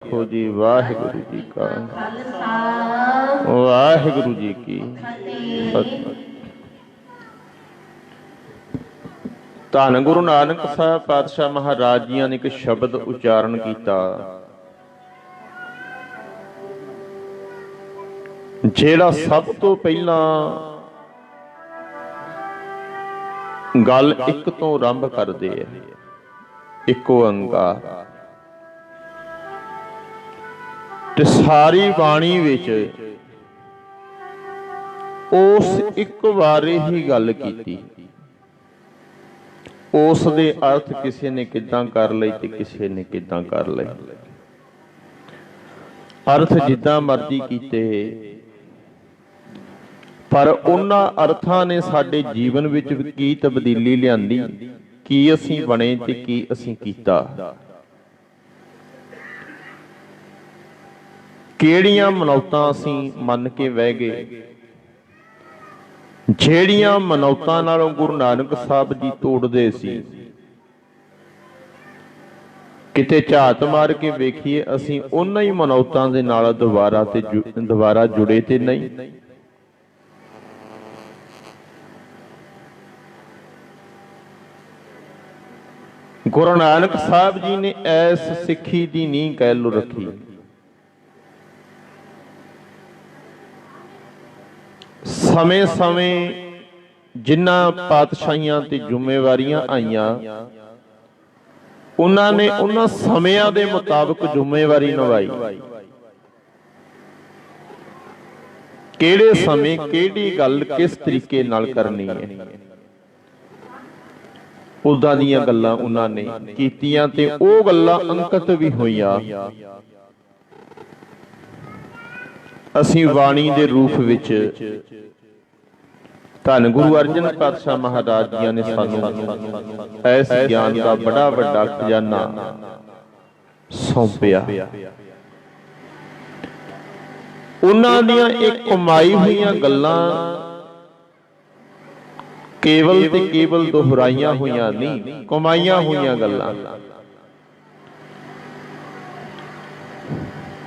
आखो जी वाहिगुरु जी का वाहिगुरु जी की फतेह। धन गुरु नानक साहब पातशाह महाराज जी ने एक शब्द उच्चारण किया, जेड़ा सब तो पहला गल एक तो आरंभ करते है, इको अंकार। ते सारी बाणी विच उस एक बारे ही गल की। उस दे अर्थ किसी ने किदां कर लए ते किसी ने किदां कर लए, अर्थ जिद्दां मर्जी कीते, पर उन्हां अर्थां ने साडे जीवन विच की तब्दीली लिआंदी, की असीं बने ते की असीं कीता, किहड़ियां मनौतां असीं मन के बह गए, ਜਿਹੜੀਆਂ ਮਨੌਤਾਂ ਨਾਲੋਂ ਗੁਰੂ ਨਾਨਕ ਸਾਹਿਬ ਜੀ ਤੋੜਦੇ ਸੀ। ਕਿਤੇ ਝਾਤ ਮਾਰ ਕੇ ਵੇਖੀਏ ਅਸੀਂ ਉਹਨਾਂ ਹੀ ਮਨੌਤਾਂ ਦੇ ਨਾਲ ਦੁਬਾਰਾ ਜੁੜੇ ਤੇ ਨਹੀਂ। ਗੁਰੂ ਨਾਨਕ ਸਾਹਿਬ ਜੀ ਨੇ ਐਸ ਸਿੱਖੀ ਦੀ ਨੀਂਹ ਕਹਿ ਲੋ ਰੱਖੀ। समय समय जिन्हां पातशाहियां ते जुम्मेवारियां आईयां, उन्होंने उन्हां समयां दे मुताबिक जुम्मेवारी निभाई। किहड़े समय किहड़ी गल किस तरीके नाल करनी है, उदां दीयां गल्लां उन्होंने कीतियां ते ओह गल्लां अंकित भी होईयां। असीं बाणी दे रूप विच धन गुरु अर्जन पातशाह महाराज जी ने सानू इस ज्ञान का बड़ा वड्डा खजाना सौंपिया। उन्हां दियां एक कमाई हुईयां गल्लां केवल ते केवल दोहराइयां हुईयां नहीं, कमाईयां हुईयां गल्लां।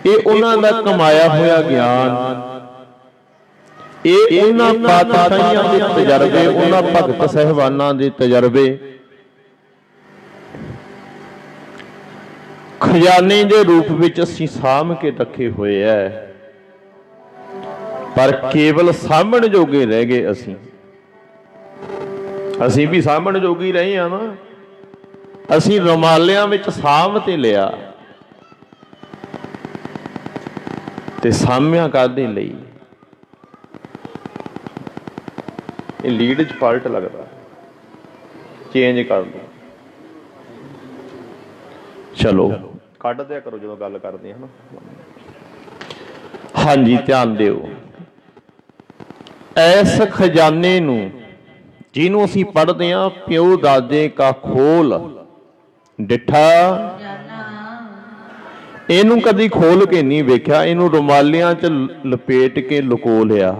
ये उन्हां दा कमाया होया ज्ञान, ये उन्हां पातशाहियां दे तजर्बे, उन्हां भगत साहिबानां दे तजर्बे खजाने दे रूप विच असीं साम के रखे हुए है, पर केवल सामण जोगे रह गए। असीं भी सामण जोगी रहे हां ना, असीं रुमालियां विच साम ते लिया ते सामिया कादे लई। लीड च फॉल्ट लगता, चेंज कर दो। चलो कढ़ दिया करो जो गल करते हैं ना। हाँ जी, ध्यान दिओ। इस खजाने नूं जिन्हों असीं पढ़ते हैं, प्यो दादे का खोल डिठा, इनू कदी खोल के नहीं वेख्या, इनू रुमालियां च लपेट के लुको लिया।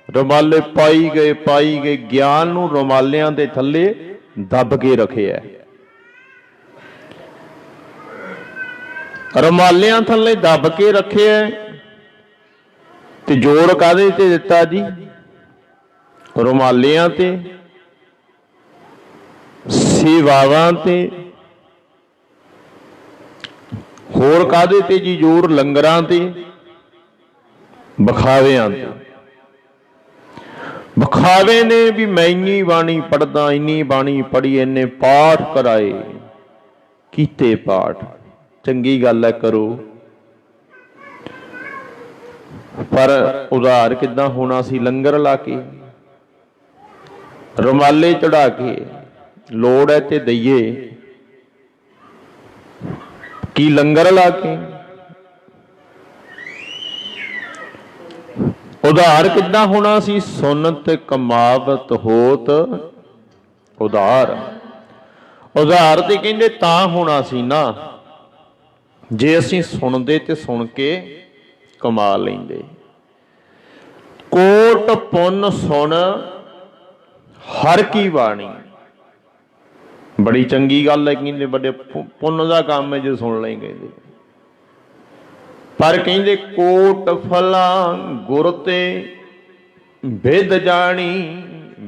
रुमाले पाई गए ज्ञान नू रुमालियां दे थल्ले दब के रखे है। रुमालियां थल्ले दब के रखे है ते जोर कादे ते दिता जी? रुमालियां ते, सेवावां ते, होर कादे ते जी जोर? लंगरां ते, बखावियां ते। बखावे ने भी मैं इन्नी बाणी पढ़दा, इन्नी बाणी पढ़ी, इन्ने पाठ कराए, कीते पाठ, चंगी गल है करो, पर उधार किदां होना सी? लंगर ला के, रुमाले चढ़ा के, लोड़ है ते दईए, की लंगर ला के? उधार किदां होना सी? सुनत कमावत होत उधार। उधार ते कहंदे तां होना सी ना जे असीं सुनदे ते सुन के कमा लैंदे। कोट पुन सुन हर की बाणी, बड़ी चंगी गल है, कहंदे बड़े पुन का काम है जो सुन लेंगे। पर कहते कोट फला गुर ते विद जानी।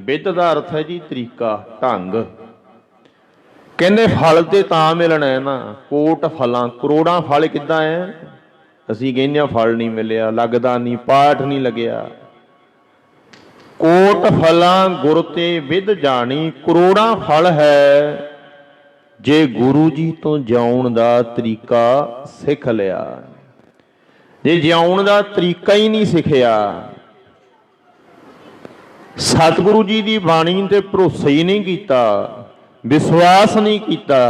विद का अर्थ है जी तरीका, ढंग। कहते फल तो तां मिलना है ना, कोट फलां, करोड़ां फल किद्दां है। असीं कहने फल नहीं मिलिया, लगदा नहीं, पाठ नहीं लग्या। कोट फलां गुर ते विद जानी, करोड़ां फल है जे गुरु जी तो जिउण दा तरीका सिख लिया। जे जिउण दा तरीका ही नहीं सिखिया, सतगुरु जी की बाणी ते भरोसा ही नहीं किया, विश्वास नहीं किया,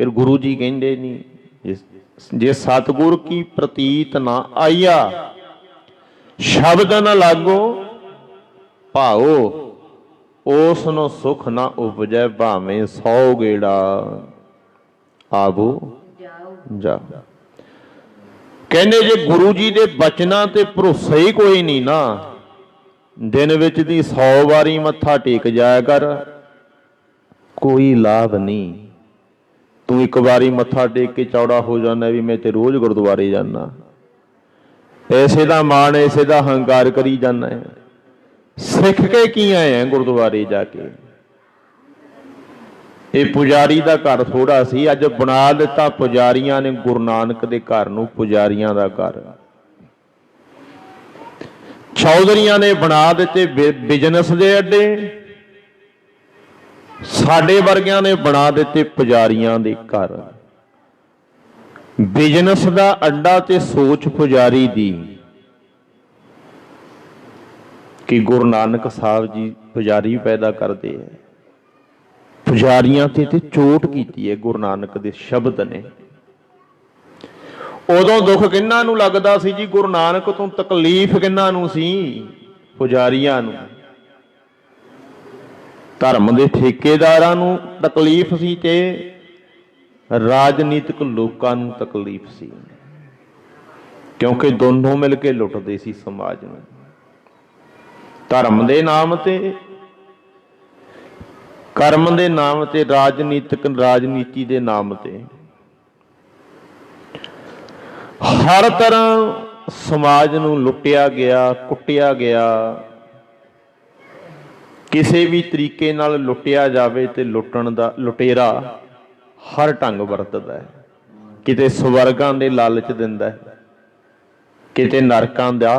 फिर गुरु जी कहते नहीं जे सतगुर की प्रतीत ना आईया, शब्द न लागो भाओ, उसनो सुख ना उपजै, भावें 100 गेड़ा आवो जा। कहते जे गुरु जी के बचना ते भरोसा ही कोई नहीं ना, दिन विच दी 100 वारी मत्था टेक जाया कर, कोई लाभ नहीं। तू एक बारी मत्था टेक के चौड़ा हो जाना भी मैं ते रोज गुरुद्वारे जाना, ऐसे दा मान ऐसे दा हंकार करी जाना है। सिख के की आए हैं गुरुद्वारे जाके। ये पुजारी का घर थोड़ा सी, अज बना दिता पुजारियां ने गुरु नानक के घर नूं पुजारियां का घर। चौधरियां ने बना दिते बिजनेस के अड्डे, साडे वर्गियां ने बना दिते पुजारियां के घर। बिजनेस का अड्डा ते सोच पुजारी दी कि गुरु नानक साहब जी पुजारी पैदा करते हैं। पुजारियां ते चोट की है गुरु नानक दे शब्द ने। उदों दुख किन्हां नूं लगदा सी जी, गुरु नानक तो तकलीफ किन्हां नूं सी? पुजारियां नूं। धर्म दे ठेकेदारां नूं तकलीफ सी ते राजनीतिक लोकां नूं तकलीफ सी, क्योंकि दोनों मिल के लुटदे सी समाज नूं। धर्म दे नाम ते, कर्म दे नाम ते, राजनीति दे नाम ते हर तरह समाज नूं लुटिया गया, कुटिया गया। किसी भी तरीके नाल लुटिया जावे ते लुटण दा लुटेरा हर ढंग वरतदा है। किते स्वर्गां दे लालच दिंदा है, किते नरकां दा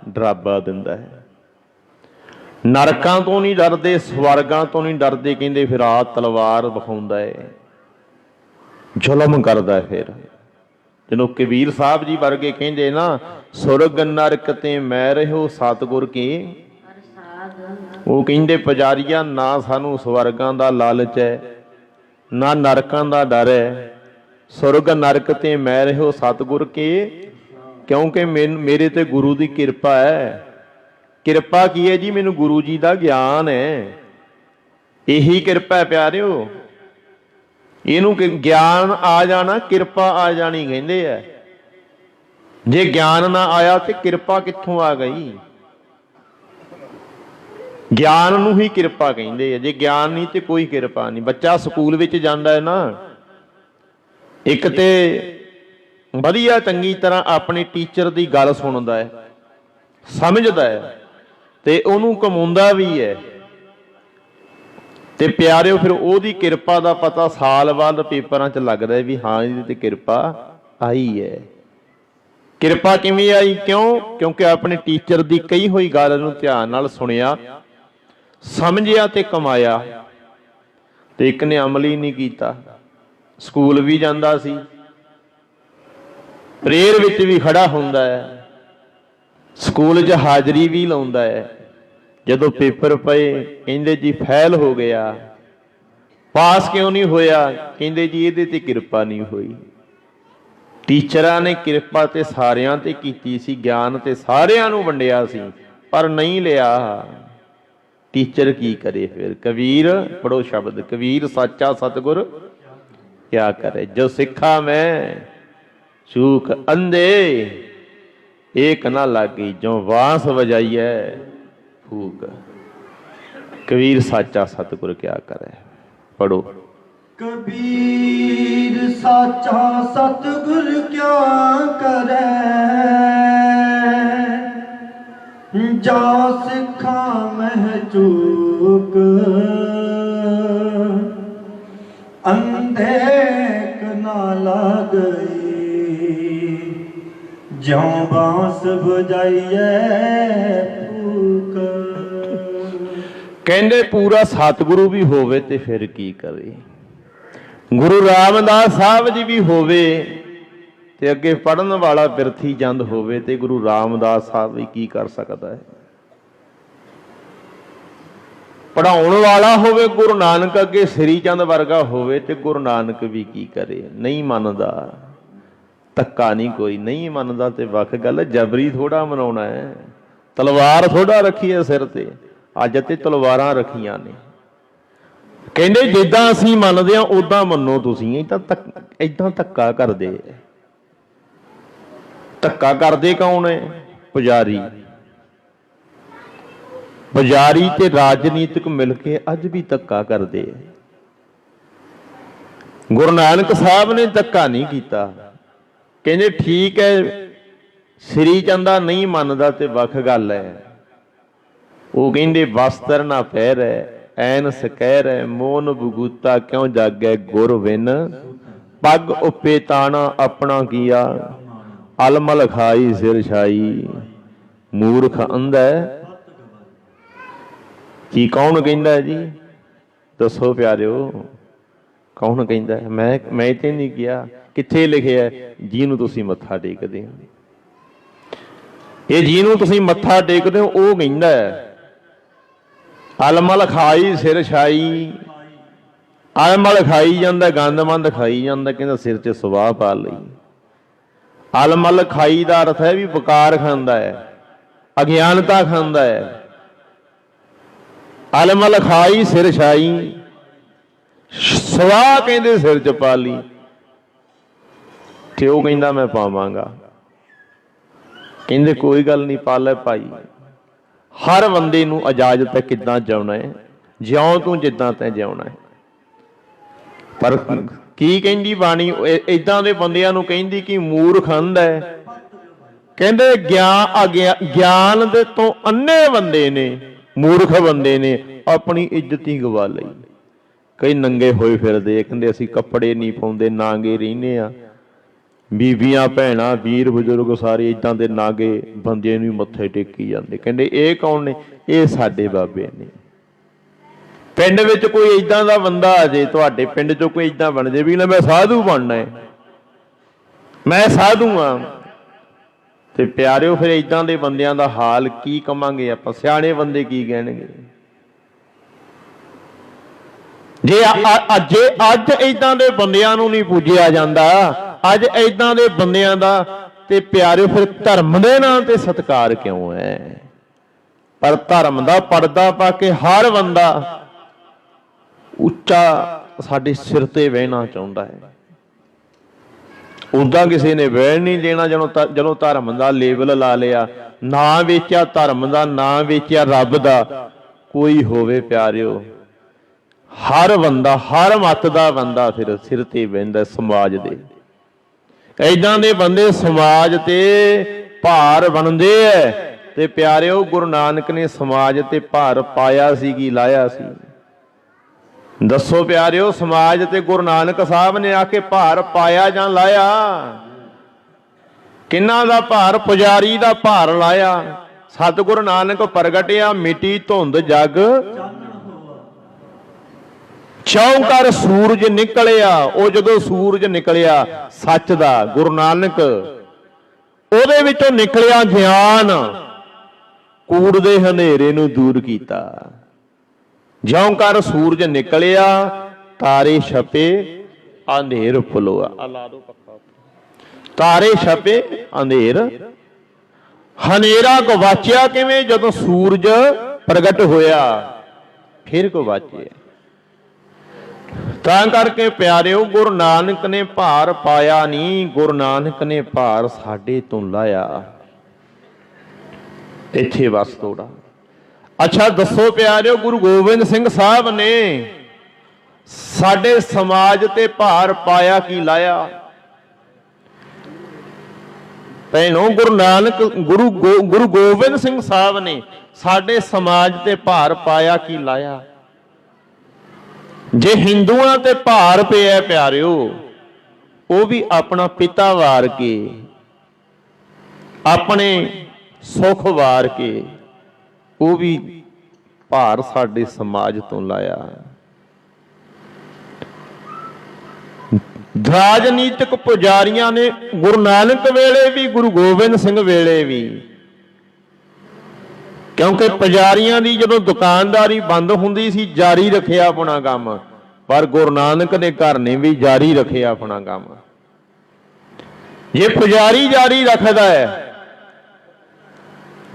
डरावा दिंदा है। नरकां तो नहीं डरदे, स्वर्गां तो नहीं डरदे, कहंदे फिर आ तलवार विखाउंदा है, जुल्म करदा है। फिर जदों कबीर साहब जी वर्गे कहंदे ना, सुरग नरक ते मै रहो सतगुर के, वो कहंदे पुजारिया ना सानू स्वर्गां दा लालच है, ना नरकां दा डर है, सुरग नरक ते मै रहो सतगुर के, क्योंकि मेरे ते गुरु की किरपा है। किरपा की है जी? मैनू गुरु जी का ज्ञान है, यही किरपा है प्यारिओ। इनू ज्ञान आ जाना, किरपा आ जानी कहते हैं। जे ज्ञान ना आया तो किरपा कित्थों आ गई? ज्ञान नू ही किरपा कहते हैं। जे ज्ञान नहीं तो कोई किरपा नहीं। बच्चा स्कूल विच जांदा है ना, एक ते वधिया चंगी तरह अपने टीचर की गल सुनदा है, समझदा है ते उहनूं कमाउंदा भी है। ते प्यारिओ फिर ओहदी किरपा का पता साल बाद पेपरां च लगदा है भी हाँ इहदी ते किरपा आई है। किरपा किवें आई? क्यों? क्योंकि अपने टीचर की कही हुई गल नूं ध्यान नाल सुनिया, समझिया ते कमाया। ते एक ने अमल ही नहीं कीता। स्कूल भी जांदा सी, प्रेयर विच भी खड़ा हुंदा है, स्कूल च हाजरी भी लाउंदा है। जदों पेपर पे कहंदे जी फैल हो गया, पास क्यों नहीं होया? कहंदे जी इहदे ते किरपा नहीं हुई। टीचरां ने किरपा ते सारियां ते कीती सी, ज्ञान ते सारियां नूं वंडिया सी, पर नहीं लिया। टीचर की करे फिर? कबीर पढ़ो शब्द, कबीर साचा सतगुर क्या करे। जो सिखा मैं चूक अंधे, एक ना लागी जो वास बजाइए फूक। कबीर साचा सतगुर क्या करे। पढ़ो। कबीर साचा सतगुर क्या करे, ਜਾ ਸਿੱਖਾਂ ਮਹਿ ਚੂਕ ਅੰਧੇਕ ਨਾ ਲੱਗਈ ਜਿਉਂ ਬਾਂਸ ਵਜਾਈਏ ਫੂਕ। ਕਹਿੰਦੇ ਪੂਰਾ ਸਤਿਗੁਰੂ ਵੀ ਹੋਵੇ ਤੇ ਫਿਰ ਕੀ ਕਰੇ। ਗੁਰੂ ਰਾਮਦਾਸ ਸਾਹਿਬ ਜੀ ਵੀ ਹੋਵੇ ਤੇ ਅੱਗੇ ਪੜਨ ਵਾਲਾ ਬਿਰਥੀ ਚੰਦ ਹੋਵੇ ਤੇ ਗੁਰੂ ਰਾਮਦਾਸ ਸਾਹਿਬ ਵੀ ਕੀ ਕਰ ਸਕਦਾ ਹੈ। ਪੜਾਉਣ ਵਾਲਾ ਹੋਵੇ ਗੁਰੂ ਨਾਨਕ ਅੱਗੇ ਸ੍ਰੀ ਚੰਦ ਵਰਗਾ ਹੋਵੇ ਤੇ ਗੁਰੂ ਨਾਨਕ ਵੀ ਕੀ ਕਰੇ। ਨਹੀਂ ਮੰਨਦਾ, ਧੱਕਾ ਨਹੀਂ ਕੋਈ, ਨਹੀਂ ਮੰਨਦਾ ਤੇ ਵੱਖ ਗੱਲ। ਜਬਰੀ ਥੋੜਾ ਮਨਾਉਣਾ ਹੈ, ਤਲਵਾਰ ਥੋੜਾ ਰੱਖੀ ਹੈ ਸਿਰ ਤੇ। ਅੱਜ ਤੇ ਤਲਵਾਰਾਂ ਰੱਖੀਆਂ ਨੇ। ਕਹਿੰਦੇ ਜਿੱਦਾਂ ਅਸੀਂ ਮੰਨਦੇ ਹਾਂ ਉਦਾਂ ਮੰਨੋ ਤੁਸੀਂ। ਏਦਾਂ ਧੱਕਾ ਕਰਦੇ। ਧੱਕਾ ਕਰਦੇ ਕੌਣ ਹੈ? ਪੁਜਾਰੀ। ਪੁਜਾਰੀ ਤੇ ਰਾਜਨੀਤਿਕ ਮਿਲ ਕੇ ਅੱਜ ਵੀ ਧੱਕਾ ਕਰਦੇ। ਗੁਰੂ ਨਾਨਕ ਸਾਹਿਬ ਨੇ ਧੱਕਾ ਨਹੀਂ ਕੀਤਾ। ਕਹਿੰਦੇ ਠੀਕ ਹੈ ਸ੍ਰੀ ਚੰਦਾ ਨਹੀਂ ਮੰਨਦਾ ਤੇ ਵੱਖ ਗੱਲ ਹੈ। ਉਹ ਕਹਿੰਦੇ ਵਸਤਰ ਨਾ ਪਹਿਰੈ ਐਨ ਸਕਹਿਰੈ ਮੋਨ ਬਗੂਤਾ ਕਿਉਂ ਜਾਗੈ ਗੁਰ ਵਿਨ ਪੱਗ ਉੱਪੇ ਤਾਣਾ ਆਪਣਾ ਕੀਆ ਅਲਮਲ ਖਾਈ ਸਿਰ ਛਾਈ ਮੂਰਖ ਅੰਧੈ। ਕੀ ਕੌਣ ਕਹਿੰਦਾ ਜੀ? ਦੱਸੋ ਪਿਆਰਿਓ, ਕੌਣ ਕਹਿੰਦਾ? ਮੈਂ ਤੇ ਨਹੀਂ ਕਿਹਾ। ਕਿੱਥੇ ਲਿਖਿਆ? ਜਿਹਨੂੰ ਤੁਸੀਂ ਮੱਥਾ ਟੇਕਦੇ ਹੋ। ਇਹ ਜਿਹਨੂੰ ਤੁਸੀਂ ਮੱਥਾ ਟੇਕਦੇ ਹੋ ਉਹ ਕਹਿੰਦਾ ਅਲਮਲ ਖਾਈ ਸਿਰ ਛਾਈ। ਅਲਮਲ ਖਾਈ ਜਾਂਦਾ, ਗੰਦਮੰਦ ਖਾਈ ਜਾਂਦਾ। ਕਹਿੰਦਾ ਸਿਰ 'ਚ ਸਵਾਹ ਪਾ ਲਈ। ਅਲਮਲ ਖਾਈ ਦਾ ਅਰਥ ਹੈ ਵੀ ਵਿਕਾਰ ਖਾਂਦਾ ਹੈ, ਅਗਿਆਨਤਾ ਖਾਂਦਾ ਹੈ। ਅਲਮਲ ਖਾਈ ਸਿਰ ਛਾਈ, ਸਵਾਹ ਕਹਿੰਦੇ ਸਿਰ 'ਚ ਪਾ ਲਈ। ਤੇ ਉਹ ਕਹਿੰਦਾ ਮੈਂ ਪਾਵਾਂਗਾ। ਕਹਿੰਦੇ ਕੋਈ ਗੱਲ ਨਹੀਂ, ਪਾ ਲੈ ਭਾਈ। ਹਰ ਬੰਦੇ ਨੂੰ ਇਜਾਜ਼ਤ ਹੈ ਕਿੱਦਾਂ ਜਿਉਣਾ ਹੈ। ਜਿਉਂ ਤੂੰ ਜਿੱਦਾਂ ਤੈਂ ਜਿਉਣਾ ਹੈ। ਪਰ ਕੀ ਕਹਿੰਦੀ ਬਾਣੀ ਏਦਾਂ ਦੇ ਬੰਦਿਆਂ ਨੂੰ? ਕਹਿੰਦੀ ਕਿ ਮੂਰਖ ਅੰਧ ਹੈ। ਕਹਿੰਦੇ ਗਿਆਨ ਦੇ ਤੋਂ ਅੰਨੇ ਬੰਦੇ ਨੇ, ਮੂਰਖ ਬੰਦੇ ਨੇ ਆਪਣੀ ਇੱਜ਼ਤ ਹੀ ਗਵਾ ਲਈ। ਕਈ ਨੰਗੇ ਹੋਏ ਫਿਰਦੇ, ਕਹਿੰਦੇ ਅਸੀਂ ਕੱਪੜੇ ਨਹੀਂ ਪਾਉਂਦੇ, ਨਾਂਗੇ ਰਹਿੰਦੇ ਆ। ਬੀਬੀਆਂ ਭੈਣਾਂ ਵੀਰ ਬਜ਼ੁਰਗ ਸਾਰੇ ਇੱਦਾਂ ਦੇ ਨਾਗੇ ਬੰਦੇ ਨੂੰ ਮੱਥੇ ਟੇਕੀ ਜਾਂਦੇ। ਕਹਿੰਦੇ ਇਹ ਕੌਣ ਨੇ? ਇਹ ਸਾਡੇ ਬਾਬੇ ਨੇ। ਪਿੰਡ ਵਿੱਚ ਕੋਈ ਇੱਦਾਂ ਦਾ ਬੰਦਾ ਆ ਜੇ, ਤੁਹਾਡੇ ਪਿੰਡ ਚੋਂ ਕੋਈ ਇੱਦਾਂ ਬਣ ਜੇ ਵੀ ਨਾ ਮੈਂ ਸਾਧੂ ਬਣਨਾ ਹੈ, ਮੈਂ ਸਾਧੂ ਆ, ਤੇ ਪਿਆਰਿਓ ਫਿਰ ਇੱਦਾਂ ਦੇ ਬੰਦਿਆਂ ਦਾ ਹਾਲ ਕੀ ਕਵਾਂਗੇ ਆਪਾਂ? ਸਿਆਣੇ ਬੰਦੇ ਕੀ ਕਹਿਣਗੇ? ਜੇ ਅੱਜ ਇੱਦਾਂ ਦੇ ਬੰਦਿਆਂ ਨੂੰ ਨਹੀਂ ਪੂਜਿਆ ਜਾਂਦਾ, ਅੱਜ ਇੱਦਾਂ ਦੇ ਬੰਦਿਆਂ ਦਾ, ਤੇ ਪਿਆਰਿਓ ਫਿਰ ਧਰਮ ਦੇ ਨਾਂ ਤੇ ਸਤਿਕਾਰ ਕਿਉਂ ਹੈ? ਪਰ ਧਰਮ ਦਾ ਪਰਦਾ ਪਾ ਕੇ ਹਰ ਬੰਦਾ ਉੱਚਾ ਸਾਡੇ ਸਿਰ ਤੇ ਬਹਿਣਾ ਚਾਹੁੰਦਾ ਹੈ। ਉਦਾਂ ਕਿਸੇ ਨੇ ਬਹਿਣ ਨਹੀਂ ਦੇਣਾ। ਜਦੋਂ ਧਰਮ ਦਾ ਲੇਬਲ ਲਾ ਲਿਆ, ਨਾਂ ਵੇਚਿਆ ਧਰਮ ਦਾ, ਨਾਂ ਵੇਚਿਆ ਰੱਬ ਦਾ। ਕੋਈ ਹੋਵੇ ਪਿਆਰਿਓ, ਹਰ ਬੰਦਾ, ਹਰ ਮੱਤ ਦਾ ਬੰਦਾ ਫਿਰ ਸਿਰ ਤੇ ਬਹਿੰਦਾ ਸਮਾਜ ਦੇ। ਏਦਾਂ ਦੇ ਬੰਦੇ ਸਮਾਜ ਤੇ ਭਾਰ ਬਣਦੇ ਐ। ਤੇ ਪਿਆਰਿਓ ਗੁਰੂ ਨਾਨਕ ਨੇ ਸਮਾਜ ਤੇ ਭਾਰ ਪਾਇਆ ਸੀ ਕਿ ਲਾਇਆ ਸੀ? ਦੱਸੋ ਪਿਆਰਿਓ, ਸਮਾਜ ਤੇ ਗੁਰੂ ਨਾਨਕ ਸਾਹਿਬ ਨੇ ਆ ਕੇ ਭਾਰ ਪਾਇਆ ਜਾਂ ਲਾਇਆ? ਕਿਹਨਾਂ ਦਾ ਭਾਰ? ਪੁਜਾਰੀ ਦਾ ਭਾਰ ਲਾਇਆ। ਸਤਿਗੁਰੂ ਨਾਨਕ ਪ੍ਰਗਟਿਆ ਮਿੱਟੀ ਧੁੰਦ ਜਗ ਚੌਂਕਰ ਸੂਰਜ ਨਿਕਲਿਆ। ਉਹ ਜਦੋਂ ਸੂਰਜ ਨਿਕਲਿਆ ਸੱਚ ਦਾ, ਗੁਰੂ ਨਾਨਕ, ਉਹਦੇ ਵਿੱਚੋਂ ਨਿਕਲਿਆ ਗਿਆਨ, ਕੂੜ ਦੇ ਹਨੇਰੇ ਨੂੰ ਦੂਰ ਕੀਤਾ। ਜਿਉਂ ਕਰ ਸੂਰਜ ਨਿਕਲਿਆ ਤਾਰੇ ਛਪੇ ਅੰਧੇਰ ਫੁੱਲਵਾ। ਤਾਰੇ ਛਪੇ ਅੰਧੇਰ, ਹਨੇਰਾ ਗਵਾਚਿਆ ਕਿਵੇਂ? ਜਦੋਂ ਸੂਰਜ ਪ੍ਰਗਟ ਹੋਇਆ ਫਿਰ ਗਵਾਚਿਆ। ਤਾਂ ਕਰਕੇ ਪਿਆਰਿਓ ਗੁਰੂ ਨਾਨਕ ਨੇ ਭਾਰ ਪਾਇਆ ਨਹੀਂ, ਗੁਰੂ ਨਾਨਕ ਨੇ ਭਾਰ ਸਾਡੇ ਤੋਂ ਲਾਇਆ। ਇੱਥੇ ਬਸ ਥੋੜਾ। ਅੱਛਾ ਦੱਸੋ ਪਿਆਰਿਓ, ਗੁਰੂ ਗੋਬਿੰਦ ਸਿੰਘ ਸਾਹਿਬ ਨੇ ਸਾਡੇ ਸਮਾਜ ਤੇ ਭਾਰ ਪਾਇਆ ਕੀ ਲਾਇਆ? ਭੈਣੋ ਗੁਰੂ ਗੋਬਿੰਦ ਸਿੰਘ ਸਾਹਿਬ ਨੇ ਸਾਡੇ ਸਮਾਜ ਤੇ ਭਾਰ ਪਾਇਆ ਕੀ ਲਾਇਆ? ਜੇ ਹਿੰਦੂਆਂ ਤੇ ਭਾਰ ਪਿਆ ਪਿਆਰਿਓ, ਉਹ ਵੀ ਆਪਣਾ ਪਿਤਾ ਵਾਰ ਕੇ, ਆਪਣੇ ਸੁੱਖ ਵਾਰ ਕੇ, ਉਹ ਵੀ ਭਾਰ ਸਾਡੇ ਸਮਾਜ ਤੋਂ ਲਾਇਆ। ਰਾਜਨੀਤਿਕ ਪੁਜਾਰੀਆਂ ਨੇ ਗੁਰੂ ਨਾਨਕ ਵੇਲੇ ਵੀ, ਗੁਰੂ ਗੋਬਿੰਦ ਸਿੰਘ ਵੇਲੇ ਵੀ, ਕਿਉਂਕਿ ਪੁਜਾਰੀਆਂ ਦੀ ਜਦੋਂ ਦੁਕਾਨਦਾਰੀ ਬੰਦ ਹੁੰਦੀ ਸੀ, ਜਾਰੀ ਰੱਖਿਆ ਆਪਣਾ ਕੰਮ, ਪਰ ਗੁਰੂ ਨਾਨਕ ਦੇ ਘਰ ਨੇ ਵੀ ਜਾਰੀ ਰੱਖਿਆ ਆਪਣਾ ਕੰਮ। ਜੇ ਪੁਜਾਰੀ ਜਾਰੀ ਰੱਖਦਾ ਹੈ,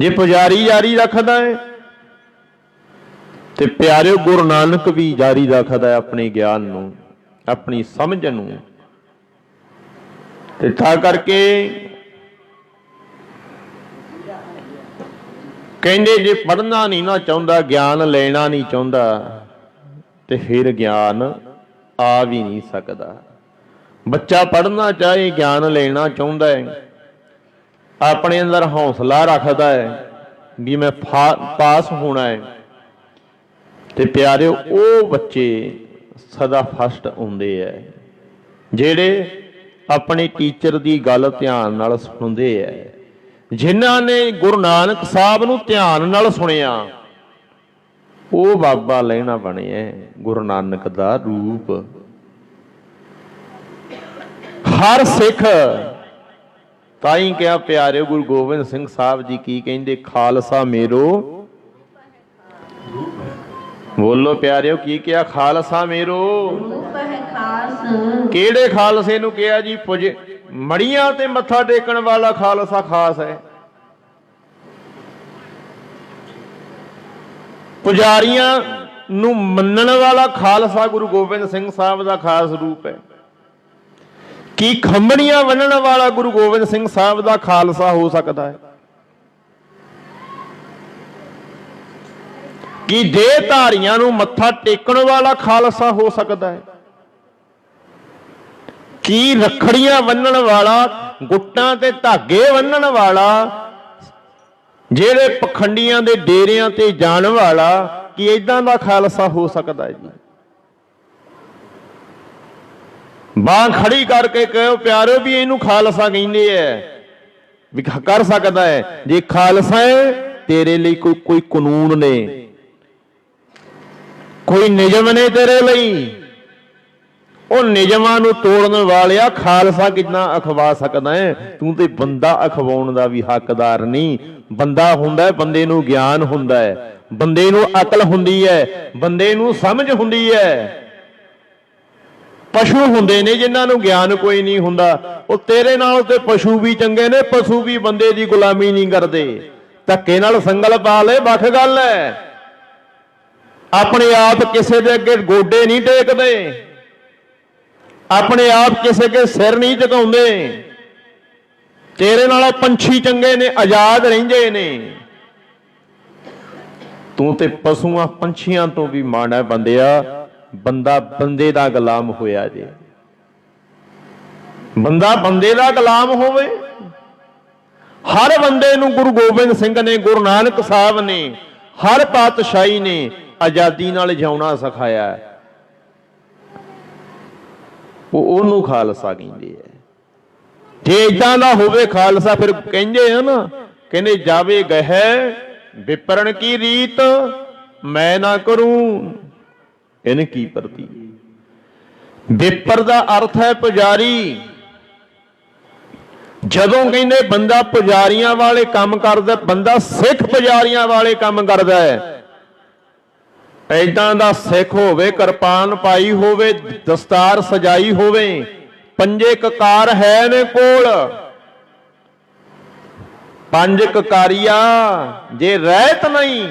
ਜੇ ਪੁਜਾਰੀ ਜਾਰੀ ਰੱਖਦਾ ਹੈ, ਤੇ ਪਿਆਰਿਓ ਗੁਰੂ ਨਾਨਕ ਵੀ ਜਾਰੀ ਰੱਖਦਾ ਹੈ ਆਪਣੇ ਗਿਆਨ ਨੂੰ, ਆਪਣੀ ਸਮਝ ਨੂੰ। ਤੇ ਤਾਂ ਕਰਕੇ ਕਹਿੰਦੇ ਜੇ ਪੜ੍ਹਨਾ ਨਹੀਂ ਨਾ ਚਾਹੁੰਦਾ, ਗਿਆਨ ਲੈਣਾ ਨਹੀਂ ਚਾਹੁੰਦਾ, ਤੇ ਫਿਰ ਗਿਆਨ ਆ ਵੀ ਨਹੀਂ ਸਕਦਾ। ਬੱਚਾ ਪੜ੍ਹਨਾ ਚਾਹੇ, ਗਿਆਨ ਲੈਣਾ ਚਾਹੁੰਦਾ ਹੈ, ਆਪਣੇ ਅੰਦਰ ਹੌਸਲਾ ਰੱਖਦਾ ਹੈ ਵੀ ਮੈਂ ਪਾਸ ਹੋਣਾ ਹੈ, ਤੇ ਪਿਆਰਿਓ ਉਹ ਬੱਚੇ ਸਦਾ ਫਸਟ ਹੁੰਦੇ ਹੈ ਜਿਹੜੇ ਆਪਣੇ ਟੀਚਰ ਦੀ ਗੱਲ ਧਿਆਨ ਨਾਲ ਸੁਣਦੇ ਹੈ। ਜਿਨ੍ਹਾਂ ਨੇ ਗੁਰੂ ਨਾਨਕ ਸਾਹਿਬ ਨੂੰ ਧਿਆਨ ਨਾਲ ਸੁਣਿਆ, ਉਹ ਬਾਬਾ ਲਹਿਣਾ ਬਣਿਆ ਗੁਰੂ ਨਾਨਕ ਦਾ ਰੂਪ। ਹਰ ਸਿੱਖ, ਤਾਂ ਹੀ ਕਿਹਾ ਪਿਆਰਿਓ ਗੁਰੂ ਗੋਬਿੰਦ ਸਿੰਘ ਸਾਹਿਬ ਜੀ ਕੀ ਕਹਿੰਦੇ? ਖਾਲਸਾ ਮੇਰੋ, ਬੋਲੋ ਪਿਆਰਿਓ ਕੀ ਕਿਹਾ? ਖਾਲਸਾ ਮੇਰੋ ਰੂਪ ਹੈ ਖਾਸ। ਕਿਹੜੇ ਖਾਲਸੇ ਨੂੰ ਕਿਹਾ ਜੀ? ਮੜੀਆਂ ਤੇ ਮੱਥਾ ਟੇਕਣ ਵਾਲਾ ਖਾਲਸਾ ਖਾਸ ਹੈ। ਪੁਜਾਰੀਆਂ ਨੂੰ ਮੰਨਣ ਵਾਲਾ ਖਾਲਸਾ ਗੁਰੂ ਗੋਬਿੰਦ ਸਿੰਘ ਸਾਹਿਬ ਦਾ ਖਾਸ ਰੂਪ ਹੈ। ਕੀ ਖੰਮਣੀਆਂ ਬੰਨਣ ਵਾਲਾ ਗੁਰੂ ਗੋਬਿੰਦ ਸਿੰਘ ਸਾਹਿਬ ਦਾ ਖਾਲਸਾ ਹੋ ਸਕਦਾ ਹੈ? ਕੀ ਦੇਹਧਾਰੀਆਂ ਨੂੰ ਮੱਥਾ ਟੇਕਣ ਵਾਲਾ ਖਾਲਸਾ ਹੋ ਸਕਦਾ ਹੈ? ਕੀ ਰੱਖੜੀਆਂ ਬੰਨਣ ਵਾਲਾ, ਗੁੱਟਾਂ ਤੇ ਧਾਗੇ ਬੰਨਣ ਵਾਲਾ, ਜਿਹੜੇ ਪਖੰਡੀਆਂ ਦੇ ਡੇਰਿਆਂ ਤੇ ਜਾਣ ਵਾਲਾ, ਕੀ ਏਦਾਂ ਦਾ ਖਾਲਸਾ ਹੋ ਸਕਦਾ ਹੈ ਜੀ? ਬਾਂਹ ਖੜੀ ਕਰਕੇ ਕਹੋ ਪਿਆਰਿਓ ਵੀ ਇਹਨੂੰ ਖਾਲਸਾ ਕਹਿੰਦੇ ਐ, ਵੀ ਕਰ ਸਕਦਾ ਹੈ। ਜੇ ਖਾਲਸਾ ਹੈ, ਤੇਰੇ ਲਈ ਕੋਈ ਕਾਨੂੰਨ ਨੇ, ਕੋਈ ਨਿਯਮ ਨੇ ਤੇਰੇ ਲਈ, ਉਹ ਨਿਯਮਾਂ ਨੂੰ ਤੋੜਨ ਵਾਲਿਆ ਖਾਲਸਾ ਕਿੰਨਾ ਅਖਵਾ ਸਕਦਾ ਹੈ? ਤੂੰ ਤੇ ਬੰਦਾ ਅਖਵਾਉਣ ਦਾ ਵੀ ਹੱਕਦਾਰ ਨਹੀਂ। ਬੰਦਾ ਹੁੰਦਾ, ਬੰਦੇ ਨੂੰ ਗਿਆਨ ਹੁੰਦਾ ਹੈ, ਬੰਦੇ ਨੂੰ ਅਕਲ ਹੁੰਦੀ ਹੈ, ਬੰਦੇ ਨੂੰ ਸਮਝ ਹੁੰਦੀ ਹੈ। ਪਸ਼ੂ ਹੁੰਦੇ ਨੇ ਜਿਨ੍ਹਾਂ ਨੂੰ ਗਿਆਨ ਕੋਈ ਨਹੀਂ ਹੁੰਦਾ, ਉਹ ਤੇਰੇ ਨਾਲ ਤੇ ਪਸ਼ੂ ਵੀ ਚੰਗੇ ਨੇ। ਪਸ਼ੂ ਵੀ ਬੰਦੇ ਦੀ ਗੁਲਾਮੀ ਨਹੀਂ ਕਰਦੇ, ਧੱਕੇ ਨਾਲ ਸੰਗਲ ਪਾ ਲੈ, ਵੱਖ ਗੱਲ ਹੈ। ਆਪਣੇ ਆਪ ਕਿਸੇ ਦੇ ਅੱਗੇ ਗੋਡੇ ਨਹੀਂ ਟੇਕਦੇ, ਆਪਣੇ ਆਪ ਕਿਸੇ ਦੇ ਸਿਰ ਨਹੀਂ ਝੁਕਾਉਂਦੇ। ਤੇਰੇ ਨਾਲ ਪੰਛੀ ਚੰਗੇ ਨੇ, ਆਜ਼ਾਦ ਰਹਿੰਦੇ ਨੇ। ਤੂੰ ਤੇ ਪਸ਼ੂਆਂ ਪੰਛੀਆਂ ਤੋਂ ਵੀ ਮਾੜਾ ਬੰਦਿਆ। ਬੰਦਾ ਬੰਦੇ ਦਾ ਗੁਲਾਮ ਹੋਇਆ ਜੇ, ਬੰਦਾ ਬੰਦੇ ਦਾ ਗੁਲਾਮ ਹੋਵੇ। ਹਰ ਬੰਦੇ ਨੂੰ ਗੁਰੂ ਗੋਬਿੰਦ ਸਿੰਘ ਨੇ, ਗੁਰੂ ਨਾਨਕ ਸਾਹਿਬ ਨੇ, ਹਰ ਪਾਤਸ਼ਾਹੀ ਨੇ ਆਜ਼ਾਦੀ ਨਾਲ ਜਿਉਣਾ ਸਿਖਾਇਆ। ਉਹਨੂੰ ਖਾਲਸਾ ਕਹਿੰਦੇ ਆ। ਜੇ ਇਦਾਂ ਦਾ ਹੋਵੇ ਖਾਲਸਾ, ਫਿਰ ਕਹਿੰਦੇ ਆ ਨਾ, ਕਹਿੰਦੇ ਜਾਵੇ ਗਹਿ ਵਿਪਰਨ ਕੀ ਰੀਤ, ਮੈਂ ਨਾ ਕਰੂੰ ਇਹਨੇ ਕੀ ਪ੍ਰਤੀ। ਵਿਪਰ ਦਾ ਅਰਥ ਹੈ ਪੁਜਾਰੀ। ਜਦੋਂ ਕਹਿੰਦੇ ਬੰਦਾ ਪੁਜਾਰੀਆਂ ਵਾਲੇ ਕੰਮ ਕਰਦਾ, ਬੰਦਾ ਸਿੱਖ ਪੁਜਾਰੀਆਂ ਵਾਲੇ ਕੰਮ ਕਰਦਾ ਹੈ, ਏਦਾਂ ਦਾ ਸਿੱਖ ਹੋਵੇ, ਕਿਰਪਾਨ ਪਾਈ ਹੋਵੇ, ਦਸਤਾਰ ਸਜਾਈ ਹੋਵੇ, ਪੰਜੇ ਕਕਾਰ ਹੈ ਨੇ ਕੋਲ, ਪੰਜ ਕਕਾਰੀਆ ਜੇ ਰਹਿਤ ਨਹੀਂ,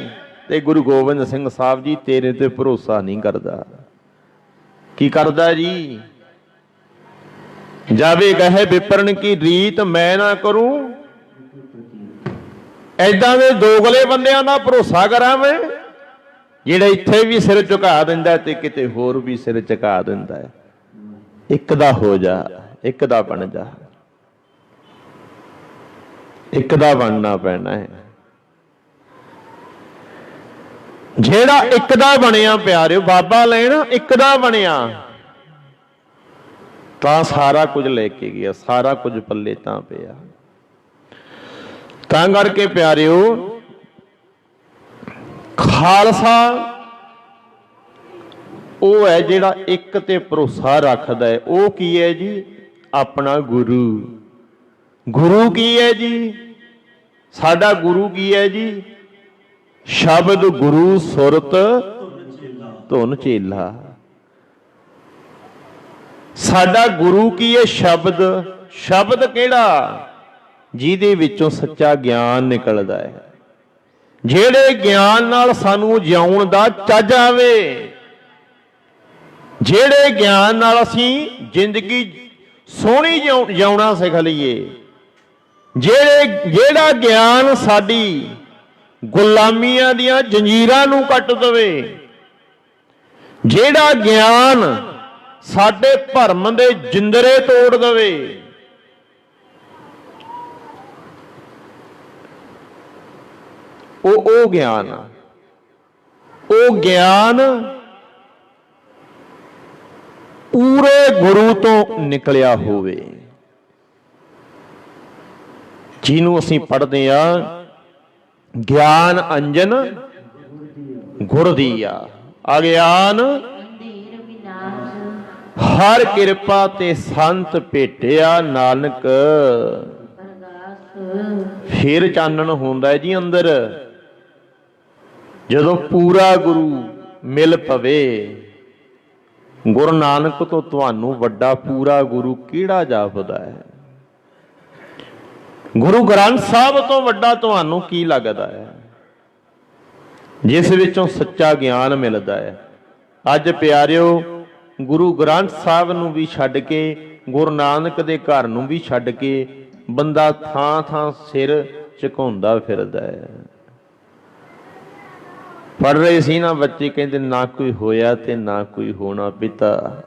ਤੇ ਗੁਰੂ ਗੋਬਿੰਦ ਸਿੰਘ ਸਾਹਿਬ ਜੀ ਤੇਰੇ ਤੇ ਭਰੋਸਾ ਨਹੀਂ ਕਰਦਾ। ਕੀ ਕਰਦਾ ਜੀ? ਜਾਵੇ ਗਹਿ ਵਿਪਰਨ ਕੀ ਰੀਤ, ਮੈਂ ਨਾ ਕਰੂੰ। ਏਦਾਂ ਦੇ ਦੋਗਲੇ ਬੰਦਿਆਂ ਦਾ ਭਰੋਸਾ ਕਰਾਂ ਮੈਂ, ਜਿਹੜਾ ਇੱਥੇ ਵੀ ਸਿਰ ਝੁਕਾ ਦਿੰਦਾ ਤੇ ਕਿਤੇ ਹੋਰ ਵੀ ਸਿਰ ਝੁਕਾ ਦਿੰਦਾ ਹੈ। ਇੱਕ ਦਾ ਹੋ ਜਾ, ਇੱਕ ਦਾ ਬਣ ਜਾ। ਇੱਕ ਦਾ ਬਣਨਾ ਪੈਣਾ ਹੈ। ਜਿਹੜਾ ਇੱਕ ਦਾ ਬਣਿਆ ਪਿਆਰਿਓ, ਬਾਬਾ ਲੈਣਾ ਇੱਕ ਦਾ ਬਣਿਆ ਤਾਂ ਸਾਰਾ ਕੁਝ ਲੈ ਕੇ ਗਿਆ, ਸਾਰਾ ਕੁਝ ਪੱਲੇ ਤਾਂ ਪਿਆ। ਤਾਂ ਕਰਕੇ ਪਿਆਰਿਓ, ਖਾਲਸਾ ਉਹ ਹੈ ਜਿਹੜਾ ਇੱਕ ਤੇ ਭਰੋਸਾ ਰੱਖਦਾ ਹੈ। ਉਹ ਕੀ ਹੈ ਜੀ? ਆਪਣਾ ਗੁਰੂ। ਗੁਰੂ ਕੀ ਹੈ ਜੀ? ਸਾਡਾ ਗੁਰੂ ਕੀ ਹੈ ਜੀ? ਸ਼ਬਦ ਗੁਰੂ ਸੁਰਤ ਧੁਨ ਚੇਲਾ। ਸਾਡਾ ਗੁਰੂ ਕੀ ਹੈ? ਸ਼ਬਦ। ਸ਼ਬਦ ਕਿਹੜਾ? ਜਿਹਦੇ ਵਿੱਚੋਂ ਸੱਚਾ ਗਿਆਨ ਨਿਕਲਦਾ ਹੈ, ਜਿਹੜੇ ਗਿਆਨ ਨਾਲ ਸਾਨੂੰ ਜਿਉਣ ਦਾ ਚੱਜ ਆਵੇ, ਜਿਹੜੇ ਗਿਆਨ ਨਾਲ ਅਸੀਂ ਜ਼ਿੰਦਗੀ ਸੋਹਣੀ ਜਿਉਣਾ ਸਿੱਖ ਲਈਏ, ਜਿਹੜਾ ਗਿਆਨ ਸਾਡੀ ਗੁਲਾਮੀਆਂ ਦੀਆਂ ਜੰਜੀਰਾਂ ਨੂੰ ਕੱਟ ਦੇਵੇ, ਜਿਹੜਾ ਗਿਆਨ ਸਾਡੇ ਭਰਮ ਦੇ ਜਿੰਦਰੇ ਤੋੜ ਦੇਵੇ, ਉਹ ਗਿਆਨ ਆ। ਉਹ ਗਿਆਨ ਪੂਰੇ ਗੁਰੂ ਤੋਂ ਨਿਕਲਿਆ ਹੋਵੇ, ਜਿਹਨੂੰ ਅਸੀਂ ਪੜ੍ਹਦੇ ਆ ਗਿਆਨ ਅੰਜਨ ਗੁਰ ਦੀਆ, ਅਗਿਆਨ ਅੰਧੇਰ ਵਿਨਾਸ਼, ਹਰ ਕਿਰਪਾ ਤੇ ਸੰਤ ਭੇਟਿਆ ਨਾਨਕ। ਪ੍ਰਗਾਸ, ਫਿਰ ਚਾਨਣ ਹੁੰਦਾ ਜੀ ਅੰਦਰ, ਜਦੋਂ ਪੂਰਾ ਗੁਰੂ ਮਿਲ ਪਵੇ। ਗੁਰੂ ਨਾਨਕ ਤੋਂ ਤੁਹਾਨੂੰ ਵੱਡਾ ਪੂਰਾ ਗੁਰੂ ਕਿਹੜਾ ਜਾਪਦਾ ਹੈ? ਗੁਰੂ ਗ੍ਰੰਥ ਸਾਹਿਬ ਤੋਂ ਵੱਡਾ ਤੁਹਾਨੂੰ ਕੀ ਲੱਗਦਾ ਹੈ, ਜਿਸ ਵਿੱਚੋਂ ਸੱਚਾ ਗਿਆਨ ਮਿਲਦਾ ਹੈ? ਅੱਜ ਪਿਆਰਿਓ, ਗੁਰੂ ਗ੍ਰੰਥ ਸਾਹਿਬ ਨੂੰ ਵੀ ਛੱਡ ਕੇ, ਗੁਰੂ ਨਾਨਕ ਦੇ ਘਰ ਨੂੰ ਵੀ ਛੱਡ ਕੇ ਬੰਦਾ ਥਾਂ ਥਾਂ ਸਿਰ ਝੁਕਾਉਂਦਾ ਫਿਰਦਾ ਹੈ। ਪੜ੍ਹ ਰਹੇ ਸੀ ਨਾ ਬੱਚੇ, ਕਹਿੰਦੇ ਨਾ ਕੋਈ ਹੋਇਆ ਤੇ ਨਾ ਕੋਈ ਹੋਣਾ ਪਿਤਾ।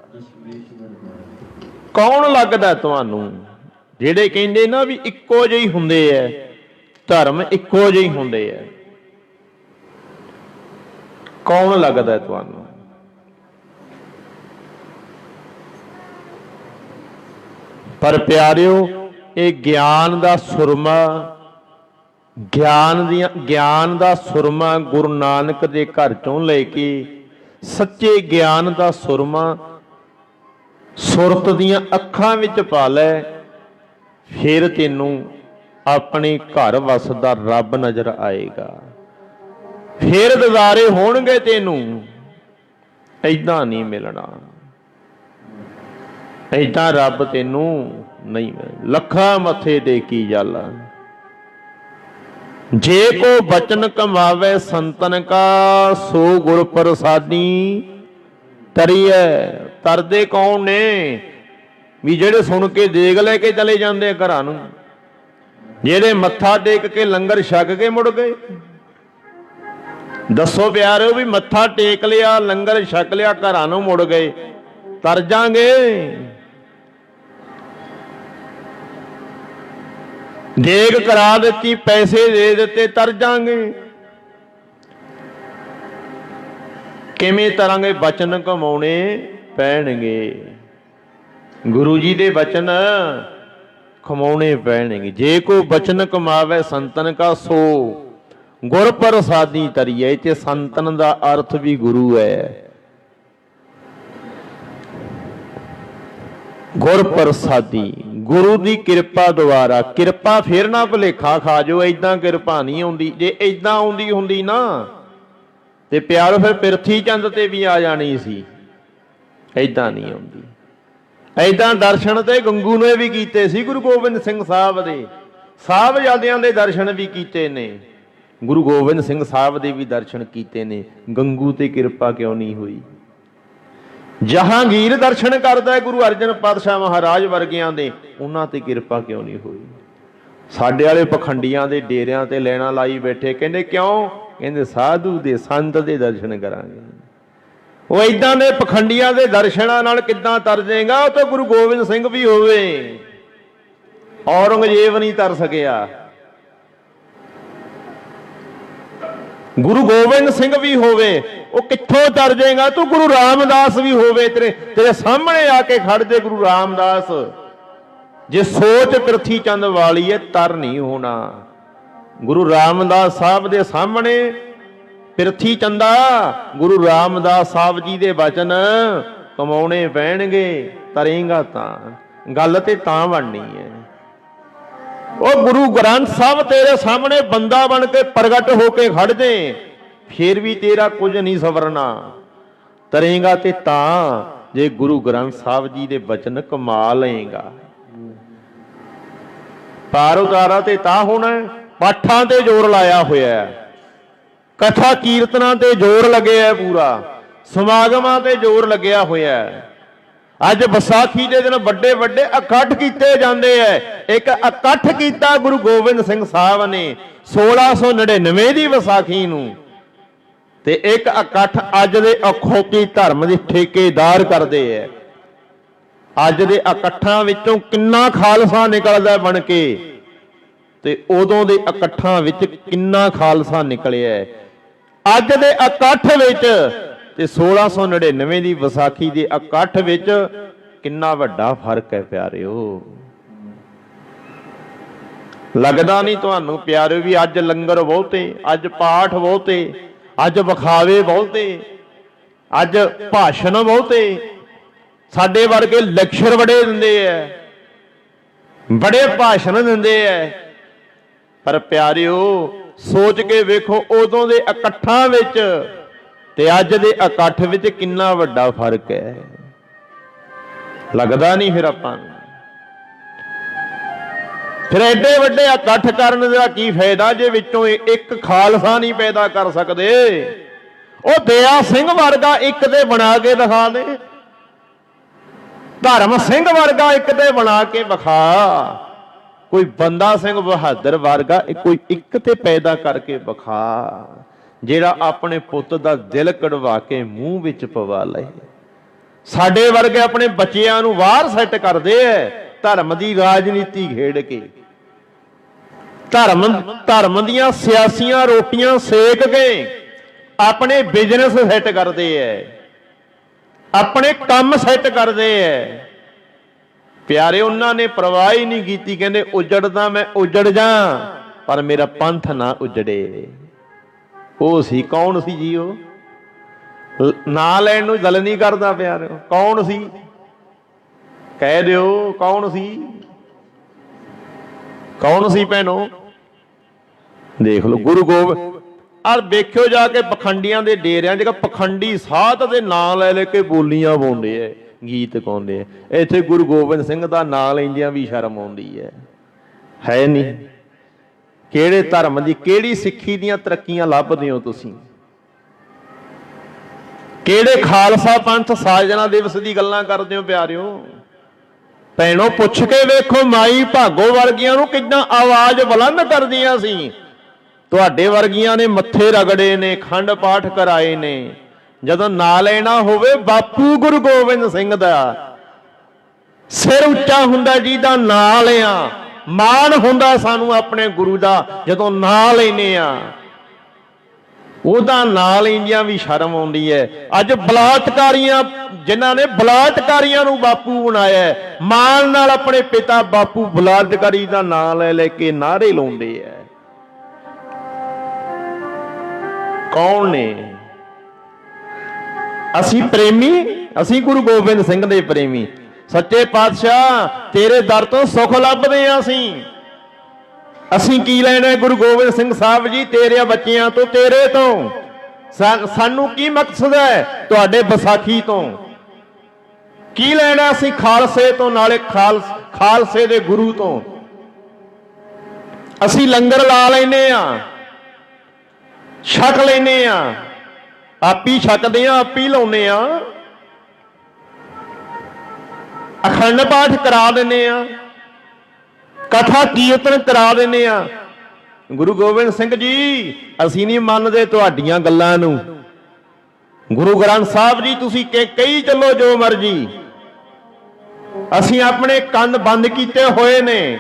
ਕੌਣ ਲੱਗਦਾ ਤੁਹਾਨੂੰ? ਜਿਹੜੇ ਕਹਿੰਦੇ ਨਾ ਵੀ ਇੱਕੋ ਜਿਹੇ ਹੁੰਦੇ ਐ, ਧਰਮ ਇੱਕੋ ਜਿਹੇ ਹੁੰਦੇ ਐ, ਕੌਣ ਲੱਗਦਾ ਤੁਹਾਨੂੰ? ਪਰ ਪਿਆਰਿਓ, ਇਹ ਗਿਆਨ ਦਾ ਸੁਰਮਾ, ਗਿਆਨ ਦਾ ਸੁਰਮਾ ਗੁਰੂ ਨਾਨਕ ਦੇ ਘਰ ਚੋਂ ਲੈ ਕੇ, ਸੱਚੇ ਗਿਆਨ ਦਾ ਸੁਰਮਾ ਸੁਰਤ ਦੀਆਂ ਅੱਖਾਂ ਵਿੱਚ ਪਾ ਲੈ, ਫਿਰ ਤੈਨੂੰ ਆਪਣੇ ਘਰ ਵਸਦਾ ਰੱਬ ਨਜ਼ਰ ਆਏਗਾ, ਫਿਰ ਦਿਦਾਰੇ ਹੋਣਗੇ ਤੈਨੂੰ। ਏਦਾਂ ਨਹੀਂ ਮਿਲਣਾ, ਏਦਾਂ ਰੱਬ ਤੈਨੂੰ ਨਹੀਂ ਮਿਲਣਾ। ਲੱਖਾਂ ਮੱਥੇ ਟੇਕੀ ਜਾਲਾ, ਜੇ ਕੋ ਬਚਨ ਕਮਾਵੇ ਸੰਤਨ ਕਾ, ਸੋ ਗੁਰ ਪ੍ਰਸਾਦੀ ਤਰੀਐ। ਤਰਦੇ ਕੌਣ ਨੇ? ਵੀ ਜਿਹੜੇ ਸੁਣ ਕੇ ਦੇਗ ਲੈ ਕੇ ਚਲੇ ਜਾਂਦੇ ਆ ਘਰਾਂ ਨੂੰ, ਜਿਹੜੇ ਮੱਥਾ ਟੇਕ ਕੇ ਲੰਗਰ ਛਕ ਕੇ ਮੁੜ ਗਏ। ਦੱਸੋ ਪਿਆਰਿਓ, ਵੀ ਮੱਥਾ ਟੇਕ ਲਿਆ, ਲੰਗਰ ਛਕ ਲਿਆ, ਘਰਾਂ ਨੂੰ ਮੁੜ ਗਏ, ਤਰ ਜਾਾਂਗੇ? ਦੇਗ ਕਰਾ ਦਿੱਤੀ, ਪੈਸੇ ਦੇ ਦਿੱਤੇ, ਤਰ ਜਾਾਂਗੇ? ਕਿਵੇਂ ਤਰਾਂਗੇ? ਬਚਨ ਕਮਾਉਣੇ ਪੈਣਗੇ, ਗੁਰੂ ਜੀ ਦੇ ਬਚਨ ਕਮਾਉਣੇ ਪੈਣਗੇ। ਜੇ ਕੋ ਬਚਨ ਕਮਾਵੇ ਸੰਤਨ ਕਾ, ਸੋ ਗੁਰ ਪ੍ਰਸਾਦੀ ਤਰੀਏ। ਤੇ ਸੰਤਨ ਦਾ ਅਰਥ ਵੀ ਗੁਰੂ ਹੈ। ਗੁਰ ਪ੍ਰਸਾਦੀ, ਗੁਰੂ ਦੀ ਕਿਰਪਾ ਦੁਆਰਾ। ਕਿਰਪਾ ਫਿਰ ਨਾ ਭੁਲੇਖਾ ਖਾ ਜਾਓ, ਏਦਾਂ ਕਿਰਪਾ ਨਹੀਂ ਆਉਂਦੀ। ਜੇ ਏਦਾਂ ਆਉਂਦੀ ਹੁੰਦੀ ਨਾ ਤੇ ਪਿਆਰੋ ਫਿਰ ਪ੍ਰਿਥੀ ਚੰਦ ਤੇ ਵੀ ਆ ਜਾਣੀ ਸੀ। ਏਦਾਂ ਨਹੀਂ ਆਉਂਦੀ। ਏਦਾਂ ਦਰਸ਼ਨ ਤੇ ਗੰਗੂ ਨੇ ਵੀ ਕੀਤੇ ਸੀ, ਗੁਰੂ ਗੋਬਿੰਦ ਸਿੰਘ ਸਾਹਿਬ ਦੇ। ਸਾਹਿਬਜ਼ਾਦਿਆਂ ਦੇ ਦਰਸ਼ਨ ਵੀ ਕੀਤੇ ਨੇ, ਗੁਰੂ ਗੋਬਿੰਦ ਸਿੰਘ ਸਾਹਿਬ ਦੇ ਵੀ ਦਰਸ਼ਨ ਕੀਤੇ ਨੇ। ਗੰਗੂ ਤੇ ਕਿਰਪਾ ਕਿਉਂ ਨਹੀਂ ਹੋਈ? ਜਹਾਂਗੀਰ ਦਰਸ਼ਨ ਕਰਦਾ ਗੁਰੂ ਅਰਜਨ ਪਾਤਸ਼ਾਹ ਮਹਾਰਾਜ ਵਰਗਿਆਂ ਦੇ, ਉਹਨਾਂ ਤੇ ਕਿਰਪਾ ਕਿਉਂ ਨਹੀਂ ਹੋਈ? ਸਾਡੇ ਵਾਲੇ ਪਖੰਡੀਆਂ ਦੇ ਡੇਰਿਆਂ ਤੇ ਲੈਣਾ ਲਾਈ ਬੈਠੇ, ਕਹਿੰਦੇ ਕਿਉਂ? ਕਹਿੰਦੇ ਸਾਧੂ ਦੇ ਸੰਤ ਦੇ ਦਰਸ਼ਨ ਕਰਾਂਗੇ। ਉਹ ਏਦਾਂ ਦੇ ਪਖੰਡੀਆਂ ਦੇ ਦਰਸ਼ਨਾਂ ਨਾਲ ਕਿੱਦਾਂ ਤਰ ਜਾਏਗਾ? ਉਹ ਤਾਂ ਗੁਰੂ ਗੋਬਿੰਦ ਸਿੰਘ ਵੀ ਹੋਵੇ, ਔਰੰਗਜ਼ੇਬ ਨਹੀਂ ਤਰ ਸਕਿਆ। ਗੁਰੂ ਗੋਬਿੰਦ ਸਿੰਘ ਵੀ ਹੋਵੇ, ਉਹ ਕਿੱਥੋਂ ਤਰ ਜਾਏਗਾ ਤੂੰ? ਗੁਰੂ ਰਾਮਦਾਸ ਵੀ ਹੋਵੇ, ਤੇਰੇ ਸਾਹਮਣੇ ਆ ਕੇ ਖੜ ਜੇ ਗੁਰੂ ਰਾਮਦਾਸ, ਜੇ ਸੋਚ ਪ੍ਰਿਥੀ ਚੰਦ ਵਾਲੀ ਹੈ ਤਰ ਨਹੀਂ ਹੋਣਾ। ਗੁਰੂ ਰਾਮਦਾਸ ਸਾਹਿਬ ਦੇ ਸਾਹਮਣੇ ਪ੍ਰਿਥੀ ਚੰਦਾ ਗੁਰੂ ਰਾਮਦਾਸ ਸਾਹਿਬ ਜੀ ਦੇ ਵਚਨ ਕਮਾਉਣੇ ਪੈਣਗੇ, ਤਰੇਂਗਾ ਤਾਂ ਗੱਲ ਤੇ ਤਾਂ ਬਣਨੀ ਹੈ। ਉਹ ਗੁਰੂ ਗ੍ਰੰਥ ਸਾਹਿਬ ਤੇਰੇ ਸਾਹਮਣੇ ਬੰਦਾ ਬਣ ਕੇ ਪ੍ਰਗਟ ਹੋ ਕੇ ਖੜ ਜੇ, ਫੇਰ ਵੀ ਤੇਰਾ ਕੁਝ ਨਹੀਂ ਸਵਰਨਾ, ਤਰੇਂਗਾ ਤੇ ਤਾਂ ਜੇ ਗੁਰੂ ਗ੍ਰੰਥ ਸਾਹਿਬ ਜੀ ਦੇ ਬਚਨ ਕਮਾ ਲਏਗਾ। ਪਾਰ ਉਤਾਰਾ ਤੇ ਤਾਂ ਹੋਣਾ, ਪਾਠਾਂ ਤੇ ਜ਼ੋਰ ਲਾਇਆ ਹੋਇਆ, ਕਥਾ ਕੀਰਤਨਾਂ ਤੇ ਜ਼ੋਰ ਲੱਗਿਆ ਪੂਰਾ, ਸਮਾਗਮਾਂ ਤੇ ਜ਼ੋਰ ਲੱਗਿਆ ਹੋਇਆ। ਅੱਜ ਵਿਸਾਖੀ ਦੇ ਦਿਨ ਵੱਡੇ ਵੱਡੇ ਇਕੱਠ ਕੀਤੇ ਜਾਂਦੇ ਐ। ਇੱਕ ਇਕੱਠ ਕੀਤਾ ਗੁਰੂ ਗੋਬਿੰਦ ਸਿੰਘ ਸਾਹਿਬ ਨੇ 1699 ਦੀ ਵਿਸਾਖੀ ਨੂੰ, ਤੇ ਇੱਕ ਇਕੱਠ ਅੱਜ ਦੇ ਅਖੌਤੀ ਧਰਮ ਦੇ ਠੇਕੇਦਾਰ ਕਰਦੇ ਐ। ਅੱਜ ਦੇ ਇਕੱਠਾਂ ਵਿੱਚੋਂ ਕਿੰਨਾ ਖਾਲਸਾ ਨਿਕਲਦਾ ਬਣ ਕੇ, ਤੇ ਉਦੋਂ ਦੇ ਇਕੱਠਾਂ ਵਿੱਚ ਕਿੰਨਾ ਖਾਲਸਾ ਨਿਕਲਿਆ ਅੱਜ ਦੇ ਇਕੱਠ ਵਿੱਚ, ਤੇ 1699 ਦੀ ਵਿਸਾਖੀ ਦੇ ਇਕੱਠ ਵਿੱਚ ਕਿੰਨਾ ਵੱਡਾ ਫਰਕ ਹੈ ਪਿਆਰਿਓ। ਲੱਗਦਾ ਨਹੀਂ ਤੁਹਾਨੂੰ ਪਿਆਰਿਓ ਵੀ ਅੱਜ ਲੰਗਰ ਬਹੁਤੇ, ਅੱਜ ਪਾਠ ਬਹੁਤੇ, ਅੱਜ ਵਿਖਾਵੇ ਬਹੁਤੇ, ਅੱਜ ਭਾਸ਼ਣ ਬਹੁਤੇ, ਸਾਡੇ ਵਰਗੇ ਲੈਕਚਰ ਬੜੇ ਦਿੰਦੇ ਐ, ਬੜੇ ਭਾਸ਼ਣ ਦਿੰਦੇ ਐ, ਪਰ ਪਿਆਰਿਓ ਸੋਚ ਕੇ ਵੇਖੋ ਉਦੋਂ ਦੇ ਇਕੱਠਾਂ ਵਿੱਚ ਤੇ ਅੱਜ ਦੇ ਇਕੱਠ ਵਿੱਚ ਕਿੰਨਾ ਵੱਡਾ ਫਰਕ ਹੈ। ਲੱਗਦਾ ਨਹੀਂ ਫਿਰ ਆਪਾਂ ਨੂੰ। ਫਿਰ ਐਡੇ ਵੱਡੇ ਇਕੱਠ ਕਰਨ ਦਾ ਕੀ ਫਾਇਦਾ ਜੇ ਵਿੱਚੋਂ ਇੱਕ ਖਾਲਸਾ ਨਹੀਂ ਪੈਦਾ ਕਰ ਸਕਦੇ। ਉਹ ਦਇਆ ਸਿੰਘ ਵਰਗਾ ਇੱਕ ਤੇ ਬਣਾ ਕੇ ਦਿਖਾ ਦੇ, ਧਰਮ ਸਿੰਘ ਵਰਗਾ ਇੱਕ ਤੇ ਬਣਾ ਕੇ ਵਿਖਾ, ਕੋਈ ਬੰਦਾ ਸਿੰਘ ਬਹਾਦਰ ਵਰਗਾ ਕੋਈ ਇੱਕ ਤੇ ਪੈਦਾ ਕਰਕੇ ਵਿਖਾ, ਜਿਹੜਾ ਆਪਣੇ ਪੁੱਤ ਦਾ ਦਿਲ ਕਢਵਾ ਕੇ ਮੂੰਹ ਵਿੱਚ ਪਵਾ ਲਏ। ਸਾਡੇ ਵਰਗੇ ਆਪਣੇ ਬੱਚਿਆਂ ਨੂੰ ਬਾਹਰ ਸੈੱਟ ਕਰਦੇ ਐ ਧਰਮ ਦੀ ਰਾਜਨੀਤੀ ਖੇਡ ਕੇ, ਧਰਮ ਦੀਆਂ ਸਿਆਸੀਆਂ ਰੋਟੀਆਂ ਸੇਕ ਕੇ ਆਪਣੇ ਬਿਜ਼ਨਸ ਸੈੱਟ ਕਰਦੇ ਐ, ਆਪਣੇ ਕੰਮ ਸੈੱਟ ਕਰਦੇ ਐ। ਪਿਆਰੇ ਉਹਨਾਂ ਨੇ ਪਰਵਾਹ ਹੀ ਨਹੀਂ ਕੀਤੀ, ਕਹਿੰਦੇ ਉਜੜਦਾ ਮੈਂ ਉਜੜ ਜਾ ਪਰ ਮੇਰਾ ਪੰਥ ਨਾ ਉਜੜੇ। ਉਹ ਸੀ ਕੌਣ ਸੀ ਜੀ? ਉਹ ਨਾਂ ਲੈਣ ਨੂੰ ਗੱਲ ਨਹੀਂ ਕਰਦਾ ਪਿਆਰੇ। ਕੌਣ ਸੀ ਕਹਿ ਦਿਓ, ਕੌਣ ਸੀ? ਕੌਣ ਸੀ ਭੈਣੋ? ਦੇਖ ਲਓ ਗੁਰੂ ਗੋਬਿੰਦ। ਔਰ ਵੇਖਿਓ ਜਾ ਕੇ ਪਖੰਡੀਆਂ ਦੇ ਡੇਰਿਆਂ ਜਿਹੜਾ ਪਖੰਡੀ ਸਾਧ ਦੇ ਨਾਂ ਲੈ ਲੈ ਕੇ ਬੋਲੀਆਂ ਪਾਉਂਦੇ ਐ, ਗੀਤ ਗਾਉਂਦੇ ਐ। ਇੱਥੇ ਗੁਰੂ ਗੋਬਿੰਦ ਸਿੰਘ ਦਾ ਨਾਂ ਲੈਂਦਿਆਂ ਵੀ ਸ਼ਰਮ ਆਉਂਦੀ ਹੈ ਨਹੀਂ। ਕਿਹੜੇ ਧਰਮ ਦੀ, ਕਿਹੜੀ ਸਿੱਖੀ ਦੀਆਂ ਤਰੱਕੀਆਂ ਲੱਭਦੇ ਹੋ ਤੁਸੀਂ? ਕਿਹੜੇ ਖਾਲਸਾ ਪੰਥ ਸਾਜਨਾ ਦਿਵਸ ਦੀ ਗੱਲਾਂ ਕਰਦੇ ਹੋ ਪਿਆਰਿਓ? ਭੈਣੋ ਪੁੱਛ ਕੇ ਵੇਖੋ, ਮਾਈ ਭਾਗੋ ਵਰਗੀਆਂ ਨੂੰ ਕਿੰਨਾ ਆਵਾਜ਼ ਬੁਲੰਦ ਕਰਦੀਆਂ ਸੀ। ਤੁਹਾਡੇ ਵਰਗੀਆਂ ਨੇ ਮੱਥੇ ਰਗੜੇ ਨੇ, ਖੰਡ ਪਾਠ ਕਰਾਏ ਨੇ। ਜਦੋਂ ਨਾਂ ਲੈਣਾ ਹੋਵੇ ਬਾਪੂ ਗੁਰੂ ਗੋਬਿੰਦ ਸਿੰਘ ਦਾ, ਸਿਰ ਉੱਚਾ ਹੁੰਦਾ ਜਿਹਦਾ ਨਾਂ ਲਿਆ, ਮਾਣ ਹੁੰਦਾ ਸਾਨੂੰ ਆਪਣੇ ਗੁਰੂ ਦਾ ਜਦੋਂ ਨਾਂ ਲੈਨੇ ਆ। ਉਹਦਾ ਨਾਂ ਲੈਂਦਿਆਂ ਵੀ ਸ਼ਰਮ ਆਉਂਦੀ ਹੈ। ਅੱਜ ਬਲਾਤਕਾਰੀਆਂ, ਜਿਨ੍ਹਾਂ ਨੇ ਬਲਾਤਕਾਰੀਆਂ ਨੂੰ ਬਾਪੂ ਬਣਾਇਆ, ਮਾਣ ਨਾਲ ਆਪਣੇ ਪਿਤਾ ਬਾਪੂ ਬਲਾਤਕਾਰੀ ਦਾ ਨਾਂ ਲੈ ਲੈ ਕੇ ਨਾਅਰੇ ਲਾਉਂਦੇ ਐ। ਕੌਣ ਨੇ? ਅਸੀਂ ਪ੍ਰੇਮੀ, ਅਸੀਂ ਗੁਰੂ ਗੋਬਿੰਦ ਸਿੰਘ ਦੇ ਪ੍ਰੇਮੀ। ਸੱਚੇ ਪਾਤਸ਼ਾਹ ਤੇਰੇ ਦਰ ਤੋਂ ਸੁੱਖ ਲੱਭਦੇ ਆ। ਅਸੀਂ ਕੀ ਲੈਣਾ ਗੁਰੂ ਗੋਬਿੰਦ ਸਿੰਘ ਸਾਹਿਬ ਜੀ ਤੇਰੇ ਬੱਚਿਆਂ ਤੋਂ, ਤੇਰੇ ਤੋਂ? ਸਾਨੂੰ ਕੀ ਮਕਸਦ ਹੈ ਤੁਹਾਡੇ ਵਿਸਾਖੀ ਤੋਂ? ਕੀ ਲੈਣਾ ਅਸੀਂ ਖਾਲਸੇ ਤੋਂ, ਨਾਲੇ ਖਾਲਸੇ ਦੇ ਗੁਰੂ ਤੋਂ? ਅਸੀਂ ਲੰਗਰ ਲਾ ਲੈਨੇ ਆ, ਛਕ ਲੈਨੇ ਆ, ਆਪੀ ਛਕਦੇ ਆ, ਆਪੀ ਲਾਉਨੇ ਆ, ਅਖੰਡ ਪਾਠ ਕਰਾ ਦਿੰਨੇ ਆ, ਕਥਾ ਕੀਰਤਨ ਕਰਾ ਦਿੰਨੇ ਆ। ਗੁਰੂ ਗੋਬਿੰਦ ਸਿੰਘ ਜੀ ਅਸੀਂ ਨਹੀਂ ਮੰਨਦੇ ਤੁਹਾਡੀਆਂ ਗੱਲਾਂ ਨੂੰ। ਗੁਰੂ ਗ੍ਰੰਥ ਸਾਹਿਬ ਜੀ ਤੁਸੀਂ ਕਹੀ ਚੱਲੋ ਜੋ ਮਰਜੀ, ਅਸੀਂ ਆਪਣੇ ਕੰਨ ਬੰਦ ਕੀਤੇ ਹੋਏ ਨੇ,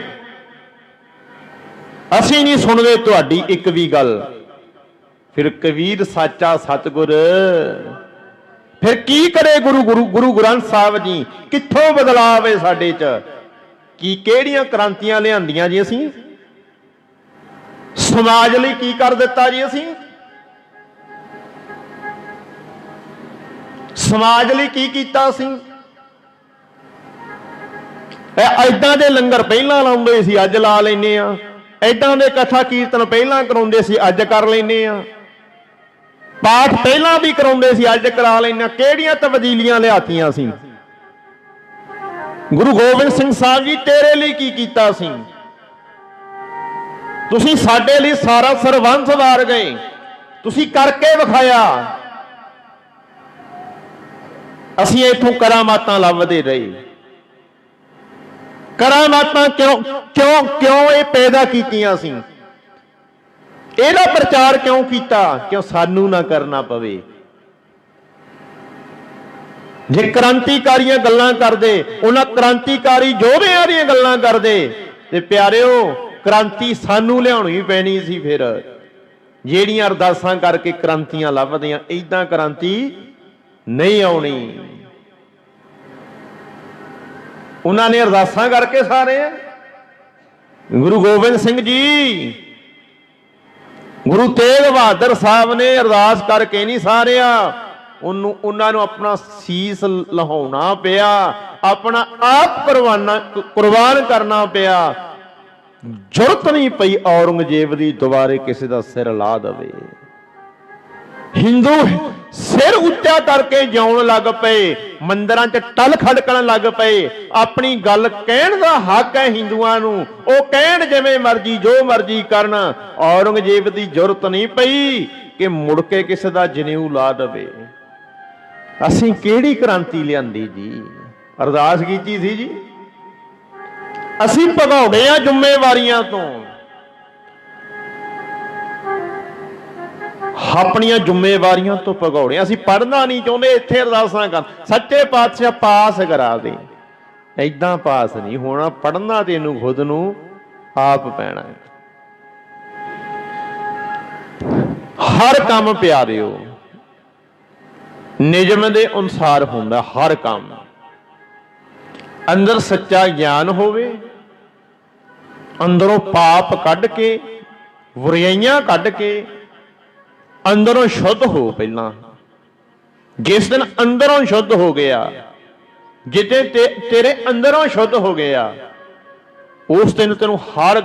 ਅਸੀਂ ਨਹੀਂ ਸੁਣਦੇ ਤੁਹਾਡੀ ਇੱਕ ਵੀ ਗੱਲ। ਫਿਰ ਕਬੀਰ ਸਾਚਾ ਸਤਿਗੁਰ। ਫਿਰ ਕੀ ਕਰੇ ਗੁਰੂ ਗ੍ਰੰਥ ਸਾਹਿਬ ਜੀ? ਕਿੱਥੋਂ ਬਦਲਾਵ ਹੈ ਸਾਡੇ 'ਚ? ਕੀ ਕਿਹੜੀਆਂ ਕ੍ਰਾਂਤੀਆਂ ਲਿਆਂਦੀਆਂ ਜੀ ਅਸੀਂ? ਸਮਾਜ ਲਈ ਕੀ ਕਰ ਦਿੱਤਾ ਜੀ ਅਸੀਂ? ਸਮਾਜ ਲਈ ਕੀ ਕੀਤਾ ਅਸੀਂ? ਐਦਾਂ ਦੇ ਲੰਗਰ ਪਹਿਲਾਂ ਲਾਉਂਦੇ ਸੀ, ਅੱਜ ਲਾ ਲੈਨੇ ਆ। ਐਦਾਂ ਦੇ ਕਥਾ ਕੀਰਤਨ ਪਹਿਲਾਂ ਕਰਾਉਂਦੇ ਸੀ, ਅੱਜ ਕਰ ਲੈਨੇ ਆ। ਪਾਠ ਪਹਿਲਾਂ ਵੀ ਕਰਾਉਂਦੇ ਸੀ, ਅੱਜ ਕਰਾ ਲੈਨੇ ਆ। ਕਿਹੜੀਆਂ ਤਬਦੀਲੀਆਂ ਲਿਆਤੀਆਂ ਸੀ? ਗੁਰੂ ਗੋਬਿੰਦ ਸਿੰਘ ਸਾਹਿਬ ਜੀ ਤੇਰੇ ਲਈ ਕੀ ਕੀਤਾ ਸੀ? ਤੁਸੀਂ ਸਾਡੇ ਲਈ ਸਾਰਾ ਸਰਬੰਸ ਵਾਰ ਗਏ, ਤੁਸੀਂ ਕਰਕੇ ਵਿਖਾਇਆ। ਅਸੀਂ ਇੱਥੋਂ ਕਰਾਮਾਤਾਂ ਲੱਭਦੇ ਰਹੇ। ਕਰਾਮਾਤਾਂ ਕਿਉਂ ਇਹ ਪੈਦਾ ਕੀਤੀਆਂ ਸੀ? ਇਹਦਾ ਪ੍ਰਚਾਰ ਕਿਉਂ ਕੀਤਾ? ਕਿਉਂ ਸਾਨੂੰ ਨਾ ਕਰਨਾ ਪਵੇ। ਜੇ ਕ੍ਰਾਂਤੀਕਾਰੀਆਂ ਗੱਲਾਂ ਕਰਦੇ, ਉਹਨਾਂ ਕ੍ਰਾਂਤੀਕਾਰੀ ਯੋਧਿਆਂ ਦੀਆਂ ਗੱਲਾਂ ਕਰਦੇ, ਤੇ ਪਿਆਰਿਓ ਕ੍ਰਾਂਤੀ ਸਾਨੂੰ ਲਿਆਉਣੀ ਪੈਣੀ ਸੀ। ਫਿਰ ਜਿਹੜੀਆਂ ਅਰਦਾਸਾਂ ਕਰਕੇ ਕ੍ਰਾਂਤੀਆਂ ਲੱਭਦੀਆਂ, ਏਦਾਂ ਕ੍ਰਾਂਤੀ ਨਹੀਂ ਆਉਣੀ। ਉਹਨਾਂ ਨੇ ਅਰਦਾਸਾਂ ਕਰਕੇ ਸਾਰੇ। ਗੁਰੂ ਗੋਬਿੰਦ ਸਿੰਘ ਜੀ, ਗੁਰੂ ਤੇਗ ਬਹਾਦਰ ਸਾਹਿਬ ਨੇ ਅਰਦਾਸ ਕਰਕੇ ਨਹੀਂ ਸਾਰਿਆ। ਉਹਨਾਂ ਨੂੰ ਆਪਣਾ ਸੀਸ ਲਹਾਉਣਾ ਪਿਆ, ਆਪਣਾ ਆਪ ਕੁਰਬਾਨ ਕਰਨਾ ਪਿਆ। ਜ਼ਰੂਰਤ ਨਹੀਂ ਪਈ ਔਰੰਗਜ਼ੇਬ ਦੀ ਦੁਬਾਰੇ ਕਿਸੇ ਦਾ ਸਿਰ ਲਾ ਦੇਵੇ। ਹਿੰਦੂ ਸਿਰ ਉੱਚਾ ਕਰਕੇ ਜਿਉਣ ਲੱਗ ਪਏ, ਮੰਦਿਰਾਂ 'ਚ ਟਲ ਖੜਕਣ ਲੱਗ ਪਏ। ਆਪਣੀ ਗੱਲ ਕਹਿਣ ਦਾ ਹੱਕ ਹੈ ਹਿੰਦੂਆਂ ਨੂੰ, ਉਹ ਕਹਿਣ ਜਿਵੇਂ ਮਰਜ਼ੀ, ਜੋ ਮਰਜ਼ੀ ਕਰਨ। ਔਰੰਗਜ਼ੇਬ ਦੀ ਜ਼ਰੂਰਤ ਨਹੀਂ ਪਈ ਕਿ ਮੁੜ ਕੇ ਕਿਸੇ ਦਾ ਜਨੇਊ ਲਾ ਦੇਵੇ। ਅਸੀਂ ਕਿਹੜੀ ਕ੍ਰਾਂਤੀ ਲਿਆਂਦੀ ਜੀ? ਅਰਦਾਸ ਕੀਤੀ ਸੀ ਜੀ। ਅਸੀਂ ਭਗੌੜੇ ਆ ਜ਼ਿੰਮੇਵਾਰੀਆਂ ਤੋਂ, ਆਪਣੀਆਂ ਜ਼ਿੰਮੇਵਾਰੀਆਂ ਤੋਂ ਭਗੌੜੇ। ਅਸੀਂ ਪੜ੍ਹਨਾ ਨਹੀਂ ਚਾਹੁੰਦੇ, ਇੱਥੇ ਅਰਦਾਸਾਂ ਕਰ ਸੱਚੇ ਪਾਤਸ਼ਾਹ ਪਾਸ ਕਰਾ ਦੇ। ਏਦਾਂ ਪਾਸ ਨਹੀਂ ਹੋਣਾ, ਪੜ੍ਹਨਾ ਤੈਨੂੰ ਖੁਦ ਨੂੰ ਆਪ ਪੈਣਾ ਹੈ। ਹਰ ਕੰਮ ਪਿਆਰਿਓ ਨਿਯਮ ਦੇ ਅਨੁਸਾਰ ਹੁੰਦਾ। ਹਰ ਕੰਮ ਅੰਦਰ ਸੱਚਾ ਗਿਆਨ ਹੋਵੇ, ਅੰਦਰੋਂ ਪਾਪ ਕੱਢ ਕੇ, ਬੁਰਾਈਆਂ ਕੱਢ ਕੇ ਅੰਦਰੋਂ ਸ਼ੁੱਧ ਹੋ। ਪਹਿਲਾਂ ਜਿਸ ਦਿਨ ਅੰਦਰੋਂ ਸ਼ੁੱਧ ਹੋ ਗਿਆ, ਜਿੱਤੇ ਤੇਰੇ ਅੰਦਰੋਂ ਸ਼ੁੱਧ ਹੋ ਗਿਆ, ਉਸ ਦਿਨ ਤੈਨੂੰ ਹਰ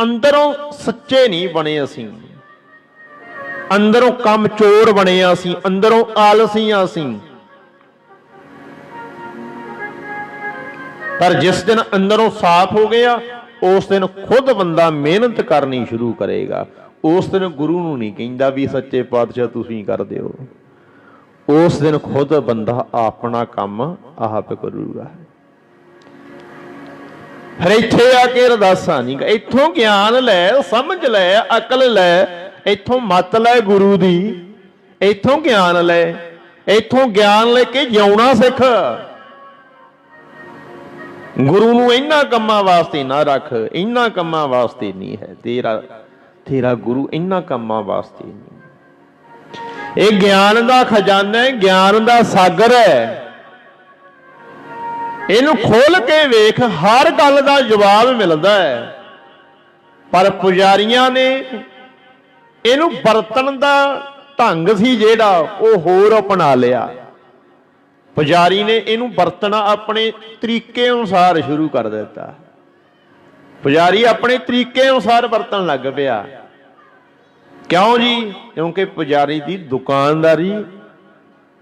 ਅੰਦਰੋਂ ਸੱਚੇ ਨਹੀਂ ਬਣੇ। ਅਸੀਂ ਅੰਦਰੋਂ ਕੰਮ ਚੋਰ ਬਣੇ ਆ, ਅਸੀਂ ਅੰਦਰੋਂ ਆਲਸੀ ਆ ਅਸੀਂ। ਪਰ ਜਿਸ ਦਿਨ ਅੰਦਰੋਂ ਸਾਫ਼ ਹੋ ਗਿਆ, ਉਸ ਦਿਨ ਖੁਦ ਬੰਦਾ ਮਿਹਨਤ ਕਰਨੀ ਸ਼ੁਰੂ ਕਰੇਗਾ। ਉਸ ਦਿਨ ਗੁਰੂ ਨੂੰ ਨਹੀਂ ਕਹਿੰਦਾ ਵੀ ਸੱਚੇ ਪਾਤਸ਼ਾਹ ਤੁਸੀਂ ਕਰ ਦਿਓ। ਉਸ ਦਿਨ ਖੁਦ ਬੰਦਾ ਆਪਣਾ ਕੰਮ ਆਪ ਕਰੂਗਾ। ਫਿਰ ਇੱਥੇ ਆ ਕੇ ਅਰਦਾਸਾਂ ਨਹੀਂ, ਇੱਥੋਂ ਗਿਆਨ ਲੈ, ਸਮਝ ਲੈ, ਅਕਲ ਲੈ, ਇੱਥੋਂ ਮੱਤ ਲੈ ਗੁਰੂ ਦੀ, ਇੱਥੋਂ ਗਿਆਨ ਲੈ, ਇੱਥੋਂ ਗਿਆਨ ਲੈ ਕੇ ਜਿਉਣਾ ਸਿੱਖ। ਗੁਰੂ ਨੂੰ ਇਹਨਾਂ ਕੰਮਾਂ ਵਾਸਤੇ ਨਾ ਰੱਖ, ਇਹਨਾਂ ਕੰਮਾਂ ਵਾਸਤੇ ਨਹੀਂ ਹੈ ਤੇਰਾ ਗੁਰੂ, ਇਹਨਾਂ ਕੰਮਾਂ ਵਾਸਤੇ ਨਹੀਂ। ਇਹ ਗਿਆਨ ਦਾ ਖਜ਼ਾਨਾ ਹੈ, ਗਿਆਨ ਦਾ ਸਾਗਰ ਹੈ। ਇਹਨੂੰ ਖੋਲ ਕੇ ਵੇਖ, ਹਰ ਗੱਲ ਦਾ ਜਵਾਬ ਮਿਲਦਾ ਹੈ। ਪਰ ਪੁਜਾਰੀਆਂ ਨੇ ਇਹਨੂੰ ਵਰਤਣ ਦਾ ਢੰਗ ਸੀ ਜਿਹੜਾ, ਉਹ ਹੋਰ ਅਪਣਾ ਲਿਆ। ਪੁਜਾਰੀ ਨੇ ਇਹਨੂੰ ਵਰਤਣਾ ਆਪਣੇ ਤਰੀਕੇ ਅਨੁਸਾਰ ਸ਼ੁਰੂ ਕਰ ਦਿੱਤਾ। ਪੁਜਾਰੀ ਆਪਣੇ ਤਰੀਕੇ ਅਨੁਸਾਰ ਵਰਤਣ ਲੱਗ ਪਿਆ। ਕਿਉਂ ਜੀ? ਕਿਉਂਕਿ ਪੁਜਾਰੀ ਦੀ ਦੁਕਾਨਦਾਰੀ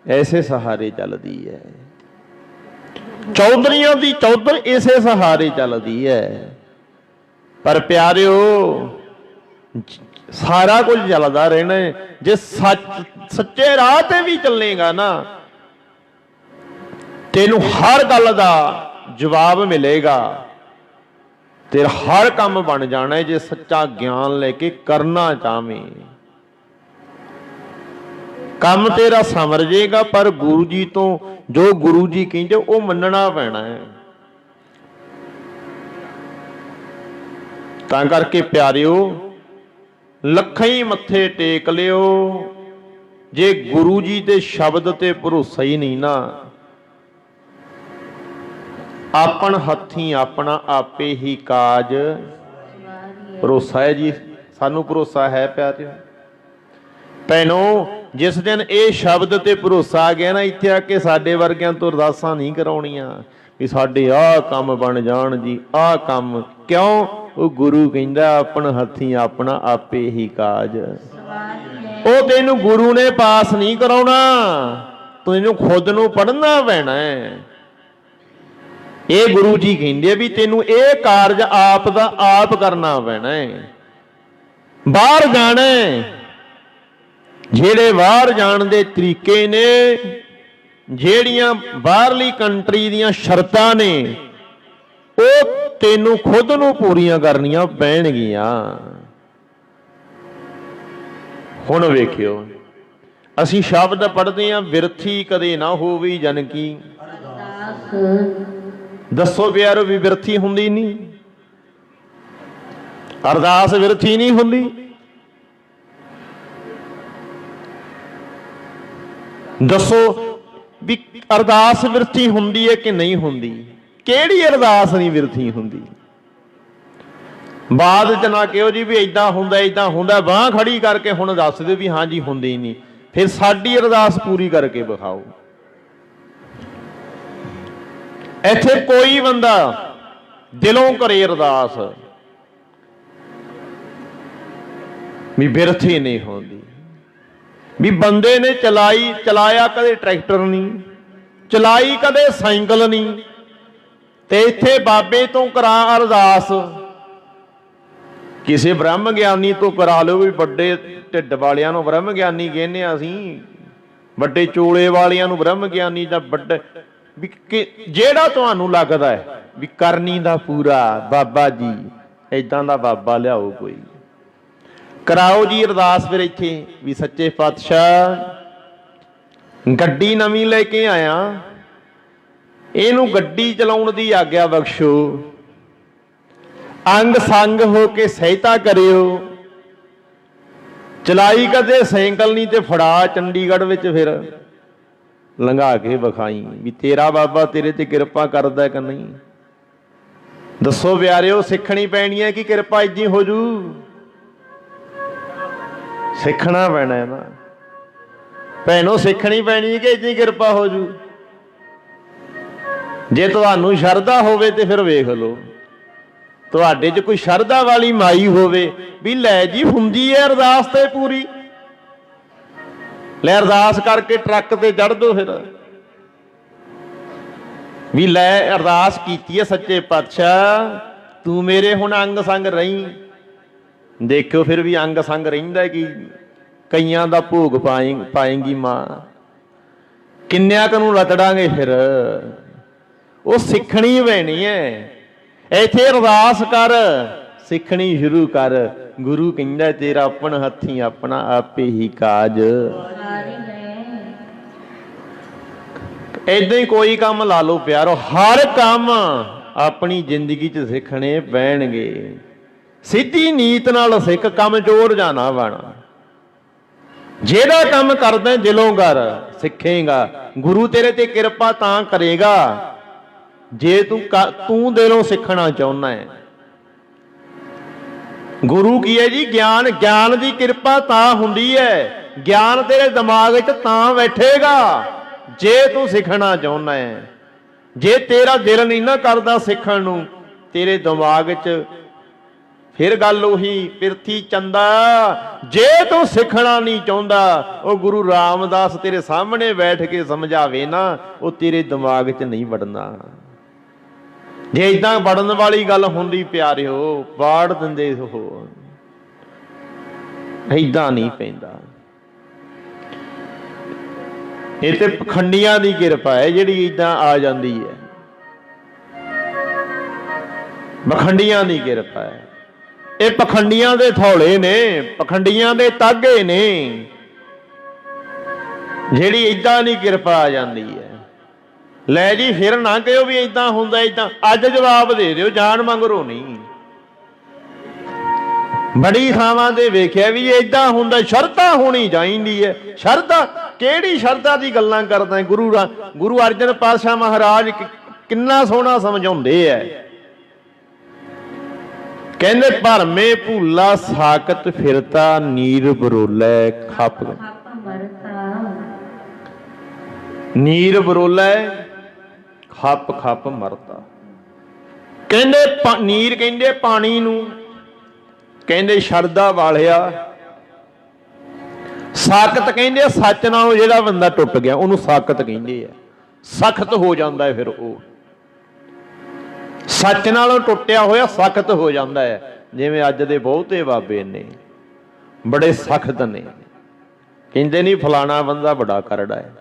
ਐਸੇ ਸਹਾਰੇ ਚੱਲਦੀ ਹੈ, ਚੌਧਰੀਆਂ ਦੀ ਚੌਧਰ ਇਸੇ ਸਹਾਰੇ ਚੱਲਦੀ ਹੈ। ਪਰ ਪਿਆਰਿਓ ਸਾਰਾ ਕੁਝ ਚੱਲਦਾ ਰਹਿਣਾ, ਜੇ ਸੱਚੇ ਰਾਹ ਤੇ ਵੀ ਚੱਲੇਗਾ ਨਾ, ਤੈਨੂੰ ਹਰ ਗੱਲ ਦਾ ਜਵਾਬ ਮਿਲੇਗਾ। ਤੇਰਾ ਹਰ ਕੰਮ ਬਣ ਜਾਣਾ ਜੇ ਸੱਚਾ ਗਿਆਨ ਲੈ ਕੇ ਕਰਨਾ ਚਾਹਵੇਂ। ਕੰਮ ਤੇਰਾ ਸੰਵਰ ਜਾਏਗਾ, ਪਰ ਗੁਰੂ ਜੀ ਤੋਂ ਜੋ ਗੁਰੂ ਜੀ ਕਹਿੰਦੇ ਉਹ ਮੰਨਣਾ ਪੈਣਾ ਹੈ। ਤਾਂ ਕਰਕੇ ਪਿਆਰਿਓ ਲੱਖਾਂ ਹੀ ਮੱਥੇ ਟੇਕ ਲਿਓ, ਜੇ ਗੁਰੂ ਜੀ ਦੇ ਸ਼ਬਦ ਤੇ ਭਰੋਸਾ ਹੀ ਨਹੀਂ ਨਾ, ਆਪਣ ਹੱਥੀਂ ਆਪਣਾ ਆਪੇ ਹੀ ਕਾਜ ਭਰੋਸਾ ਹੈ ਜੀ। ਸਾਨੂੰ ਭਰੋਸਾ ਹੈ ਪਿਆਰਿਓ। ਭੈਣੋ, ਜਿਸ ਦਿਨ ਇਹ ਸ਼ਬਦ ਤੇ ਭਰੋਸਾ ਆ ਗਿਆ ਨਾ, ਇੱਥੇ ਆ ਕੇ ਸਾਡੇ ਵਰਗਿਆਂ ਤੋਂ ਅਰਦਾਸਾਂ ਨਹੀਂ ਕਰਾਉਣੀਆਂ ਵੀ ਸਾਡੇ ਆਹ ਕੰਮ ਬਣ ਜਾਣ ਜੀ, ਆਹ ਕੰਮ। ਕਿਉਂ? ਉਹ ਗੁਰੂ ਕਹਿੰਦਾ ਆਪਣ ਹੱਥੀਂ ਆਪਣਾ ਆਪੇ ਹੀ ਕਾਜ। ਉਹ ਤੈਨੂੰ ਗੁਰੂ ਨੇ ਪਾਸ ਨਹੀਂ ਕਰਾਉਣਾ, ਤੈਨੂੰ ਖੁਦ ਨੂੰ ਪੜ੍ਹਨਾ ਪੈਣਾ ਹੈ। ਇਹ ਗੁਰੂ ਜੀ ਕਹਿੰਦੇ ਵੀ ਤੈਨੂੰ ਇਹ ਕਾਰਜ ਆਪ ਦਾ ਆਪ ਕਰਨਾ ਪੈਣਾ ਹੈ। ਬਾਹਰ ਜਾਣਾ, ਜਿਹੜੇ ਬਾਹਰ ਜਾਣ ਦੇ ਤਰੀਕੇ ਨੇ, ਜਿਹੜੀਆਂ ਬਾਹਰਲੀ ਕੰਟਰੀ ਦੀਆਂ ਸ਼ਰਤਾਂ ਨੇ, ਉਹ ਤੈਨੂੰ ਖੁਦ ਨੂੰ ਪੂਰੀਆਂ ਕਰਨੀਆਂ ਪੈਣਗੀਆਂ। ਹੁਣ ਵੇਖਿਓ, ਅਸੀਂ ਸ਼ਬਦ ਪੜ੍ਹਦੇ ਹਾਂ, ਬਿਰਥੀ ਕਦੇ ਨਾ ਹੋਵੀ ਜਨ ਕੀ। ਦੱਸੋ ਪਿਆਰੋ, ਵੀ ਬਿਰਥੀ ਹੁੰਦੀ ਨਹੀਂ? ਅਰਦਾਸ ਬਿਰਥੀ ਨਹੀਂ ਹੁੰਦੀ। ਦੱਸੋ ਵੀ ਅਰਦਾਸ ਬਿਰਥੀ ਹੁੰਦੀ ਹੈ ਕਿ ਨਹੀਂ ਹੁੰਦੀ? ਕਿਹੜੀ ਅਰਦਾਸ ਨਹੀਂ ਬਿਰਥੀ ਹੁੰਦੀ? ਬਾਅਦ ਚ ਨਾ ਕਿਹੋ ਜੀ ਵੀ ਏਦਾਂ ਹੁੰਦਾ ਏਦਾਂ ਹੁੰਦਾ, ਬਾਂਹ ਖੜੀ ਕਰਕੇ ਹੁਣ ਦੱਸ ਦਿਓ ਵੀ ਹਾਂਜੀ ਹੁੰਦੀ ਨਹੀਂ। ਫਿਰ ਸਾਡੀ ਅਰਦਾਸ ਪੂਰੀ ਕਰਕੇ ਵਿਖਾਓ। ਇੱਥੇ ਕੋਈ ਬੰਦਾ ਦਿਲੋਂ ਕਰੇ ਅਰਦਾਸ ਵੀ ਬਿਰਥੀ ਨਹੀਂ ਹੁੰਦੀ। ਵੀ ਬੰਦੇ ਨੇ ਚਲਾਇਆ ਕਦੇ ਟਰੈਕਟਰ ਨਹੀਂ, ਚਲਾਈ ਕਦੇ ਸਾਈਕਲ ਨਹੀਂ, ਤੇ ਇੱਥੇ ਬਾਬੇ ਤੋਂ ਕਰਾ ਅਰਦਾਸ, ਕਿਸੇ ਬ੍ਰਹਮ ਗਿਆਨੀ ਤੋਂ ਕਰਾ ਲਓ। ਵੀ ਵੱਡੇ ਢਿੱਡ ਵਾਲਿਆਂ ਨੂੰ ਬ੍ਰਹਮ ਗਿਆਨੀ ਕਹਿੰਦੇ ਆ ਅਸੀਂ, ਵੱਡੇ ਚੋਲੇ ਵਾਲਿਆਂ ਨੂੰ ਬ੍ਰਹਮ ਗਿਆਨੀ ਦਾ ਵੱਡਾ, ਵੀ ਜਿਹੜਾ ਤੁਹਾਨੂੰ ਲੱਗਦਾ ਹੈ ਵੀ ਕਰਨੀ ਦਾ ਪੂਰਾ ਬਾਬਾ ਜੀ, ਏਦਾਂ ਦਾ ਬਾਬਾ ਲਿਆਓ ਕੋਈ, ਕਰਾਓ ਜੀ ਅਰਦਾਸ। ਫਿਰ ਇੱਥੇ ਵੀ ਸੱਚੇ ਪਾਤਸ਼ਾਹ, ਗੱਡੀ ਨਵੀਂ ਲੈ ਕੇ ਆਇਆ, ਇਹਨੂੰ ਗੱਡੀ ਚਲਾਉਣ ਦੀ ਆਗਿਆ ਬਖਸ਼ੋ, ਅੰਗ ਸੰਗ ਹੋ ਕੇ ਸਹਾਇਤਾ ਕਰਿਓ। ਚਲਾਈ ਕਦੇ ਸਾਈਕਲ ਨਹੀਂ ਤੇ ਫੜਾ ਚੰਡੀਗੜ੍ਹ ਵਿੱਚ ਫਿਰ ਲੰਘਾ ਕੇ ਵਿਖਾਈ ਵੀ ਤੇਰਾ ਬਾਬਾ ਤੇਰੇ ਤੇ ਕਿਰਪਾ ਕਰਦਾ ਕਿ ਨਹੀਂ। ਦੱਸੋ ਪਿਆਰਿਓ, ਸਿੱਖਣੀ ਪੈਣੀ ਹੈ ਕਿ ਕਿਰਪਾ ਇੱਦਾਂ ਹੋ ਜੂ? ਸਿੱਖਣਾ ਪੈਣਾ ਹੈ ਨਾ ਭੈਣੋ, ਸਿੱਖਣੀ ਪੈਣੀ ਹੈ ਕਿ ਇੱਦਾਂ ਕਿਰਪਾ ਹੋ ਜੂ। ਜੇ ਤੁਹਾਨੂੰ ਸ਼ਰਧਾ ਹੋਵੇ ਤੇ ਫਿਰ ਵੇਖ ਲਓ, ਤੁਹਾਡੇ 'ਚ ਕੋਈ ਸ਼ਰਧਾ ਵਾਲੀ ਮਾਈ ਹੋਵੇ ਵੀ ਲੈ ਜੀ ਹੁੰਦੀ ਹੈ ਅਰਦਾਸ ਤੇ ਪੂਰੀ, ਲੈ ਅਰਦਾਸ ਕਰਕੇ ਟਰੱਕ ਤੇ ਚੜ੍ਹ ਦੋ। ਫਿਰ ਵੀ ਲੈ ਅਰਦਾਸ ਕੀਤੀ ਹੈ ਸੱਚੇ ਪਾਤਸ਼ਾਹ, ਤੂੰ ਮੇਰੇ ਹੁਣ ਅੰਗ ਸੰਗ ਰਹੀਂ। ਦੇਖਿਓ ਫਿਰ ਵੀ ਅੰਗ ਸੰਗ ਰਹਿੰਦਾ ਕਿ ਕਈਆਂ ਦਾ ਭੋਗ ਪਾਏਂਗੀ ਮਾਂ, ਕਿੰਨਿਆਂ ਕੁ ਨੂੰ ਰਤੜਾਂਗੇ। ਫਿਰ ਉਹ ਸਿੱਖਣੀ ਪੈਣੀ ਹੈ। ਇੱਥੇ ਅਰਦਾਸ ਕਰ, ਸਿੱਖਣੀ ਸ਼ੁਰੂ ਕਰ। ਗੁਰੂ ਕਹਿੰਦਾ ਤੇਰਾ ਆਪਣ ਹੱਥੀਂ ਆਪਣਾ ਆਪੇ ਹੀ ਕਾਜ। ਏਦਾਂ ਹੀ ਕੋਈ ਕੰਮ ਲਾ ਲਓ ਪਿਆਰੋ, ਹਰ ਕੰਮ ਆਪਣੀ ਜ਼ਿੰਦਗੀ 'ਚ ਸਿੱਖਣੇ ਪੈਣਗੇ। ਸਿੱਧੀ ਨੀਤ ਨਾਲ ਸਿੱਖ, ਕਮਜ਼ੋਰ ਜਾਂ ਨਾ ਬਣ। ਜਿਹੜਾ ਕੰਮ ਕਰਦਾ ਦਿਲੋਂ ਕਰ, ਸਿੱਖੇਗਾ। ਗੁਰੂ ਤੇਰੇ ਤੇ ਕਿਰਪਾ ਤਾਂ ਕਰੇਗਾ ਜੇ ਤੂੰ ਦਿਲੋਂ ਸਿੱਖਣਾ ਚਾਹੁੰਦਾ ਹੈ। ਗੁਰੂ ਕੀ ਹੈ ਜੀ? ਗਿਆਨ। ਗਿਆਨ ਦੀ ਕਿਰਪਾ ਤਾਂ ਹੁੰਦੀ ਹੈ, ਗਿਆਨ ਤੇਰੇ ਦਿਮਾਗ 'ਚ ਤਾਂ ਬੈਠੇਗਾ ਜੇ ਤੂੰ ਸਿੱਖਣਾ ਚਾਹੁੰਦਾ ਹੈ। ਜੇ ਤੇਰਾ ਦਿਲ ਨਹੀਂ ਨਾ ਕਰਦਾ ਸਿੱਖਣ ਨੂੰ, ਤੇਰੇ ਦਿਮਾਗ 'ਚ ਫਿਰ ਗੱਲ ਉਹੀ ਪਿਰਥੀ ਚੰਦਾ। ਜੇ ਤੂੰ ਸਿੱਖਣਾ ਨਹੀਂ ਚਾਹੁੰਦਾ, ਉਹ ਗੁਰੂ ਰਾਮਦਾਸ ਤੇਰੇ ਸਾਹਮਣੇ ਬੈਠ ਕੇ ਸਮਝਾਵੇ ਨਾ, ਉਹ ਤੇਰੇ ਦਿਮਾਗ 'ਚ ਨਹੀਂ ਵੜਨਾ। ਜੇ ਏਦਾਂ ਵੜਨ ਵਾਲੀ ਗੱਲ ਹੁੰਦੀ ਪਿਆਰਿਓ, ਵਾੜ ਦਿੰਦੇ। ਉਹ ਏਦਾਂ ਨਹੀਂ ਪੈਂਦਾ। ਇਹ ਤੇ ਪਖੰਡੀਆਂ ਦੀ ਕਿਰਪਾ ਹੈ ਜਿਹੜੀ ਏਦਾਂ ਆ ਜਾਂਦੀ ਹੈ। ਪਖੰਡੀਆਂ ਦੀ ਕਿਰਪਾ ਹੈ। ਇਹ ਪਖੰਡੀਆਂ ਦੇ ਥੌਲੇ ਨੇ, ਪਖੰਡੀਆਂ ਦੇ ਤਾਗੇ ਨੇ, ਜਿਹੜੀ ਏਦਾਂ ਦੀ ਕਿਰਪਾ ਆ ਜਾਂਦੀ ਹੈ। ਲੈ ਜੀ ਫਿਰ ਨਾ ਕਹਿਓ ਵੀ ਏਦਾਂ ਹੁੰਦਾ ਏਦਾਂ। ਅੱਜ ਜਵਾਬ ਦੇ ਦਿਓ, ਜਾਨ ਮੰਗਰੋ ਨਹੀਂ। ਬੜੀ ਥਾਵਾਂ ਤੇ ਵੇਖਿਆ ਵੀ ਏਦਾਂ ਹੁੰਦਾ, ਸ਼ਰਧਾ ਹੋਣੀ ਚਾਹੀਦੀ ਹੈ। ਸ਼ਰਧਾ ਕਿਹੜੀ ਸ਼ਰਧਾ ਦੀ ਗੱਲਾਂ ਕਰਦਾ ਹੈ? ਗੁਰੂ ਅਰਜਨ ਪਾਤਸ਼ਾਹ ਮਹਾਰਾਜ ਕਿੰਨਾ ਸੋਹਣਾ ਸਮਝਾਉਂਦੇ ਐ। ਕਹਿੰਦੇ ਭਰਮੇ ਭੂਲਾ ਸਾਕਤ ਫਿਰਤਾ, ਨੀਰ ਬਰੋਲੇ ਖੱਪ ਮਰਤਾ। ਨੀਰ ਬਰੋਲੇ ਖੱਪ ਖੱਪ ਮਰਤਾ। ਕਹਿੰਦੇ ਨੀਰ ਕਹਿੰਦੇ ਪਾਣੀ ਨੂੰ, ਕਹਿੰਦੇ ਸ਼ਰਧਾ ਵਾਲਿਆ। ਸਾਕਤ ਕਹਿੰਦੇ ਸੱਚ ਨਾਲੋਂ ਜਿਹੜਾ ਬੰਦਾ ਟੁੱਟ ਗਿਆ ਉਹਨੂੰ ਸਾਕਤ ਕਹਿੰਦੇ ਆ। ਸਖਤ ਹੋ ਜਾਂਦਾ ਹੈ, ਫਿਰ ਉਹ ਸੱਚ ਨਾਲੋਂ ਟੁੱਟਿਆ ਹੋਇਆ ਸਖਤ ਹੋ ਜਾਂਦਾ ਹੈ। ਜਿਵੇਂ ਅੱਜ ਦੇ ਬਹੁਤੇ ਬਾਬੇ ਨੇ ਬੜੇ ਸਖਤ ਨੇ, ਕਹਿੰਦੇ ਨਹੀਂ ਫਲਾਣਾ ਬੰਦਾ ਬੜਾ ਕਰੜਾ ਹੈ।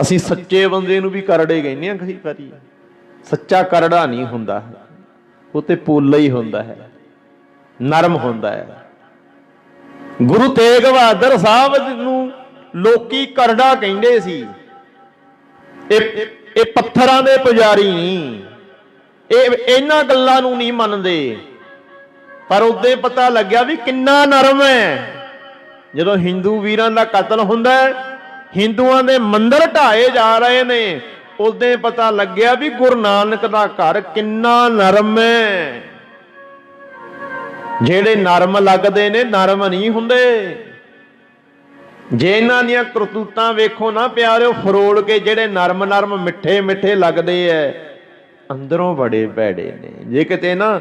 ਅਸੀਂ ਸੱਚੇ ਬੰਦੇ ਨੂੰ ਵੀ ਕਰੜੇ ਕਹਿੰਦੇ ਹਾਂ ਕਈ ਵਾਰੀ। ਸੱਚਾ ਕਰੜਾ ਨਹੀਂ ਹੁੰਦਾ, ਉਹ ਤੇ ਪੋਲਾ ਹੀ ਹੁੰਦਾ ਹੈ, ਨਰਮ ਹੁੰਦਾ ਹੈ। ਗੁਰੂ ਤੇਗ ਬਹਾਦਰ ਸਾਹਿਬ ਨੂੰ ਲੋਕੀ ਕਰੜਾ ਕਹਿੰਦੇ ਸੀ। ਇਹ ਪੱਥਰਾਂ ਦੇ ਪੁਜਾਰੀ ਨਹੀਂ, ਇਹ ਇਹਨਾਂ ਗੱਲਾਂ ਨੂੰ ਨਹੀਂ ਮੰਨਦੇ। ਪਰ ਉਦੋਂ ਪਤਾ ਲੱਗਿਆ ਵੀ ਕਿੰਨਾ ਨਰਮ ਹੈ। ਜਦੋਂ ਹਿੰਦੂ ਵੀਰਾਂ ਦਾ ਕਤਲ ਹੁੰਦਾ, ਹਿੰਦੂਆਂ ਦੇ ਮੰਦਿਰ ਢਾਏ ਜਾ ਰਹੇ ਨੇ, ਉਦੋਂ ਪਤਾ ਲੱਗਿਆ ਵੀ ਗੁਰੂ ਨਾਨਕ ਦਾ ਘਰ ਕਿੰਨਾ ਨਰਮ ਹੈ। ਜਿਹੜੇ ਨਰਮ ਲੱਗਦੇ ਨੇ ਨਰਮ ਨਹੀਂ ਹੁੰਦੇ। ਜੇ ਇਹਨਾਂ ਦੀਆਂ ਕਰਤੂਤਾਂ ਵੇਖੋ ਨਾ ਪਿਆਰਿਓ, ਫਰੋਲ ਕੇ ਜਿਹੜੇ ਨਰਮ ਮਿੱਠੇ ਮਿੱਠੇ ਲੱਗਦੇ ਐ, ਅੰਦਰੋਂ ਬੜੇ ਭੈੜੇ ਨੇ। ਜੇ ਕਿਤੇ ਨਾ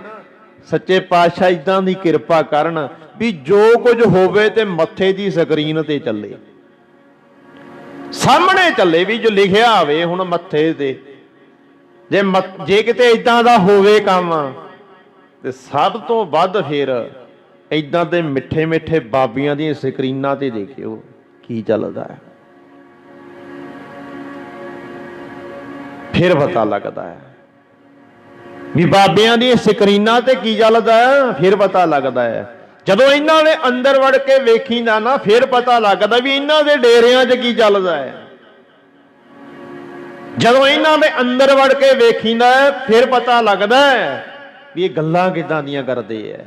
ਸੱਚੇ ਪਾਤਸ਼ਾਹ ਇਦਾਂ ਦੀ ਕਿਰਪਾ ਕਰਨ ਵੀ ਜੋ ਕੁਝ ਹੋਵੇ ਤੇ ਮੱਥੇ ਦੀ ਸਕਰੀਨ ਤੇ ਚੱਲੇ, ਸਾਹਮਣੇ ਚੱਲੇ ਵੀ ਜੋ ਲਿਖਿਆ ਹੋਵੇ ਹੁਣ ਮੱਥੇ ਤੇ। ਜੇ ਕਿਤੇ ਇਦਾਂ ਦਾ ਹੋਵੇ ਕੰਮ ਤੇ ਸਭ ਤੋਂ ਵੱਧ ਫਿਰ ਇਦਾਂ ਦੇ ਮਿੱਠੇ ਮਿੱਠੇ ਬਾਬੀਆਂ ਦੀਆਂ ਸਕਰੀਨਾਂ ਤੇ ਦੇਖਿਓ ਕੀ ਚੱਲਦਾ ਹੈ, ਫਿਰ ਪਤਾ ਲੱਗਦਾ ਹੈ ਵੀ ਬਾਬਿਆਂ ਦੀਆਂ ਸਕਰੀਨਾਂ ਤੇ ਕੀ ਚੱਲਦਾ ਹੈ। ਫਿਰ ਪਤਾ ਲੱਗਦਾ ਹੈ ਜਦੋਂ ਇਹਨਾਂ ਦੇ ਅੰਦਰ ਵੜ ਕੇ ਵੇਖੀਦਾ ਨਾ, ਫਿਰ ਪਤਾ ਲੱਗਦਾ ਵੀ ਇਹਨਾਂ ਦੇ ਡੇਰਿਆਂ 'ਚ ਕੀ ਚੱਲਦਾ ਹੈ। ਜਦੋਂ ਇਹਨਾਂ ਦੇ ਅੰਦਰ ਵੜ ਕੇ ਵੇਖੀਦਾ ਫਿਰ ਪਤਾ ਲੱਗਦਾ ਹੈ ਵੀ ਇਹ ਗੱਲਾਂ ਕਿੱਦਾਂ ਦੀਆਂ ਕਰਦੇ ਐ।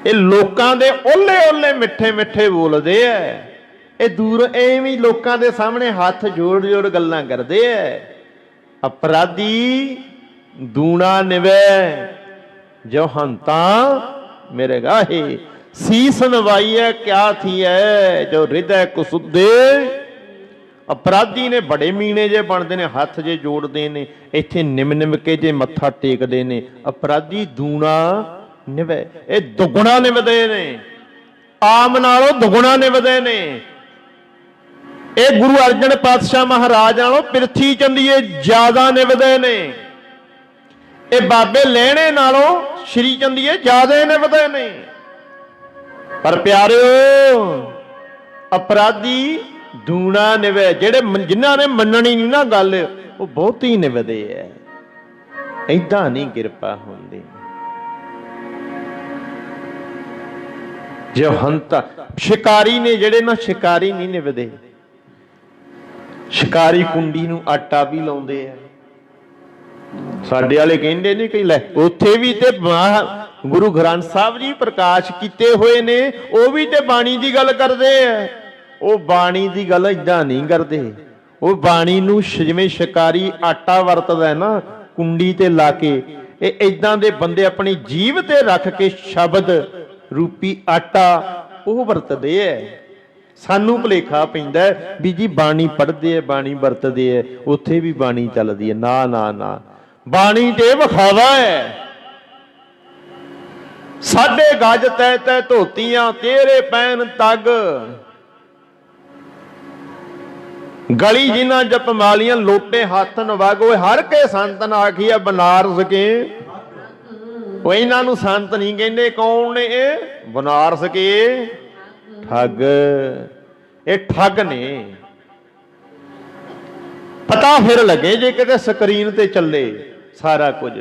ਇਹ ਲੋਕਾਂ ਦੇ ਓਲੇ ਓਲੇ ਮਿੱਠੇ ਮਿੱਠੇ ਬੋਲਦੇ ਐ। ਇਹ ਦੂਰ ਐਵੇਂ ਲੋਕਾਂ ਦੇ ਸਾਹਮਣੇ ਹੱਥ ਜੋੜ ਜੋੜ ਗੱਲਾਂ ਕਰਦੇ ਐ। ਅਪਰਾਧੀ ਦੂਣਾ ਨਿਵੈ ਜੋ ਹੰਤਾ ਮੇਰੇ ਗਾਹੇ, ਸੀਸ ਨਵਾਈਐ ਕਿਆ ਥੀਐ ਜੋ ਹਿਰਦੈ ਕੁਸੁੱਦੇ। ਅਪਰਾਧੀ ਨੇ ਬੜੇ ਮੀਣੇ ਜੇ ਬਣਦੇ ਨੇ, ਹੱਥ ਜੇ ਜੋੜਦੇ ਨੇ, ਇੱਥੇ ਨਿਮ ਕੇ ਜੇ ਮੱਥਾ ਟੇਕਦੇ ਨੇ। ਅਪਰਾਧੀ ਦੂਣਾ ਨਿਵੈ, ਇਹ ਦੁੱਗਣਾ ਨਿਵਦੇ ਨੇ, ਆਮ ਨਾਲੋਂ ਦੁੱਗਣਾ ਨਿਵਦੇ ਨੇ। ਇਹ ਗੁਰੂ ਅਰਜਨ ਪਾਤਸ਼ਾਹ ਮਹਾਰਾਜ ਨਾਲੋਂ ਪਿਰਥੀ ਚੰਦੀਏ ਜ਼ਿਆਦਾ ਨਿਵਦੇ ਨੇ। ਇਹ ਬਾਬੇ ਲਹਿਣੇ ਨਾਲੋਂ ਸ਼੍ਰੀ ਚੰਦੀਏ ਜ਼ਿਆਦਾ ਨਿਵਦੇ ਨੇ। ਪਰ ਪਿਆਰਿਓ ਅਪਰਾਧੀ ਦੂਣਾ ਨਿਵੇ, ਜਿਹੜੇ ਜਿਨ੍ਹਾਂ ਨੇ ਮੰਨਣੀ ਨਹੀਂ ਨਾ ਗੱਲ, ਉਹ ਬਹੁਤੀ ਨਿਵਦੇ ਐ। ਏਦਾਂ ਨਹੀਂ ਕਿਰਪਾ ਹੁੰਦੀ। ਜੋ ਹੰਤਾ ਸ਼ਿਕਾਰੀ ਨੇ ਜਿਹੜੇ ਨਾ, ਸ਼ਿਕਾਰੀ ਨਹੀਂ ਨਿਵਦੇ। ਸ਼ਿਕਾਰੀ ਕੁੰਡੀ ਨੂੰ ਆਟਾ ਵੀ ਲਾਉਂਦੇ ਆ। ਸਾਡੇ ਵਾਲੇ ਕਹਿੰਦੇ ਨੇ ਕਿ ਲੈ ਉੱਥੇ ਵੀ ਤੇ ਗੁਰੂ ਗ੍ਰੰਥ ਸਾਹਿਬ ਜੀ ਪ੍ਰਕਾਸ਼ ਕੀਤੇ ਹੋਏ ਨੇ, ਉਹ ਵੀ ਤੇ ਬਾਣੀ ਦੀ ਗੱਲ ਕਰਦੇ ਆ। ਉਹ ਬਾਣੀ ਦੀ ਗੱਲ ਏਦਾਂ ਨਹੀਂ ਕਰਦੇ। ਉਹ ਬਾਣੀ ਨੂੰ ਜਿਵੇਂ ਸ਼ਿਕਾਰੀ ਆਟਾ ਵਰਤਦਾ ਹੈ ਨਾ ਕੁੰਡੀ ਤੇ ਲਾ ਕੇ, ਇਹ ਏਦਾਂ ਦੇ ਬੰਦੇ ਆਪਣੀ ਜੀਭ ਤੇ ਰੱਖ ਕੇ ਸ਼ਬਦ ਰੂਪੀ ਆਟਾ ਉਹ ਵਰਤਦੇ ਐ। ਸਾਨੂੰ ਭੁਲੇਖਾ ਪੈਂਦਾ ਵੀ ਜੀ ਬਾਣੀ ਪੜ੍ਹਦੇ ਐ, ਬਾਣੀ ਵਰਤਦੇ ਐ, ਉੱਥੇ ਵੀ ਬਾਣੀ ਚੱਲਦੀ ਹੈ। ਨਾ ਨਾ ਨਾ, ਬਾਣੀ ਤੇ ਵਿਖਾਵਾ ਹੈ। ਸਾਡੇ ਗੱਜ ਤੈ ਤੈ ਧੋਤੀਆਂ ਤੇਰੇ ਪੈਨ ਤੱਗ, ਗਲੀ ਜਿਨ੍ਹਾਂ ਜਪ ਮਾਲੀਆਂ ਲੋਟੇ ਹੱਥ ਨਵਾਗੋ। ਹਰ ਕੇ ਸੰਤਨ ਆਖੀਆ ਬਨਾਰਸ ਕੇ, ਉਹ ਇਹਨਾਂ ਨੂੰ ਸੰਤ ਨਹੀਂ ਕਹਿੰਦੇ। ਕੌਣ ਨੇ ਇਹ? ਬਨਾਰਸ ਕੇ ਠੱਗ। ਇਹ ਠੱਗ ਨੇ। ਪਤਾ ਫਿਰ ਲੱਗੇ ਜੇ ਕਿਤੇ ਸਕਰੀਨ ਤੇ ਚੱਲੇ ਸਾਰਾ ਕੁਝ,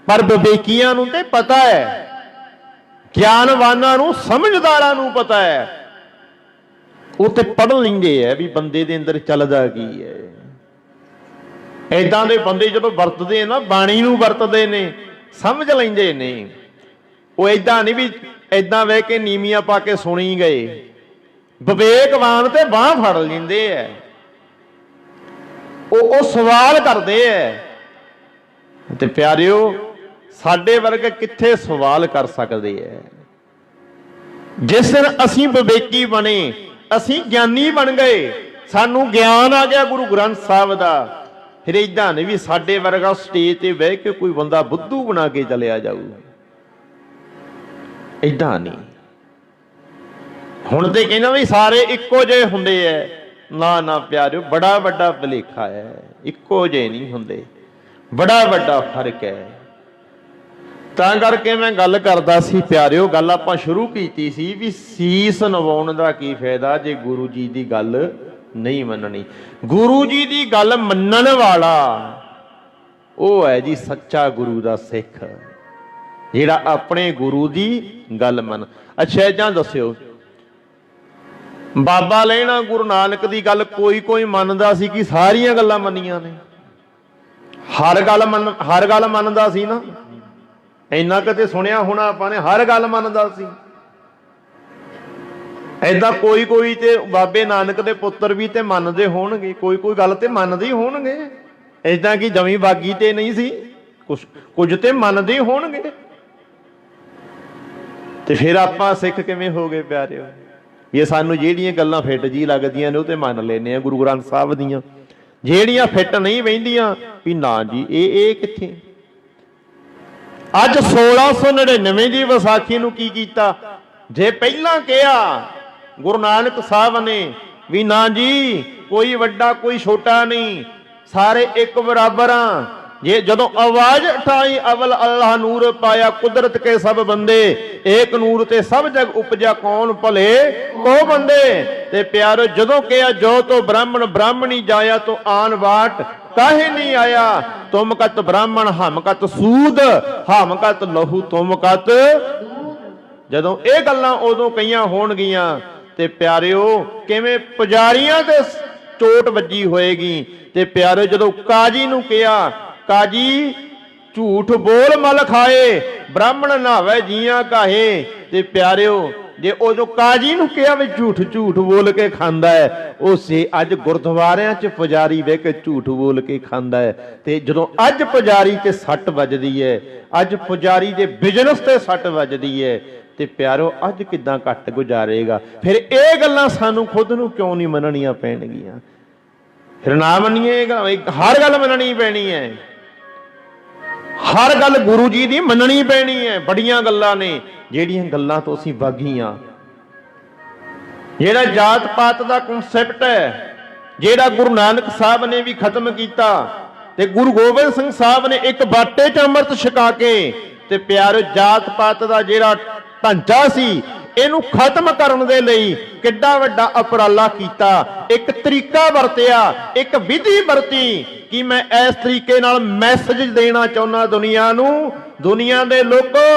ਪਰ ਵਿਵੇਕੀਆਂ ਨੂੰ ਤੇ ਪਤਾ ਹੈ, ਗਿਆਨਵਾਨਾਂ ਨੂੰ ਸਮਝਦਾਰਾਂ ਨੂੰ ਪਤਾ ਹੈ। ਉਹ ਤੇ ਪੜ੍ਹ ਲੈਂਦੇ ਐ ਵੀ ਬੰਦੇ ਦੇ ਅੰਦਰ ਚੱਲਦਾ ਕੀ ਹੈ। ਏਦਾਂ ਦੇ ਬੰਦੇ ਜਦੋਂ ਵਰਤਦੇ ਨਾ, ਬਾਣੀ ਨੂੰ ਵਰਤਦੇ ਨੇ, ਸਮਝ ਲੈਂਦੇ ਨੇ ਉਹ ਏਦਾਂ ਨਹੀਂ ਵੀ ਏਦਾਂ ਵੇ ਕੇ ਨੀਵੀਆਂ ਪਾ ਕੇ ਸੁਣੀ ਗਏ। ਵਿਵੇਕਵਾਨ ਤੇ ਬਾਂਹ ਫੜ ਲੈਂਦੇ ਐ, ਉਹ ਸਵਾਲ ਕਰਦੇ ਐ। ਤੇ ਪਿਆਰਿਓ ਸਾਡੇ ਵਰਗੇ ਕਿੱਥੇ ਸਵਾਲ ਕਰ ਸਕਦੇ ਐ? ਜਿਸ ਦਿਨ ਅਸੀਂ ਵਿਵੇਕੀ ਬਣੇ, ਅਸੀਂ ਗਿਆਨੀ ਬਣ ਗਏ, ਸਾਨੂੰ ਗਿਆਨ ਆ ਗਿਆ ਗੁਰੂ ਗ੍ਰੰਥ ਸਾਹਿਬ ਦਾ, ਫਿਰ ਏਦਾਂ ਨਹੀਂ ਵੀ ਸਾਡੇ ਵਰਗਾ ਸਟੇਜ ਤੇ ਬਹਿ ਕੇ ਕੋਈ ਬੰਦਾ ਬੁੱਧੂ ਬਣਾ ਕੇ ਚਲਿਆ ਜਾਊ। ਏਦਾਂ ਨਹੀਂ। ਹੁਣ ਤੇ ਕਹਿੰਦਾ ਵੀ ਸਾਰੇ ਇੱਕੋ ਜਿਹੇ ਹੁੰਦੇ ਐ। ਨਾ ਨਾ ਪਿਆਰਿਓ, ਬੜਾ ਵੱਡਾ ਭੁਲੇਖਾ ਹੈ। ਇੱਕੋ ਜਿਹੇ ਨਹੀਂ ਹੁੰਦੇ, ਬੜਾ ਵੱਡਾ ਫਰਕ ਹੈ। ਤਾਂ ਕਰਕੇ ਮੈਂ ਗੱਲ ਕਰਦਾ ਸੀ ਪਿਆਰਿਓ, ਗੱਲ ਆਪਾਂ ਸ਼ੁਰੂ ਕੀਤੀ ਸੀ ਵੀ ਸੀਸ ਨਵਾਉਣ ਦਾ ਕੀ ਫਾਇਦਾ ਜੇ ਗੁਰੂ ਜੀ ਦੀ ਗੱਲ ਨਹੀਂ ਮੰਨਣੀ। ਗੁਰੂ ਜੀ ਦੀ ਗੱਲ ਮੰਨਣ ਵਾਲਾ ਉਹ ਹੈ ਜੀ ਸੱਚਾ ਗੁਰੂ ਦਾ ਸਿੱਖ, ਜਿਹੜਾ ਆਪਣੇ ਗੁਰੂ ਦੀ ਗੱਲ ਮੰਨ। ਅੱਛਾ ਏਦਾਂ ਦੱਸਿਓ, ਬਾਬਾ ਲੈਣਾ ਗੁਰੂ ਨਾਨਕ ਦੀ ਗੱਲ ਕੋਈ ਕੋਈ ਮੰਨਦਾ ਸੀ ਕਿ ਸਾਰੀਆਂ ਗੱਲਾਂ ਮੰਨੀਆਂ ਨੇ? ਹਰ ਗੱਲ ਮੰਨਦਾ ਸੀ ਨਾ? ਇੰਨਾ ਕਿਤੇ ਸੁਣਿਆ ਹੋਣਾ ਆਪਾਂ ਨੇ, ਹਰ ਗੱਲ ਮੰਨਦਾ ਸੀ। ਏਦਾਂ ਕੋਈ ਕੋਈ ਤੇ ਬਾਬੇ ਨਾਨਕ ਦੇ ਪੁੱਤਰ ਵੀ ਤੇ ਮੰਨਦੇ ਹੋਣਗੇ, ਕੋਈ ਕੋਈ ਗੱਲ ਤੇ ਮੰਨਦੇ ਹੀ ਹੋਣਗੇ। ਏਦਾਂ ਕਿ ਜਮੀ ਬਾਗੀ ਤੇ ਨਹੀਂ ਸੀ, ਕੁਝ ਤੇ ਮੰਨਦੇ ਹੋਣਗੇ। ਤੇ ਫਿਰ ਆਪਾਂ ਸਿੱਖ ਕਿਵੇਂ ਹੋ ਗਏ ਪਿਆਰਿਓ? ਇਹ ਸਾਨੂੰ ਜਿਹੜੀਆਂ ਗੱਲਾਂ ਫਿੱਟ ਜੀ ਲੱਗਦੀਆਂ ਨੇ ਉਹ ਤੇ ਮੰਨ ਲੈਨੇ ਆ ਗੁਰੂ ਗ੍ਰੰਥ ਸਾਹਿਬ ਦੀਆਂ, ਜਿਹੜੀਆਂ ਫਿੱਟ ਨਹੀਂ ਬਹਿੰਦੀਆਂ ਵੀ ਨਾ ਜੀ ਇਹ ਕਿੱਥੇ। ਅੱਜ 1699 ਦੀ ਵਿਸਾਖੀ ਨੂੰ ਕੀ ਕੀਤਾ? ਜੇ ਪਹਿਲਾਂ ਕਿਹਾ ਗੁਰੂ ਨਾਨਕ ਸਾਹਿਬ ਨੇ ਵੀ ਨਾ ਜੀ ਕੋਈ ਵੱਡਾ ਕੋਈ ਛੋਟਾ ਨਹੀਂ, ਸਾਰੇ ਇੱਕ ਬਰਾਬਰ ਆ। ਜੇ ਜਦੋਂ ਆਵਾਜ਼ ਉਠਾਈ ਅਵਲ ਅੱਲਾਹ ਨੂਰ ਪਾਇਆ ਕੁਦਰਤ ਕੇ ਸਭ ਬੰਦੇ, ਏਕ ਨੂਰ ਤੇ ਸਭ ਜਗ ਉਪਜਾ ਕੌਣ ਭਲੇ ਕੋ ਬੰਦੇ। ਤੇ ਪਿਆਰੋ ਜਦੋਂ ਕਿਹਾ ਜੋ ਤੋ ਬ੍ਰਾਹਮਣ ਬ੍ਰਾਹਮਣੀ ਜਾਇਆ ਤੋ ਆਨ ਬਾਟ ਕਾਹੇ ਨਹੀਂ ਆਇਆ, ਤੁਮ ਕਤ ਬ੍ਰਾਹਮਣ ਹਮ ਕਤ ਸੂਦ, ਹਮ ਕਤ ਲਹੂ ਤੁਮ ਕਤ। ਜਦੋਂ ਇਹ ਗੱਲਾਂ ਉਦੋਂ ਕਹੀਆਂ ਹੋਣਗੀਆਂ ਤੇ ਪਿਆਰਿਓ ਕਿਵੇਂ ਪੁਜਾਰੀਆਂ ਤੇ ਚੋਟ ਵੱਜੀ ਹੋਏਗੀ। ਤੇ ਪਿਆਰਿਓ ਜਦੋਂ ਕਾਜੀ ਨੂੰ ਕਿਹਾ, ਕਾਜੀ ਝੂਠ ਬੋਲ ਮਲ ਖਾਏ, ਬ੍ਰਾਹਮਣ ਨਾਵੇ ਜੀਆਂ ਕਾਹੇ। ਤੇ ਪਿਆਰਿਓ ਜੇ ਉਦੋਂ ਕਾਜੀ ਨੂੰ ਕਿਹਾ ਵੀ ਝੂਠ ਬੋਲ ਕੇ ਖਾਂਦਾ ਹੈ, ਉਸੇ ਅੱਜ ਗੁਰਦੁਆਰਿਆਂ 'ਚ ਪੁਜਾਰੀ ਬਹਿ ਕੇ ਝੂਠ ਬੋਲ ਕੇ ਖਾਂਦਾ ਹੈ। ਤੇ ਜਦੋਂ ਅੱਜ ਪੁਜਾਰੀ ਤੇ ਸੱਟ ਵੱਜਦੀ ਹੈ, ਅੱਜ ਪੁਜਾਰੀ ਦੇ ਬਿਜ਼ਨਸ ਤੇ ਸੱਟ ਵੱਜਦੀ ਹੈ, ਤੇ ਪਿਆਰੋ ਅੱਜ ਕਿੱਦਾਂ ਘੱਟ ਗੁਜ਼ਾਰੇਗਾ? ਫਿਰ ਇਹ ਗੱਲਾਂ ਸਾਨੂੰ ਖੁਦ ਨੂੰ ਕਿਉਂ ਨਹੀਂ ਮੰਨਣੀਆਂ ਪੈਣਗੀਆਂ? ਫਿਰ ਨਾ ਮੰਨੀਏ, ਹਰ ਗੱਲ ਮੰਨਣੀ ਪੈਣੀ ਹੈ, ਹਰ ਗੱਲ ਗੁਰੂ ਜੀ ਦੀ ਮੰਨਣੀ ਪੈਣੀ ਹੈ। ਬੜੀਆਂ ਗੱਲਾਂ ਨੇ ਜਿਹੜੀਆਂ ਗੱਲਾਂ ਤੋਂ ਅਸੀਂ ਬਾਗੀਆਂ। ਜਿਹੜਾ ਜਾਤ ਪਾਤ ਦਾ ਕਨਸੈਪਟ ਹੈ, ਜਿਹੜਾ ਗੁਰੂ ਨਾਨਕ ਸਾਹਿਬ ਨੇ ਵੀ ਖਤਮ ਕੀਤਾ, ਤੇ ਗੁਰੂ ਗੋਬਿੰਦ ਸਿੰਘ ਸਾਹਿਬ ਨੇ ਇੱਕ ਬਾਟੇ 'ਚ ਅੰਮ੍ਰਿਤ ਛਕਾ ਕੇ ਤੇ ਪਿਆਰੋ ਜਾਤ ਪਾਤ ਦਾ ਜਿਹੜਾ ਢਾਂਚਾ ਸੀ ਇਹਨੂੰ ਖਤਮ ਕਰਨ ਦੇ ਲਈ ਕਿੱਡਾ ਵੱਡਾ ਉਪਰਾਲਾ ਕੀਤਾ। ਇੱਕ ਤਰੀਕਾ ਵਰਤਿਆ, ਇੱਕ ਵਿਧੀ ਵਰਤੀ ਕਿ ਮੈਂ ਇਸ ਤਰੀਕੇ ਨਾਲ ਮੈਸੇਜ ਦੇਣਾ ਚਾਹੁੰਦਾ ਦੁਨੀਆ ਨੂੰ, ਦੁਨੀਆ ਦੇ ਲੋਕੋ,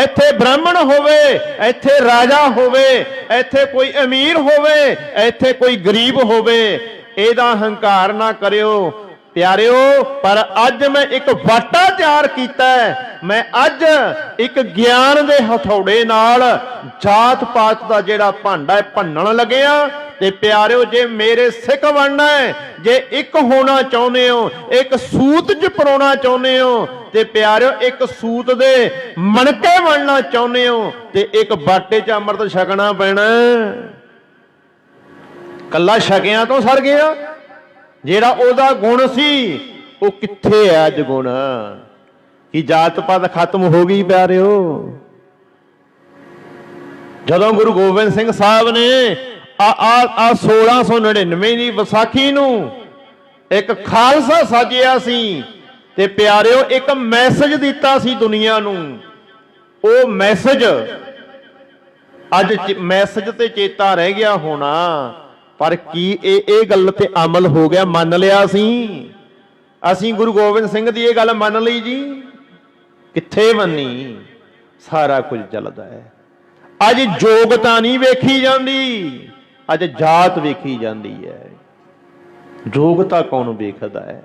ਇੱਥੇ ਬ੍ਰਾਹਮਣ ਹੋਵੇ, ਇੱਥੇ ਰਾਜਾ ਹੋਵੇ, ਇੱਥੇ ਕੋਈ ਅਮੀਰ ਹੋਵੇ, ਇੱਥੇ ਕੋਈ ਗਰੀਬ ਹੋਵੇ, ਇਹਦਾ ਹੰਕਾਰ ਨਾ ਕਰਿਓ ਪਿਆਰਿਓ। ਪਰ ਅੱਜ ਮੈਂ ਇੱਕ ਵਾਟਾ ਤਿਆਰ ਕੀਤਾ ਹੈ, ਮੈਂ ਅੱਜ ਇੱਕ ਗਿਆਨ ਦੇ ਹਥੌੜੇ ਨਾਲ ਜਾਤ ਪਾਤ ਦਾ ਜਿਹੜਾ ਭਾਂਡਾ ਹੈ ਭੰਨਣ ਲੱਗਿਆ। ਤੇ ਪਿਆਰਿਓ ਜੇ ਮੇਰੇ ਸਿੱਖ ਬਣਨਾ ਹੈ, ਜੇ ਇੱਕ ਹੋਣਾ ਚਾਹੁੰਦੇ ਹੋ, ਇੱਕ ਸੂਤ 'ਚ ਪਰੋਣਾ ਚਾਹੁੰਦੇ ਹੋ, ਤੇ ਪਿਆਰਿਓ ਇੱਕ ਸੂਤ ਦੇ ਮਣਕੇ ਬਣਨਾ ਚਾਹੁੰਦੇ ਹੋ, ਤੇ ਇੱਕ ਬਾਟੇ 'ਚ ਅੰਮ੍ਰਿਤ ਛਕਣਾ ਪੈਣਾ। ਕੱਲਾ ਛਕਿਆਂ ਤੋਂ ਸਰ ਗਿਆ, ਜਿਹੜਾ ਉਹਦਾ ਗੁਣ ਸੀ ਉਹ ਕਿੱਥੇ ਹੈ ਅੱਜ ਗੁਣ? ਕਿ ਜਾਤ ਪਾਤ ਖਤਮ ਹੋ ਗਈ ਪਿਆਰਿਓ। ਜਦੋਂ ਗੁਰੂ ਗੋਬਿੰਦ ਸਿੰਘ ਸਾਹਿਬ ਨੇ ਆ 1699 ਦੀ ਵਿਸਾਖੀ ਨੂੰ ਇੱਕ ਖਾਲਸਾ ਸਾਜਿਆ ਸੀ, ਤੇ ਪਿਆਰਿਓ ਇੱਕ ਮੈਸੇਜ ਦਿੱਤਾ ਸੀ ਦੁਨੀਆ ਨੂੰ। ਉਹ ਮੈਸੇਜ ਅੱਜ ਮੈਸੇਜ ਤੇ ਚੇਤਾ ਰਹਿ ਗਿਆ ਹੋਣਾ, ਪਰ ਕੀ ਇਹ ਗੱਲ ਤੇ ਅਮਲ ਹੋ ਗਿਆ? ਮੰਨ ਲਿਆ ਸੀ ਅਸੀਂ ਗੁਰੂ ਗੋਬਿੰਦ ਸਿੰਘ ਦੀ ਇਹ ਗੱਲ ਮੰਨ ਲਈ ਜੀ? ਕਿੱਥੇ ਮੰਨੀ? ਸਾਰਾ ਕੁਝ ਚੱਲਦਾ ਹੈ। ਅੱਜ ਯੋਗਤਾ ਨਹੀਂ ਵੇਖੀ ਜਾਂਦੀ, ਅੱਜ ਜਾਤ ਵੇਖੀ ਜਾਂਦੀ ਹੈ। ਯੋਗਤਾ ਕੌਣ ਵੇਖਦਾ ਹੈ?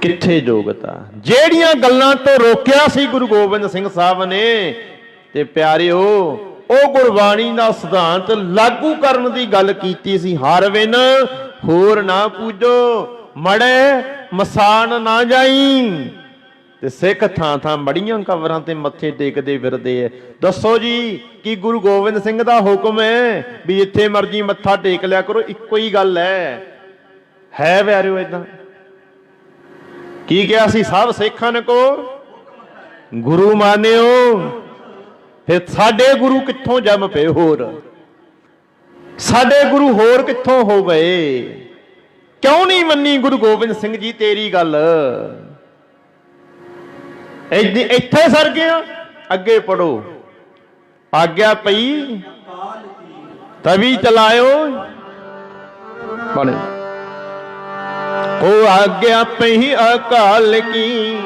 ਕਿੱਥੇ ਯੋਗਤਾ। ਜਿਹੜੀਆਂ ਗੱਲਾਂ ਤੋਂ ਰੋਕਿਆ ਸੀ ਗੁਰੂ ਗੋਬਿੰਦ ਸਿੰਘ ਸਾਹਿਬ ਨੇ ਤੇ ਪਿਆਰਿਓ ਉਹ ਗੁਰਬਾਣੀ ਦਾ ਸਿਧਾਂਤ ਲਾਗੂ ਕਰਨ ਦੀ ਗੱਲ ਕੀਤੀ ਸੀ। ਹਰ ਬਿਨ ਹੋਰ ਨਾ ਪੂਜੋ, ਮੜੇ ਮਸਾਨ ਨਾ ਜਾਈ। ਤੇ ਸਿੱਖ ਥਾਂ ਥਾਂ ਮੜੀਆਂ ਕਬਰਾਂ ਤੇ ਮੱਥੇ ਟੇਕਦੇ ਫਿਰਦੇ ਐ। ਦੱਸੋ ਜੀ ਕੀ ਗੁਰੂ ਗੋਬਿੰਦ ਸਿੰਘ ਦਾ ਹੁਕਮ ਹੈ ਵੀ ਜਿੱਥੇ ਮਰਜੀ ਮੱਥਾ ਟੇਕ ਲਿਆ ਕਰੋ? ਇੱਕੋ ਹੀ ਗੱਲ ਹੈ ਪਿਆਰਿਓ ਏਦਾਂ? ਕੀ ਕਿਹਾ ਸੀ? ਸਭ ਸਿੱਖਾਂ ਕੋ ਗੁਰੂ ਮਾਨਿਓ। ਫਿਰ ਸਾਡੇ ਗੁਰੂ ਕਿੱਥੋਂ ਜੰਮ ਪਏ ਹੋਰ? ਸਾਡੇ ਗੁਰੂ ਹੋਰ ਕਿੱਥੋਂ ਹੋ ਗਏ? ਕਿਉਂ ਨਹੀਂ ਮੰਨੀ ਗੁਰੂ ਗੋਬਿੰਦ ਸਿੰਘ ਜੀ ਤੇਰੀ ਗੱਲ? ਇੱਥੇ ਸਰ ਗਿਆ। ਅੱਗੇ ਪੜੋ। ਆਗਿਆ ਪਈ ਤਵੀ ਚਲਾਇਓ ਬਣੇ। ਉਹ ਆਗਿਆ ਪਈ ਅਕਾਲ ਕੀ।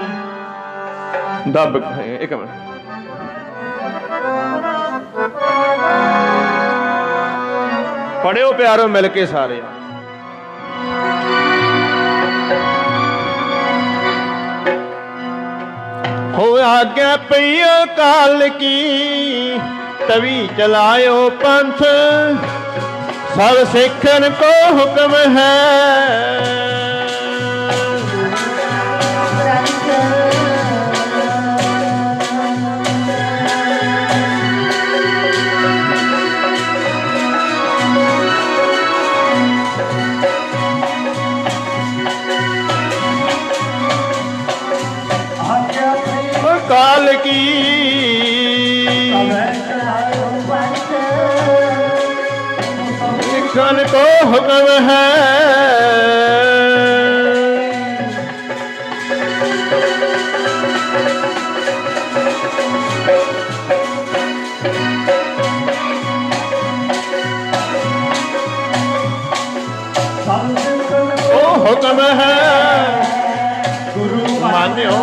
ਦੱਬ ਇੱਕ ਮਿੰਟ। ਪੜਿਓ ਪਿਆਰੋ ਮਿਲ ਕੇ ਸਾਰੇ। ਹੋ ਆਗਿਆ ਪਈ ਅਕਾਲ ਕੀ, ਤਵੀ ਚਲਾਇਓ ਪੰਥ, ਸਭ ਸਿੱਖਨ ਕੋ ਹੁਕਮ ਹੈ। काल की सिखन को हुक्म है। ओ हुक्म है गुरु मान्यो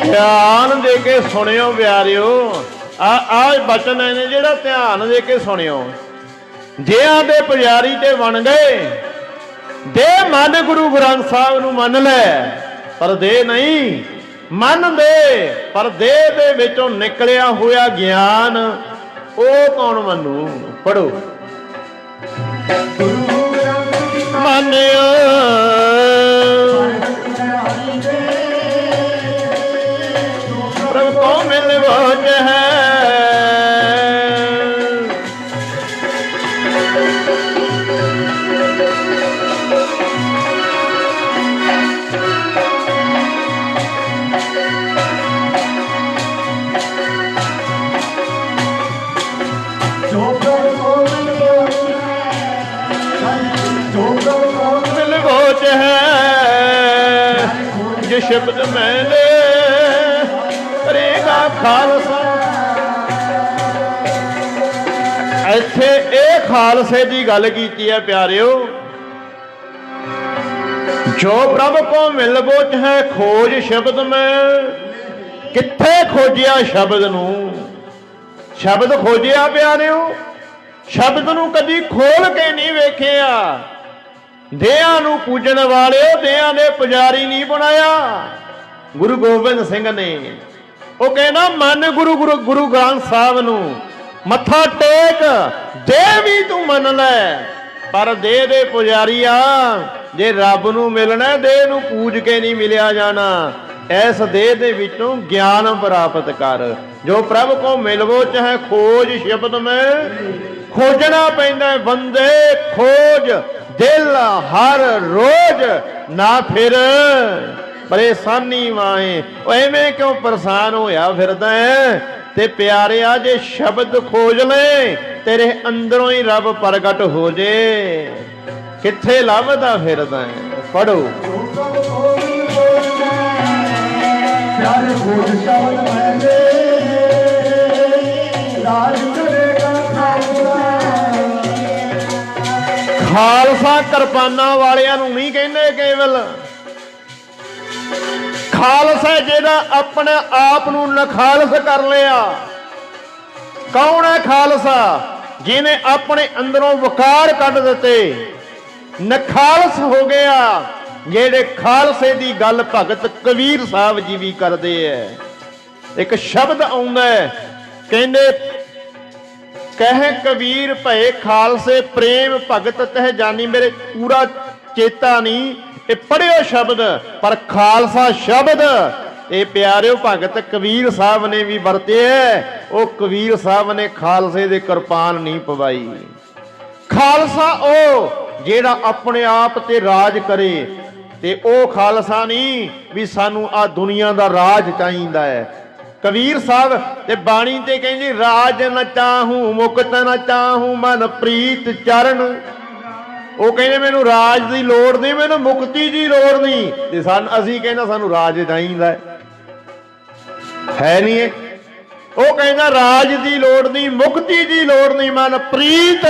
ਧਿਆਨ ਦੇ ਕੇ ਸੁਣਿਓ ਪਿਆਰਿਓ। ਆ ਬਚਨ ਨੇ ਜਿਹੜਾ ਧਿਆਨ ਦੇ ਕੇ ਸੁਣਿਓ। ਜਿਹਾਂ ਦੇ ਪੁਜਾਰੀ ਤੇ ਬਣ ਗਏ, ਦੇ ਮਨ ਗੁਰੂ ਗ੍ਰੰਥ ਸਾਹਿਬ ਨੂੰ ਮੰਨ ਲੈ, ਪਰ ਦੇ ਨਹੀਂ ਮੰਨਦੇ। ਪਰ ਦੇਹ ਦੇ ਵਿੱਚੋਂ ਨਿਕਲਿਆ ਹੋਇਆ ਗਿਆਨ ਉਹ ਕੌਣ ਮੰਨੂ? ਪੜੋ। ਮੰਨਿਓ ਪ੍ਰਭ ਕੋ ਮਿਲ ਵੋਜ ਹੈ। ਮਿਲ ਵੋਜ ਹੈ ਜੇ ਸ਼ਬਦ ਮੈਨੇ ਕਰੇਗਾ ਖਾਲਸਾ। ਇੱਥੇ ਇਹ ਖਾਲਸੇ ਦੀ ਗੱਲ ਕੀਤੀ ਹੈ ਪਿਆਰਿਓ। ਜੋ ਪ੍ਰਭ ਕੋ ਮਿਲ ਬੋਝ ਹੈ ਖੋਜ ਸ਼ਬਦ ਮੈਂ। ਕਿੱਥੇ ਖੋਜਿਆ ਸ਼ਬਦ ਨੂੰ? ਸ਼ਬਦ ਖੋਜਿਆ ਪਿਆਰਿਓ? ਸ਼ਬਦ ਨੂੰ ਕਦੀ ਖੋਲ ਕੇ ਨਹੀਂ ਵੇਖਿਆ। ਦੇਹਾਂ ਨੂੰ ਪੂਜਣ ਵਾਲਿਓ ਦੇਹਾਂ ਦੇ ਪੁਜਾਰੀ ਨਹੀਂ ਬਣਾਇਆ ਗੁਰੂ ਗੋਬਿੰਦ ਸਿੰਘ ਨੇ। ਉਹ ਕਹਿੰਦਾ ਮੰਨ ਗੁਰੂ ਗ੍ਰੰਥ ਸਾਹਿਬ ਨੂੰ, ਮੱਥਾ ਟੇਕ, ਦੇਹ ਵੀ ਤੂੰ ਮੰਨ ਲੈ, ਪਰ ਦੇਹ ਦੇ ਪੁਜਾਰੀ ਆ। ਜੇ ਰੱਬ ਨੂੰ ਮਿਲਣਾ ਦੇਹ ਨੂੰ ਪੂਜ ਕੇ ਨਹੀਂ ਮਿਲਿਆ ਜਾਣਾ। ਇਸ ਦੇਹ ਦੇ ਵਿੱਚੋਂ ਗਿਆਨ ਪ੍ਰਾਪਤ ਕਰ। ਜੋ ਪ੍ਰਭ ਕੋ ਮਿਲਵੋ ਚਾਹੇ ਖੋਜ ਸ਼ਬਦ ਮੈਂ। ਖੋਜਣਾ ਪੈਂਦਾ ਬੰਦੇ, ਖੋਜ ਦਿਲ ਹਰ ਰੋਜ਼ ਨਾ ਫਿਰ ਪਰੇਸ਼ਾਨੀ ਵਾਏ। ਉਹ ਐਵੇਂ ਕਿਉਂ ਪਰੇਸ਼ਾਨ ਹੋਇਆ ਫਿਰਦਾ ਹੈ? ਤੇ ਪਿਆਰਿਆ ਜੇ ਸ਼ਬਦ ਖੋਜ ਲੈ ਤੇਰੇ ਅੰਦਰੋਂ ਹੀ ਰੱਬ ਪ੍ਰਗਟ ਹੋ ਜੇ। ਕਿੱਥੇ ਲੱਭਦਾ ਫਿਰਦਾ ਹੈ? ਪੜੋ। प्यारे भोज शब्द मैले राज करेगा खालसा। ਖਾਲਸਾ ਕਿਰਪਾਨਾਂ ਵਾਲਿਆਂ ਨੂੰ ਨਹੀਂ ਕਹਿੰਦੇ ਕੇਵਲ, ਖਾਲਸਾ ਜਿਹੜਾ ਆਪਣੇ ਆਪ ਨੂੰ ਨਖਾਲਸ ਕਰ ਲਿਆ। ਕੌਣ ਹੈ ਖਾਲਸਾ? ਜਿਹਨੇ ਆਪਣੇ ਅੰਦਰੋਂ ਵਕਾਰ ਕੱਢ ਦਿੱਤੇ, ਨਖਾਲਸ ਹੋ ਗਿਆ। ਜਿਹੜੇ ਖਾਲਸੇ ਦੀ ਗੱਲ ਭਗਤ ਕਬੀਰ ਸਾਹਿਬ ਜੀ ਵੀ ਕਰਦੇ ਐ। ਇੱਕ ਸ਼ਬਦ ਆਉਂਦਾ ਹੈ, ਕਹਿੰਦੇ ਕਹਿ ਕਬੀਰ ਭਏ ਖਾਲਸੇ ਪ੍ਰੇਮ ਭਗਤ ਤਹਿ ਜਾਨੀ। ਮੇਰੇ ਪੂਰਾ ਚੇਤਾ ਨਹੀਂ, ਇਹ ਪੜਿਓ ਸ਼ਬਦ, ਪਰ ਖਾਲਸਾ ਸ਼ਬਦ ਇਹ ਪਿਆਰਿਓ ਭਗਤ ਕਬੀਰ ਸਾਹਿਬ ਨੇ ਵੀ ਵਰਤਿਆ। ਉਹ ਕਬੀਰ ਸਾਹਿਬ ਨੇ ਖਾਲਸੇ ਦੇ ਕਿਰਪਾਨ ਨਹੀਂ ਪਵਾਈ। ਖਾਲਸਾ ਉਹ ਜਿਹੜਾ ਆਪਣੇ ਆਪ ਤੇ ਰਾਜ ਕਰੇ, ਤੇ ਉਹ ਖਾਲਸਾ ਨਹੀਂ ਵੀ ਸਾਨੂੰ ਆ ਦੁਨੀਆ ਦਾ ਰਾਜ ਚਾਹੀਦਾ ਹੈ। ਕਬੀਰ ਸਾਹਿਬ ਤੇ ਬਾਣੀ ਤੇ ਕਹਿੰਦੇ ਰਾਜ ਨ ਚਾਹੂੰ ਮੁਕਤ ਨ ਚਾਹੂੰ ਮਨ ਪ੍ਰੀਤ ਚਰਨ। ਉਹ ਕਹਿੰਦੇ ਮੈਨੂੰ ਰਾਜ ਦੀ ਲੋੜ ਨਹੀਂ, ਮੈਨੂੰ ਮੁਕਤੀ ਦੀ ਲੋੜ ਨਹੀਂ। ਤੇ ਅਸੀਂ ਕਹਿੰਦਾ ਸਾਨੂੰ ਰਾਜ ਚਾਹੀਦਾ ਹੈ ਨਹੀਂ। ਉਹ ਕਹਿੰਦਾ ਰਾਜ ਦੀ ਲੋੜ ਨਹੀਂ, ਮੁਕਤੀ ਦੀ ਲੋੜ ਨਹੀਂ, ਮਨ ਪ੍ਰੀਤ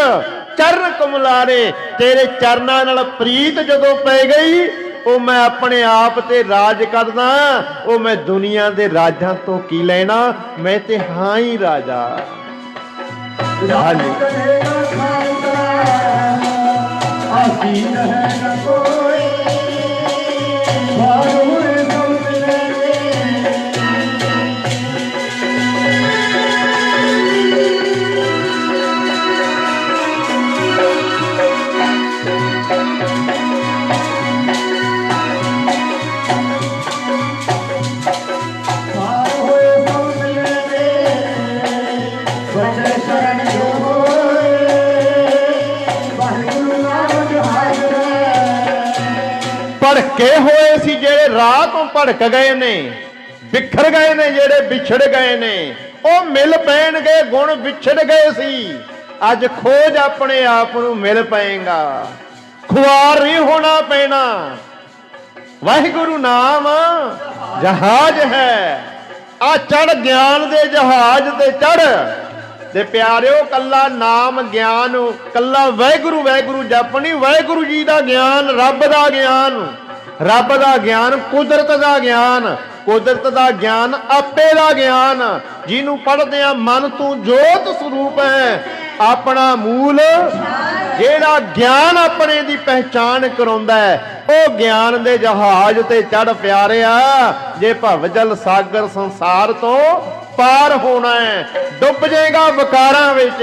ਚਰਨ ਕਮਲਾਰੇ। ਤੇਰੇ ਚਰਨਾਂ ਨਾਲ ਪ੍ਰੀਤ ਜਦੋਂ ਪੈ ਗਈ, ਉਹ ਮੈਂ ਆਪਣੇ ਆਪ ਤੇ ਰਾਜ ਕਰਦਾ। ਉਹ ਮੈਂ ਦੁਨੀਆ ਦੇ ਰਾਜਾਂ ਤੋਂ ਕੀ ਲੈਣਾ, ਮੈਂ ਤੇ ਹਾਂ ਹੀ ਰਾਜਾ। राज करेगा खालसा आसीन है न कोई बारूद सब मिलेंगे। ਭੜਕੇ ਹੋਏ ਸੀ ਜਿਹੜੇ ਰਾਹ ਤੋਂ ਭੜਕ ਗਏ ਨੇ, ਬਿਖਰ ਗਏ ਨੇ ਜਿਹੜੇ ਵਿਛੜ ਗਏ ਨੇ, ਉਹ ਮਿਲ ਪੈਣਗੇ। ਗੁਣ ਵਿਛੜ ਗਏ ਸੀ, ਅੱਜ ਖੋਜ ਆਪਣੇ ਆਪ ਨੂੰ ਮਿਲ ਪਏਗਾ। ਖੁਆਰ ਨਹੀਂ ਹੋਣਾ ਪੈਣਾ। ਵਾਹਿਗੁਰੂ ਨਾਮ ਜਹਾਜ਼ ਹੈ, ਆ ਚੜ ਗਿਆਨ ਦੇ ਜਹਾਜ਼ ਤੇ ਚੜ। ਤੇ ਪਿਆਰਿਓ ਕੱਲਾ ਨਾਮ ਗਿਆਨ, ਕੱਲਾ ਵਾਹਿਗੁਰੂ ਵਾਹਿਗੁਰੂ ਜਪਣੀ। ਵਾਹਿਗੁਰੂ ਜੀ ਦਾ ਗਿਆਨ, ਰੱਬ ਦਾ ਗਿਆਨ, ਰੱਬ ਦਾ ਗਿਆਨ, ਕੁਦਰਤ ਦਾ ਗਿਆਨ, ਕੁਦਰਤ ਦਾ ਗਿਆਨ, ਆਪੇ ਦਾ ਗਿਆਨ। ਜਿਹਨੂੰ ਪੜ੍ਹਦੇ ਆ ਮਨ ਤੂੰ ਜੋਤ ਸਰੂਪ ਹੈ, ਆਪਣਾ ਮੂਲ। ਜਿਹੜਾ ਗਿਆਨ ਆਪਣੇ ਦੀ ਪਹਿਚਾਣ ਕਰਾਉਂਦਾ ਹੈ, ਉਹ ਗਿਆਨ ਦੇ ਜਹਾਜ਼ ਤੇ ਚੜ ਪਿਆਰਿਆ। ਜੇ ਭਵਜਲ ਸਾਗਰ ਸੰਸਾਰ ਤੋਂ ਪਾਰ ਹੋਣਾ ਹੈ, ਡੁੱਬ ਜਾਏਗਾ ਵਿਕਾਰਾਂ ਵਿੱਚ,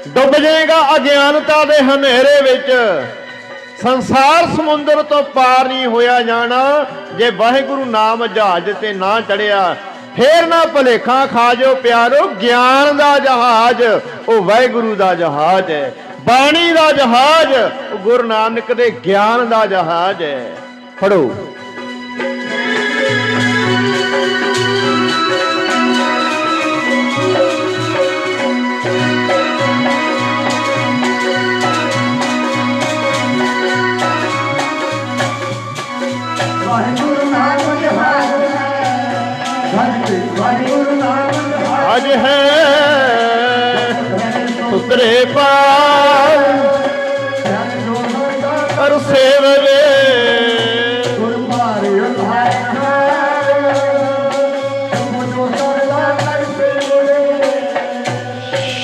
ਡੁੱਬ ਜਾਏਗਾ ਅਗਿਆਨਤਾ ਦੇ ਹਨੇਰੇ ਵਿੱਚ। ਸੰਸਾਰ ਸਮੁੰਦਰ ਤੋਂ ਪਾਰ ਨਹੀਂ ਹੋਇਆ ਜਾਣਾ ਜੇ ਵਾਹਿਗੁਰੂ ਨਾਮ ਜਹਾਜ਼ ਤੇ ਨਾ ਚੜਿਆ। ਫੇਰ ਨਾ ਭੁਲੇਖਾ ਖਾ ਜਾਓ ਪਿਆਰੋ, ਗਿਆਨ ਦਾ ਜਹਾਜ਼ ਉਹ ਵਾਹਿਗੁਰੂ ਦਾ ਜਹਾਜ਼ ਹੈ, ਬਾਣੀ ਦਾ ਜਹਾਜ਼ ਉਹ ਗੁਰੂ ਨਾਨਕ ਦੇ ਗਿਆਨ ਦਾ ਜਹਾਜ਼ ਹੈ। ਫੜੋ आज है उतरे पार और सेवरे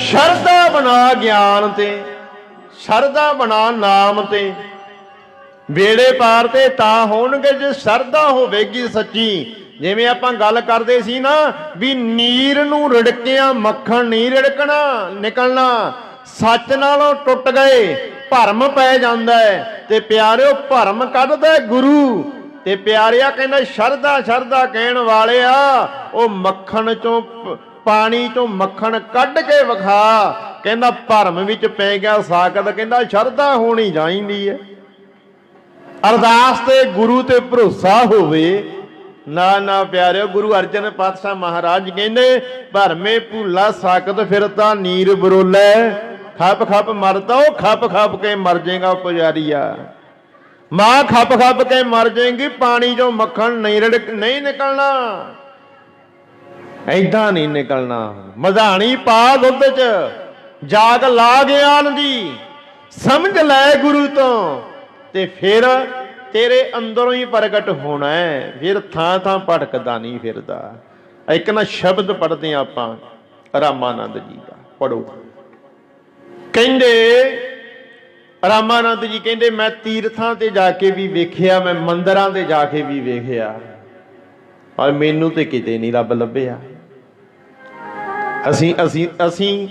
शरदा बना ज्ञान ते, शरदा बना नाम ते। बेड़े पार ते ता होणगे जे शरदा होवेगी सच्ची। ਜਿਵੇਂ ਆਪਾਂ ਗੱਲ ਕਰਦੇ ਸੀ ਨਾ ਵੀ ਨੀਰ ਨੂੰ ਰਿੜਕਿਆ ਮੱਖਣ ਨਹੀਂ ਰਿੜਕਣਾ ਨਿਕਲਣਾ। ਸੱਚ ਨਾਲੋਂ ਟੁੱਟ ਗਏ ਭਰਮ ਪੈ ਜਾਂਦਾ ਹੈ, ਤੇ ਪਿਆਰਿਓ ਭਰਮ ਕੱਢਦਾ ਗੁਰੂ। ਤੇ ਪਿਆਰਿਆ ਕਹਿੰਦਾ ਸ਼ਰਧਾ ਸ਼ਰਧਾ ਕਹਿਣ ਵਾਲਿਆ, ਉਹ ਮੱਖਣ ਚੋਂ ਪਾਣੀ ਚੋਂ ਮੱਖਣ ਕੱਢ ਕੇ ਵਿਖਾ। ਕਹਿੰਦਾ ਭਰਮ ਵਿੱਚ ਪੈ ਗਿਆ ਸਾਕਤ, ਕਹਿੰਦਾ ਸ਼ਰਧਾ ਹੋਣੀ ਚਾਹੀਦੀ ਹੈ। ਅਰਦਾਸ ਤੇ ਗੁਰੂ ਤੇ ਭਰੋਸਾ ਹੋਵੇ। ਨਾ ਨਾ ਪਿਆਰਿਓ, ਗੁਰੂ ਅਰਜਨ ਪਾਤਸ਼ਾਹ ਮਹਾਰਾਜ ਕਹਿੰਦੇ ਭਰਮੇ ਭੂਲਾ ਸਾਕਤ ਫਿਰਤਾ ਨੀਰ ਬਰੋਲੇ। ਖੱਪ ਖੱਪ ਮਰਦਾ ਉਹ ਖੱਪ ਖੱਪ ਕੇ ਮਰ ਜਾਏਗਾ ਪੁਜਾਰੀਆ। ਮਾਂ ਖੱਪ ਖੱਪ ਕੇ ਮਰ ਜਾਏਗੀ, ਪਾਣੀ ਚੋਂ ਮੱਖਣ ਨਹੀਂ ਨਿਕਲਣਾ, ਐਦਾਂ ਨਹੀਂ ਨਿਕਲਣਾ। ਮਧਾਣੀ ਪਾ ਦੁੱਧ ਚ, ਜਾਗ ਲਾ ਗਿਆਨ ਦੀ, ਸਮਝ ਲੈ ਗੁਰੂ ਤੋਂ, ਤੇ ਫਿਰ ਤੇਰੇ ਅੰਦਰੋਂ ਹੀ ਪ੍ਰਗਟ ਹੋਣਾ ਹੈ। ਫਿਰ ਥਾਂ ਥਾਂ ਭਟਕਦਾ ਨਹੀਂ ਫਿਰਦਾ। ਇੱਕ ਨਾ ਸ਼ਬਦ ਪੜ੍ਹਦੇ ਹਾਂ ਆਪਾਂ ਰਾਮਾਨੰਦ ਜੀ ਦਾ, ਪੜੋ। ਕਹਿੰਦੇ ਰਾਮਾਨੰਦ ਜੀ ਕਹਿੰਦੇ, ਮੈਂ ਤੀਰਥਾਂ ਤੇ ਜਾ ਕੇ ਵੀ ਵੇਖਿਆ, ਮੈਂ ਮੰਦਰਾਂ ਤੇ ਜਾ ਕੇ ਵੀ ਵੇਖਿਆ, ਪਰ ਮੈਨੂੰ ਤੇ ਕਿਤੇ ਨਹੀਂ ਰੱਬ ਲੱਭਿਆ। ਅਸੀਂ ਅਸੀਂ ਅਸੀਂ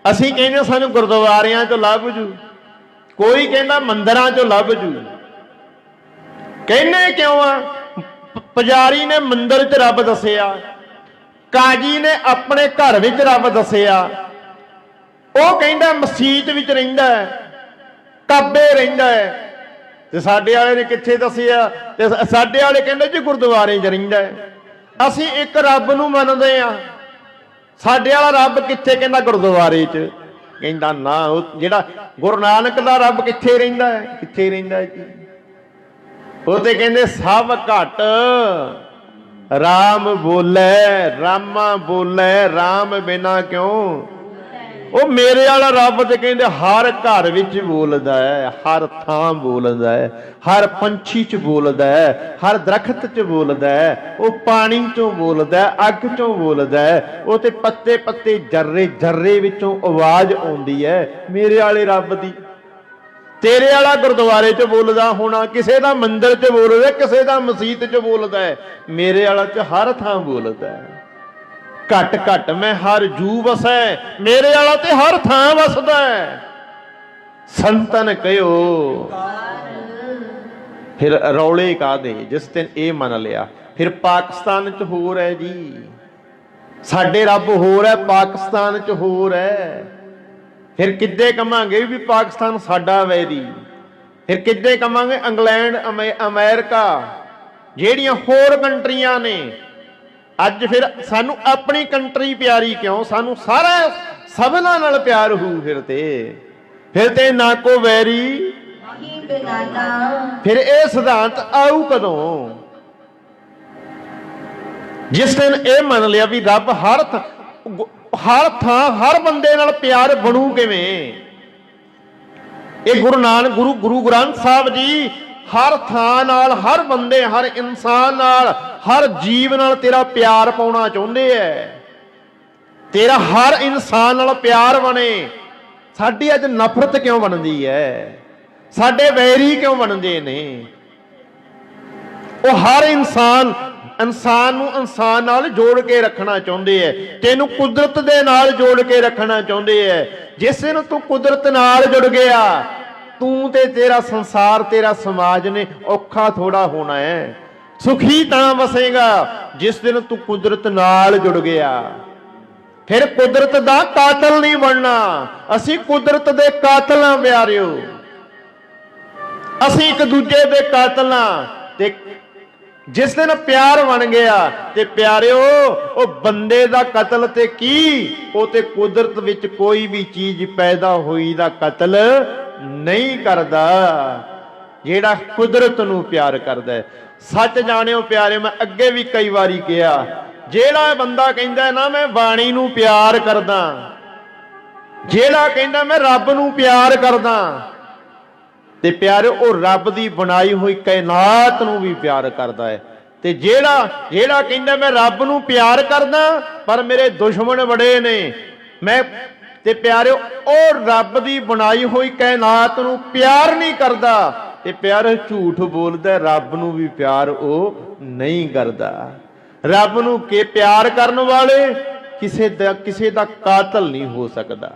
ਅਸੀਂ ਕਹਿੰਦੇ ਸਾਨੂੰ ਗੁਰਦੁਆਰਿਆਂ ਚੋਂ ਲੱਭ ਜੂ, ਕੋਈ ਕਹਿੰਦਾ ਮੰਦਰਾਂ ਚੋਂ ਲੱਭ ਜੂ। ਕਹਿੰਦੇ ਕਿਉਂ ਆ? ਪੁਜਾਰੀ ਨੇ ਮੰਦਿਰ 'ਚ ਰੱਬ ਦੱਸਿਆ, ਕਾਜੀ ਨੇ ਆਪਣੇ ਘਰ ਵਿੱਚ ਰੱਬ ਦੱਸਿਆ, ਉਹ ਕਹਿੰਦਾ ਮਸੀਤ ਵਿੱਚ ਰਹਿੰਦਾ ਹੈ, ਕਾਬੇ ਰਹਿੰਦਾ ਹੈ, ਤੇ ਸਾਡੇ ਵਾਲੇ ਨੇ ਕਿੱਥੇ ਦੱਸਿਆ? ਤੇ ਸਾਡੇ ਵਾਲੇ ਕਹਿੰਦੇ ਜੀ ਗੁਰਦੁਆਰੇ 'ਚ ਰਹਿੰਦਾ ਹੈ। ਅਸੀਂ ਇੱਕ ਰੱਬ ਨੂੰ ਮੰਨਦੇ ਆ, ਸਾਡੇ ਵਾਲਾ ਰੱਬ ਕਿੱਥੇ? ਕਹਿੰਦਾ ਗੁਰਦੁਆਰੇ 'ਚ। ਕਹਿੰਦਾ ਨਾ, ਉਹ ਜਿਹੜਾ ਗੁਰੂ ਨਾਨਕ ਦਾ ਰੱਬ ਕਿੱਥੇ ਰਹਿੰਦਾ ਹੈ? ਕਿੱਥੇ ਰਹਿੰਦਾ ਹੈ ਜੀ? ਉਹ ਤੇ ਕਹਿੰਦੇ ਸਭ ਘਟ ਰਾਮ ਬੋਲੇ, ਰਾਮਾ ਬੋਲੇ, ਰਾਮ ਬਿਨਾ ਕਿਉਂ। ਉਹ ਮੇਰੇ ਵਾਲਾ ਰੱਬ ਤੇ ਕਹਿੰਦੇ ਹਰ ਘਰ ਵਿੱਚ ਬੋਲਦਾ ਹੈ, ਹਰ ਥਾਂ ਬੋਲਦਾ ਹੈ, ਹਰ ਪੰਛੀ 'ਚ ਬੋਲਦਾ ਹੈ, ਹਰ ਦਰਖਤ 'ਚ ਬੋਲਦਾ ਹੈ, ਉਹ ਪਾਣੀ 'ਚੋਂ ਬੋਲਦਾ ਹੈ, ਅੱਗ 'ਚੋਂ ਬੋਲਦਾ ਹੈ, ਉਹ ਤੇ ਪੱਤੇ ਪੱਤੇ ਜਰਰੇ ਜਰਰੇ ਵਿੱਚੋਂ ਆਵਾਜ਼ ਆਉਂਦੀ ਹੈ ਮੇਰੇ ਵਾਲੇ ਰੱਬ ਦੀ। ਤੇਰੇ ਵਾਲਾ ਗੁਰਦੁਆਰੇ 'ਚ ਬੋਲਦਾ ਹੋਣਾ, ਕਿਸੇ ਦਾ ਮੰਦਿਰ 'ਚ ਬੋਲਦਾ, ਕਿਸੇ ਦਾ ਮਸੀਤ 'ਚ ਬੋਲਦਾ ਹੈ, ਮੇਰੇ ਵਾਲਾ 'ਚ ਹਰ ਥਾਂ ਬੋਲਦਾ ਹੈ। ਘਟ ਘਟ ਮੈਂ ਹਰ ਜੂ ਵਸੈ, ਮੇਰੇ ਵਾਲਾ ਤੇ ਹਰ ਥਾਂ ਵਸਦਾ ਹੈ। ਸੰਤਨ ਕਹਿਓ ਫਿਰ ਰੌਲੇ ਕਾਦੇ, ਜਿਸ ਦਿਨ ਇਹ ਮੰਨ ਲਿਆ। ਫਿਰ ਪਾਕਿਸਤਾਨ 'ਚ ਹੋਰ ਹੈ ਜੀ, ਸਾਡੇ ਰੱਬ ਹੋਰ ਹੈ, ਪਾਕਿਸਤਾਨ 'ਚ ਹੋਰ ਹੈ। ਫਿਰ ਕਿੱਦੇ ਕਵਾਂਗੇ ਵੀ ਪਾਕਿਸਤਾਨ ਸਾਡਾ ਵੈਰੀ? ਫਿਰ ਕਿੱਦੇ ਕਵਾਂਗੇ ਇੰਗਲੈਂਡ, ਅਮਰੀਕਾ, ਜਿਹੜੀਆਂ ਹੋਰ ਕੰਟਰੀਆਂ ਨੇ। ਅੱਜ ਫਿਰ ਸਾਨੂੰ ਆਪਣੀ ਕੰਟਰੀ ਪਿਆਰੀ ਕਿਉਂ? ਸਾਨੂੰ ਸਾਰਾ ਸਭਨਾਂ ਨਾਲ ਪਿਆਰ ਹੋਊ ਫਿਰ ਤੇ ਨਾ ਕੋ ਵੈਰੀ ਨਹੀਂ ਬੇਗਾਨਾ। ਫਿਰ ਇਹ ਸਿਧਾਂਤ ਆਊ ਕਦੋਂ? ਜਿਸ ਦਿਨ ਇਹ ਮੰਨ ਲਿਆ ਵੀ ਰੱਬ ਹਰ ਥਾਂ ਹਰ ਬੰਦੇ ਨਾਲ ਪਿਆਰ ਬਣੂ ਕਿਵੇਂ? ਇਹ ਗੁਰੂ ਗ੍ਰੰਥ ਸਾਹਿਬ ਜੀ ਹਰ ਥਾਂ ਨਾਲ, ਹਰ ਬੰਦੇ, ਹਰ ਇਨਸਾਨ ਨਾਲ, ਹਰ ਜੀਵ ਨਾਲ ਤੇਰਾ ਪਿਆਰ ਪਾਉਣਾ ਚਾਹੁੰਦੇ ਐ। ਤੇਰਾ ਹਰ ਇਨਸਾਨ ਨਾਲ ਪਿਆਰ ਬਣੇ। ਸਾਡੀ ਅੱਜ ਨਫ਼ਰਤ ਕਿਉਂ ਬਣਦੀ ਹੈ? ਸਾਡੇ ਵੈਰੀ ਕਿਉਂ ਬਣਦੇ ਨੇ? ਉਹ ਹਰ ਇਨਸਾਨ ਨੂੰ ਇਨਸਾਨ ਨਾਲ ਜੋੜ ਕੇ ਰੱਖਣਾ ਚਾਹੁੰਦੇ ਐ, ਤੈਨੂੰ ਕੁਦਰਤ ਦੇ ਨਾਲ ਜੋੜ ਕੇ ਰੱਖਣਾ ਚਾਹੁੰਦੇ ਐ। ਜਿਸ ਦਿਨ ਤੂੰ ਕੁਦਰਤ ਨਾਲ ਜੁੜ ਗਿਆ, ਤੂੰ ਤੇ ਤੇਰਾ ਸੰਸਾਰ, ਤੇਰਾ ਸਮਾਜ ਨੇ ਔਖਾ ਥੋੜਾ ਹੋਣਾ ਹੈ। ਸੁਖੀ ਤਾਂ ਵਸੇਗਾ ਜਿਸ ਦਿਨ ਤੂੰ ਕੁਦਰਤ ਨਾਲ ਜੁੜ ਗਿਆ। ਫਿਰ ਕੁਦਰਤ ਦਾ ਕਾਤਲ ਨਹੀਂ ਬਣਨਾ। ਅਸੀਂ ਕੁਦਰਤ ਦੇ ਕਾਤਲ ਹਾਂ ਪਿਆਰਿਓ, ਅਸੀਂ ਇੱਕ ਦੂਜੇ ਦੇ ਕਾਤਲ ਹਾਂ। ਤੇ ਜਿਸ ਦਿਨ ਪਿਆਰ ਬਣ ਗਿਆ ਤੇ ਪਿਆਰਿਓ, ਉਹ ਬੰਦੇ ਦਾ ਕਤਲ ਤੇ ਕੀ, ਉਹ ਤੇ ਕੁਦਰਤ ਵਿੱਚ ਕੋਈ ਵੀ ਚੀਜ਼ ਪੈਦਾ ਹੋਈ ਦਾ ਕਤਲ ਨਹੀਂ ਕਰਦਾ ਜਿਹੜਾ ਕੁਦਰਤ ਨੂੰ ਪਿਆਰ ਕਰਦਾ ਹੈ। ਸੱਚ ਜਾਣਿਓ ਪਿਆਰੇ, ਮੈਂ ਅੱਗੇ ਵੀ ਕਈ ਵਾਰੀ ਕਿਹਾ, ਜਿਹੜਾ ਬੰਦਾ ਕਹਿੰਦਾ ਨਾ ਮੈਂ ਬਾਣੀ ਨੂੰ ਪਿਆਰ ਕਰਦਾ, ਜਿਹੜਾ ਕਹਿੰਦਾ ਮੈਂ ਰੱਬ ਨੂੰ ਪਿਆਰ ਕਰਦਾ, ਤੇ ਪਿਆਰੇ ਉਹ ਰੱਬ ਦੀ ਬਣਾਈ ਹੋਈ ਕਾਇਨਾਤ ਨੂੰ ਵੀ ਪਿਆਰ ਕਰਦਾ ਹੈ। ਤੇ ਜਿਹੜਾ ਕਹਿੰਦਾ ਮੈਂ ਰੱਬ ਨੂੰ ਪਿਆਰ ਕਰਦਾ ਪਰ ਮੇਰੇ ਦੁਸ਼ਮਣ ਬੜੇ ਨੇ, ਤੇ ਪਿਆਰੇ ਉਹ ਰੱਬ ਦੀ ਬਣਾਈ ਹੋਈ ਕਾਇਨਾਤ ਨੂੰ ਪਿਆਰ ਨਹੀਂ ਕਰਦਾ, ਤੇ ਪਿਆਰੇ ਝੂਠ ਬੋਲਦਾ, ਰੱਬ ਨੂੰ ਵੀ ਪਿਆਰ ਉਹ ਨਹੀਂ ਕਰਦਾ। ਰੱਬ ਨੂੰ ਪਿਆਰ ਕਰਨ ਵਾਲੇ ਕਿਸੇ ਦਾ ਕਾਤਲ ਨਹੀਂ ਹੋ ਸਕਦਾ,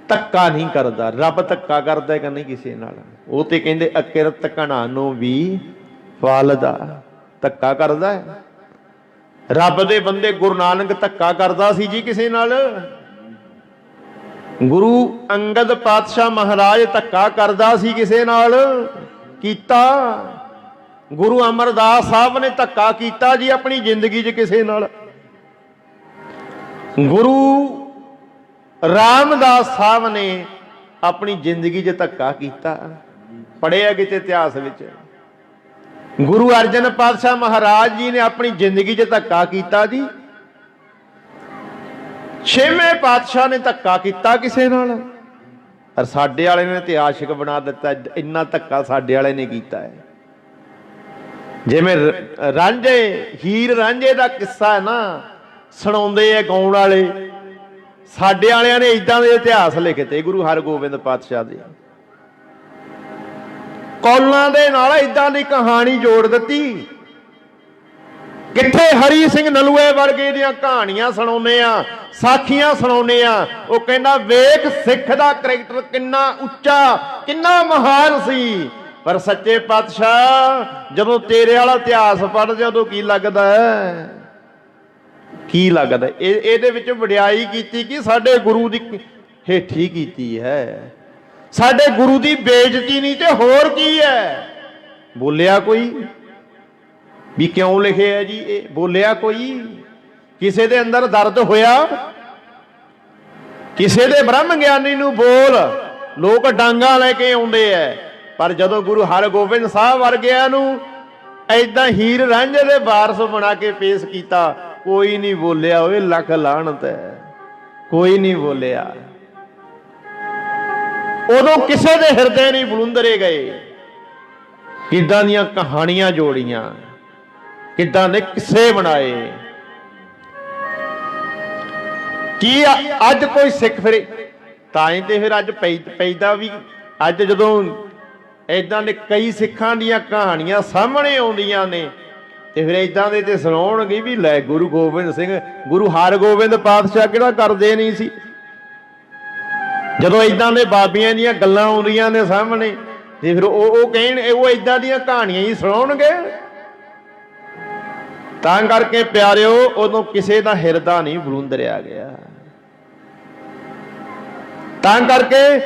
ਧੱਕਾ ਨਹੀਂ ਕਰਦਾ। ਰੱਬ ਧੱਕਾ ਕਰਦਾ ਕਿ ਨਹੀਂ ਕਿਸੇ ਨਾਲ? ਉਹ ਤੇ ਕਹਿੰਦੇ ਅਕਿਰਤ ਘਣਾ ਨੂੰ ਵੀ ਫਲਦਾ। ਧੱਕਾ ਕਰਦਾ ਹੈ ਰੱਬ ਦੇ ਬੰਦੇ। ਗੁਰੂ ਨਾਨਕ ਧੱਕਾ ਕਰਦਾ ਸੀ ਜੀ ਕਿਸੇ ਨਾਲ? ਗੁਰੂ ਅੰਗਦ ਪਾਤਸ਼ਾਹ ਮਹਾਰਾਜ ਧੱਕਾ ਕਰਦਾ ਸੀ ਕਿਸੇ ਨਾਲ? ਕੀਤਾ। ਗੁਰੂ ਅਮਰਦਾਸ ਸਾਹਿਬ ਨੇ ਧੱਕਾ ਕੀਤਾ ਜੀ ਆਪਣੀ ਜ਼ਿੰਦਗੀ 'ਚ ਕਿਸੇ ਨਾਲ? ਗੁਰੂ ਰਾਮਦਾਸ ਸਾਹਿਬ ਨੇ ਆਪਣੀ ਜ਼ਿੰਦਗੀ 'ਚ ਧੱਕਾ ਕੀਤਾ? ਪੜ੍ਹਿਆ ਕਿਤੇ ਇਤਿਹਾਸ ਵਿੱਚ। ਗੁਰੂ ਅਰਜਨ ਪਾਤਸ਼ਾਹ ਮਹਾਰਾਜ ਜੀ ਨੇ ਆਪਣੀ ਜ਼ਿੰਦਗੀ 'ਚ ਧੱਕਾ ਕੀਤਾ ਜੀ। ਛੇਵੇਂ ਪਾਤਸ਼ਾਹ ਨੇ ਧੱਕਾ ਕੀਤਾ ਕਿਸੇ ਨਾਲ, ਪਰ ਸਾਡੇ ਵਾਲੇ ਨੇ ਤੇ ਆਸ਼ਿਕ ਬਣਾ ਦਿੱਤਾ। ਇੰਨਾ ਧੱਕਾ ਸਾਡੇ ਵਾਲੇ ਨੇ ਕੀਤਾ ਹੈ। ਜਿਵੇਂ ਰਾਂਝੇ, ਹੀਰ ਰਾਂਝੇ ਦਾ ਕਿੱਸਾ ਹੈ ਨਾ, ਸੁਣਾਉਂਦੇ ਆ ਗਾਉਣ ਵਾਲੇ, ਸਾਡੇ ਵਾਲਿਆਂ ਨੇ ਇਦਾਂ ਦੇ ਇਤਿਹਾਸ ਲਿਖਤੇ ਗੁਰੂ ਹਰਗੋਬਿੰਦ ਪਾਤਸ਼ਾਹ ਦੇ। ਕੌਲਾਂ ਦੇ ਨਾਲ ਇਦਾਂ ਦੀ ਕਹਾਣੀ ਜੋੜ ਦਿੱਤੀ। ਕਿੱਥੇ ਹਰੀ ਸਿੰਘ ਨਲੂਏ ਵਰਗੇ ਦੀਆਂ ਕਹਾਣੀਆਂ ਸੁਣਾਉਂਦੇ ਆ, ਸਾਖੀਆਂ ਸੁਣਾਉਂਦੇ ਆ। ਉਹ ਕਹਿੰਦਾ ਵੇਖ ਸਿੱਖ ਦਾ ਕਰੈਕਟਰ ਕਿੰਨਾ ਉੱਚਾ, ਕਿੰਨਾ ਮਹਾਨ ਸੀ। ਪਰ ਸੱਚੇ ਪਾਤਸ਼ਾਹ ਜਦੋਂ ਤੇਰੇ ਵਾਲਾ ਇਤਿਹਾਸ ਪੜ੍ਹਦੇ ਉਦੋਂ ਕੀ ਲੱਗਦਾ ਹੈ? ਕੀ ਲੱਗਦਾ? ਇਹਦੇ ਵਿੱਚ ਵਡਿਆਈ ਕੀਤੀ ਕਿ ਸਾਡੇ ਗੁਰੂ ਦੀ ਹੇਠੀ ਕੀਤੀ ਹੈ, ਸਾਡੇ ਗੁਰੂ ਦੀ ਬੇਇੱਜ਼ਤੀ ਨਹੀਂ ਤੇ ਹੋਰ ਕੀ ਹੈ। ਬੋਲਿਆ ਕੋਈ ਵੀ ਕਿਉਂ ਲਿਖਿਆ ਜੀ ਇਹ? ਬੋਲਿਆ ਕੋਈ? ਕਿਸੇ ਦੇ ਅੰਦਰ ਦਰਦ ਹੋਇਆ? ਕਿਸੇ ਦੇ ਬ੍ਰਹਮ ਗਿਆਨੀ ਨੂੰ ਬੋਲ, ਲੋਕ ਡਾਂਗਾ ਲੈ ਕੇ ਆਉਂਦੇ ਐ। ਪਰ ਜਦੋਂ ਗੁਰੂ ਹਰਗੋਬਿੰਦ ਸਾਹਿਬ ਵਰਗਿਆਂ ਨੂੰ ਐਦਾਂ ਹੀਰ ਰਾਂਝੇ ਦੇ ਵਾਰਸ ਬਣਾ ਕੇ ਪੇਸ਼ ਕੀਤਾ, ਕੋਈ ਨਹੀਂ ਬੋਲਿਆ। ਓਏ ਲੱਖ ਲਾਹਨਤ ਹੈ, ਕੋਈ ਨਹੀਂ ਬੋਲਿਆ। ਉਦੋਂ ਕਿਸੇ ਦੇ ਹਿਰਦੇ ਨਹੀਂ ਬਲੁੰਦਰੇ ਗਏ। ਕਿੱਦਾਂ ਦੀਆਂ ਕਹਾਣੀਆਂ ਜੋੜੀਆਂ, ਕਿੱਦਾਂ ਦੇ ਕਿੱਸੇ ਬਣਾਏ। ਕੀ ਅੱਜ ਕੋਈ ਸਿੱਖ ਫਿਰ ਤਾਂ ਹੀ ਤੇ ਫਿਰ ਅੱਜ ਪੈਦਾ ਵੀ ਅੱਜ ਜਦੋਂ ਏਦਾਂ ਦੇ ਕਈ ਸਿੱਖਾਂ ਦੀਆਂ ਕਹਾਣੀਆਂ ਸਾਹਮਣੇ ਆਉਂਦੀਆਂ ਨੇ ਤੇ ਫਿਰ ਏਦਾਂ ਦੇ ਤੇ ਸੁਣਾਉਣਗੇ ਵੀ ਲੈ ਗੁਰੂ ਗੋਬਿੰਦ ਸਿੰਘ, ਗੁਰੂ ਹਰਗੋਬਿੰਦ ਪਾਤਸ਼ਾਹ ਕਿਹੜਾ ਕਰਦੇ ਨਹੀਂ ਸੀ। ਜਦੋਂ ਏਦਾਂ ਦੇ ਬਾਬੀਆਂ ਦੀਆਂ ਗੱਲਾਂ ਆਉਂਦੀਆਂ ਨੇ ਸਾਹਮਣੇ ਤੇ ਫਿਰ ਉਹ ਕਹਿਣ ਉਹ ਏਦਾਂ ਦੀਆਂ ਕਹਾਣੀਆਂ ਹੀ ਸੁਣਾਉਣਗੇ। ਤਾਂ ਕਰਕੇ ਪਿਆਰਿਓ ਉਦੋਂ ਕਿਸੇ ਦਾ ਹਿਰਦਾ ਨਹੀਂ ਬਲੁੰਦਰਿਆ ਗਿਆ। ਤਾਂ ਕਰਕੇ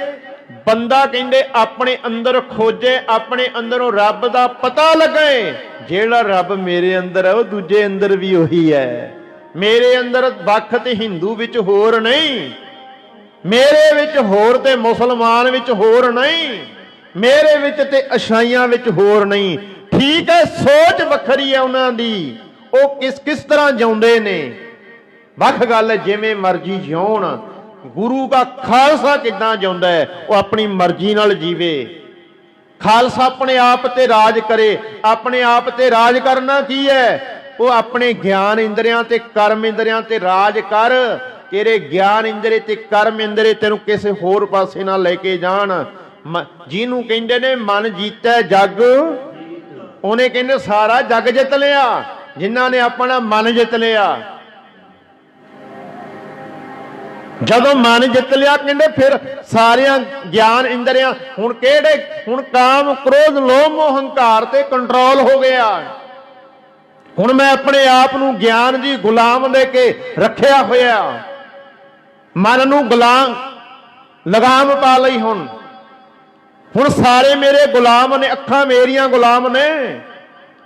ਬੰਦਾ ਕਹਿੰਦੇ ਆਪਣੇ ਅੰਦਰ ਖੋਜੇ, ਆਪਣੇ ਅੰਦਰੋਂ ਰੱਬ ਦਾ ਪਤਾ ਲੱਗੇ। ਜਿਹੜਾ ਰੱਬ ਮੇਰੇ ਅੰਦਰ ਹੈ ਉਹ ਦੂਜੇ ਅੰਦਰ ਵੀ ਉਹੀ ਹੈ। ਮੇਰੇ ਅੰਦਰ ਵੱਖ ਤੇ ਹਿੰਦੂ ਵਿੱਚ ਹੋਰ ਨਹੀਂ, ਮੇਰੇ ਵਿੱਚ ਹੋਰ ਤੇ ਮੁਸਲਮਾਨ ਵਿੱਚ ਹੋਰ ਨਹੀਂ, ਮੇਰੇ ਵਿੱਚ ਤੇ ਈਸਾਈਆਂ ਵਿੱਚ ਹੋਰ ਨਹੀਂ। ਠੀਕ ਹੈ, ਸੋਚ ਵੱਖਰੀ ਹੈ ਉਹਨਾਂ ਦੀ, ਉਹ ਕਿਸ ਤਰ੍ਹਾਂ ਜਿਉਂਦੇ ਨੇ, ਵੱਖ ਗੱਲ ਹੈ। ਜਿਵੇਂ ਮਰਜ਼ੀ ਜਿਉਣ, ਗੁਰੂ ਦਾ ਖਾਲਸਾ ਕਿੱਦਾਂ ਜਿਉਂਦਾ ਹੈ, ਉਹ ਆਪਣੀ ਮਰਜ਼ੀ ਨਾਲ ਜੀਵੇ। ਖਾਲਸਾ ਆਪਣੇ ਆਪ ਤੇ ਰਾਜ ਕਰੇ। ਆਪਣੇ ਆਪ ਤੇ ਰਾਜ ਕਰਨਾ ਕੀ ਹੈ? ਉਹ ਆਪਣੇ ਗਿਆਨ ਇੰਦਰੀਆਂ ਤੇ ਕਰਮ ਇੰਦਰੀਆਂ ਤੇ ਰਾਜ ਕਰ। ਤੇਰੇ ਗਿਆਨ ਇੰਦਰੀ ਤੇ ਕਰਮ ਇੰਦਰੀ ਤੈਨੂੰ ਕਿਸੇ ਹੋਰ ਪਾਸੇ ਨਾ ਲੈ ਕੇ ਜਾਣ। ਜਿਹਨੂੰ ਕਹਿੰਦੇ ਨੇ ਮਨ ਜੀਤੈ ਜਗ, ਉਹਨੇ ਕਹਿੰਦੇ ਸਾਰਾ ਜਗ ਜਿੱਤ ਲਿਆ। ਜਿਨ੍ਹਾਂ ਨੇ ਆਪਣਾ ਮਨ ਜਿੱਤ ਲਿਆ, ਜਦੋਂ ਮਨ ਜਿੱਤ ਲਿਆ ਕਹਿੰਦੇ ਫਿਰ ਸਾਰਿਆਂ ਗਿਆਨ ਇੰਦਰੀਆਂ ਹੁਣ ਕਿਹੜੇ? ਹੁਣ ਕਾਮ, ਕ੍ਰੋਧ, ਲੋਭ, ਮੋਹ, ਹੰਕਾਰ ਤੇ ਕੰਟਰੋਲ ਹੋ ਗਿਆ। ਹੁਣ ਮੈਂ ਆਪਣੇ ਆਪ ਨੂੰ ਗਿਆਨ ਦੀ ਗੁਲਾਮ ਦੇ ਕੇ ਰੱਖਿਆ ਹੋਇਆ। ਮਨ ਨੂੰ ਗੁਲਾਮ ਲਗਾਮ ਪਾ ਲਈ। ਹੁਣ ਸਾਰੇ ਮੇਰੇ ਗੁਲਾਮ ਨੇ, ਅੱਖਾਂ ਮੇਰੀਆਂ ਗੁਲਾਮ ਨੇ।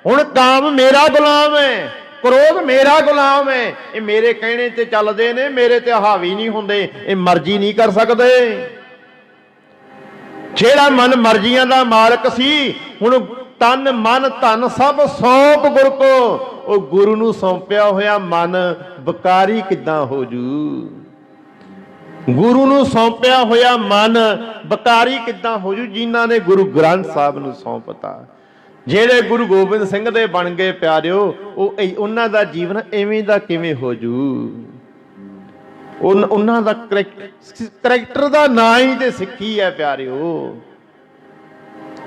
ਹੁਣ ਕਾਮ ਮੇਰਾ ਗੁਲਾਮ ਹੈ, ਕ੍ਰੋਧ ਮੇਰਾ ਗੁਲਾਮ ਹੈ। ਇਹ ਮੇਰੇ ਕਹਿਣੇ ਤੇ ਚੱਲਦੇ ਨੇ, ਮੇਰੇ ਤੇ ਹਾਵੀ ਨਹੀਂ ਹੁੰਦੇ, ਇਹ ਮਰਜ਼ੀ ਨਹੀਂ ਕਰ ਸਕਦੇ। ਜਿਹੜਾ ਮਨ ਮਰਜ਼ੀਆਂ ਦਾ ਮਾਲਕ ਸੀ, ਹੁਣ ਤਨ ਮਨ ਧਨ ਸਭ ਸੌਂਪ ਗੁਰ ਕੋ। ਉਹ ਗੁਰੂ ਨੂੰ ਸੌਂਪਿਆ ਹੋਇਆ ਮਨ ਵਿਕਾਰੀ ਕਿੱਦਾਂ ਹੋ ਜੂ? ਗੁਰੂ ਨੂੰ ਸੌਂਪਿਆ ਹੋਇਆ ਮਨ ਵਿਕਾਰੀ ਕਿੱਦਾਂ ਹੋ ਜੂ? ਜਿਨ੍ਹਾਂ ਨੇ ਗੁਰੂ ਗ੍ਰੰਥ ਸਾਹਿਬ ਨੂੰ ਸੌਂਪਤਾ, ਜਿਹੜੇ ਗੁਰੂ ਗੋਬਿੰਦ ਸਿੰਘ ਦੇ ਬਣ ਗਏ ਪਿਆਰਿਓ, ਉਹਨਾਂ ਦਾ ਜੀਵਨ ਐਵੇਂ ਦਾ ਕਿਵੇਂ ਹੋ ਜੂ? ਉਹਨਾਂ ਦਾ ਕਰੈਕਟਰ ਦਾ ਨਾਂ ਹੀ ਤੇ ਸਿੱਖੀ ਹੈ ਪਿਆਰਿਓ।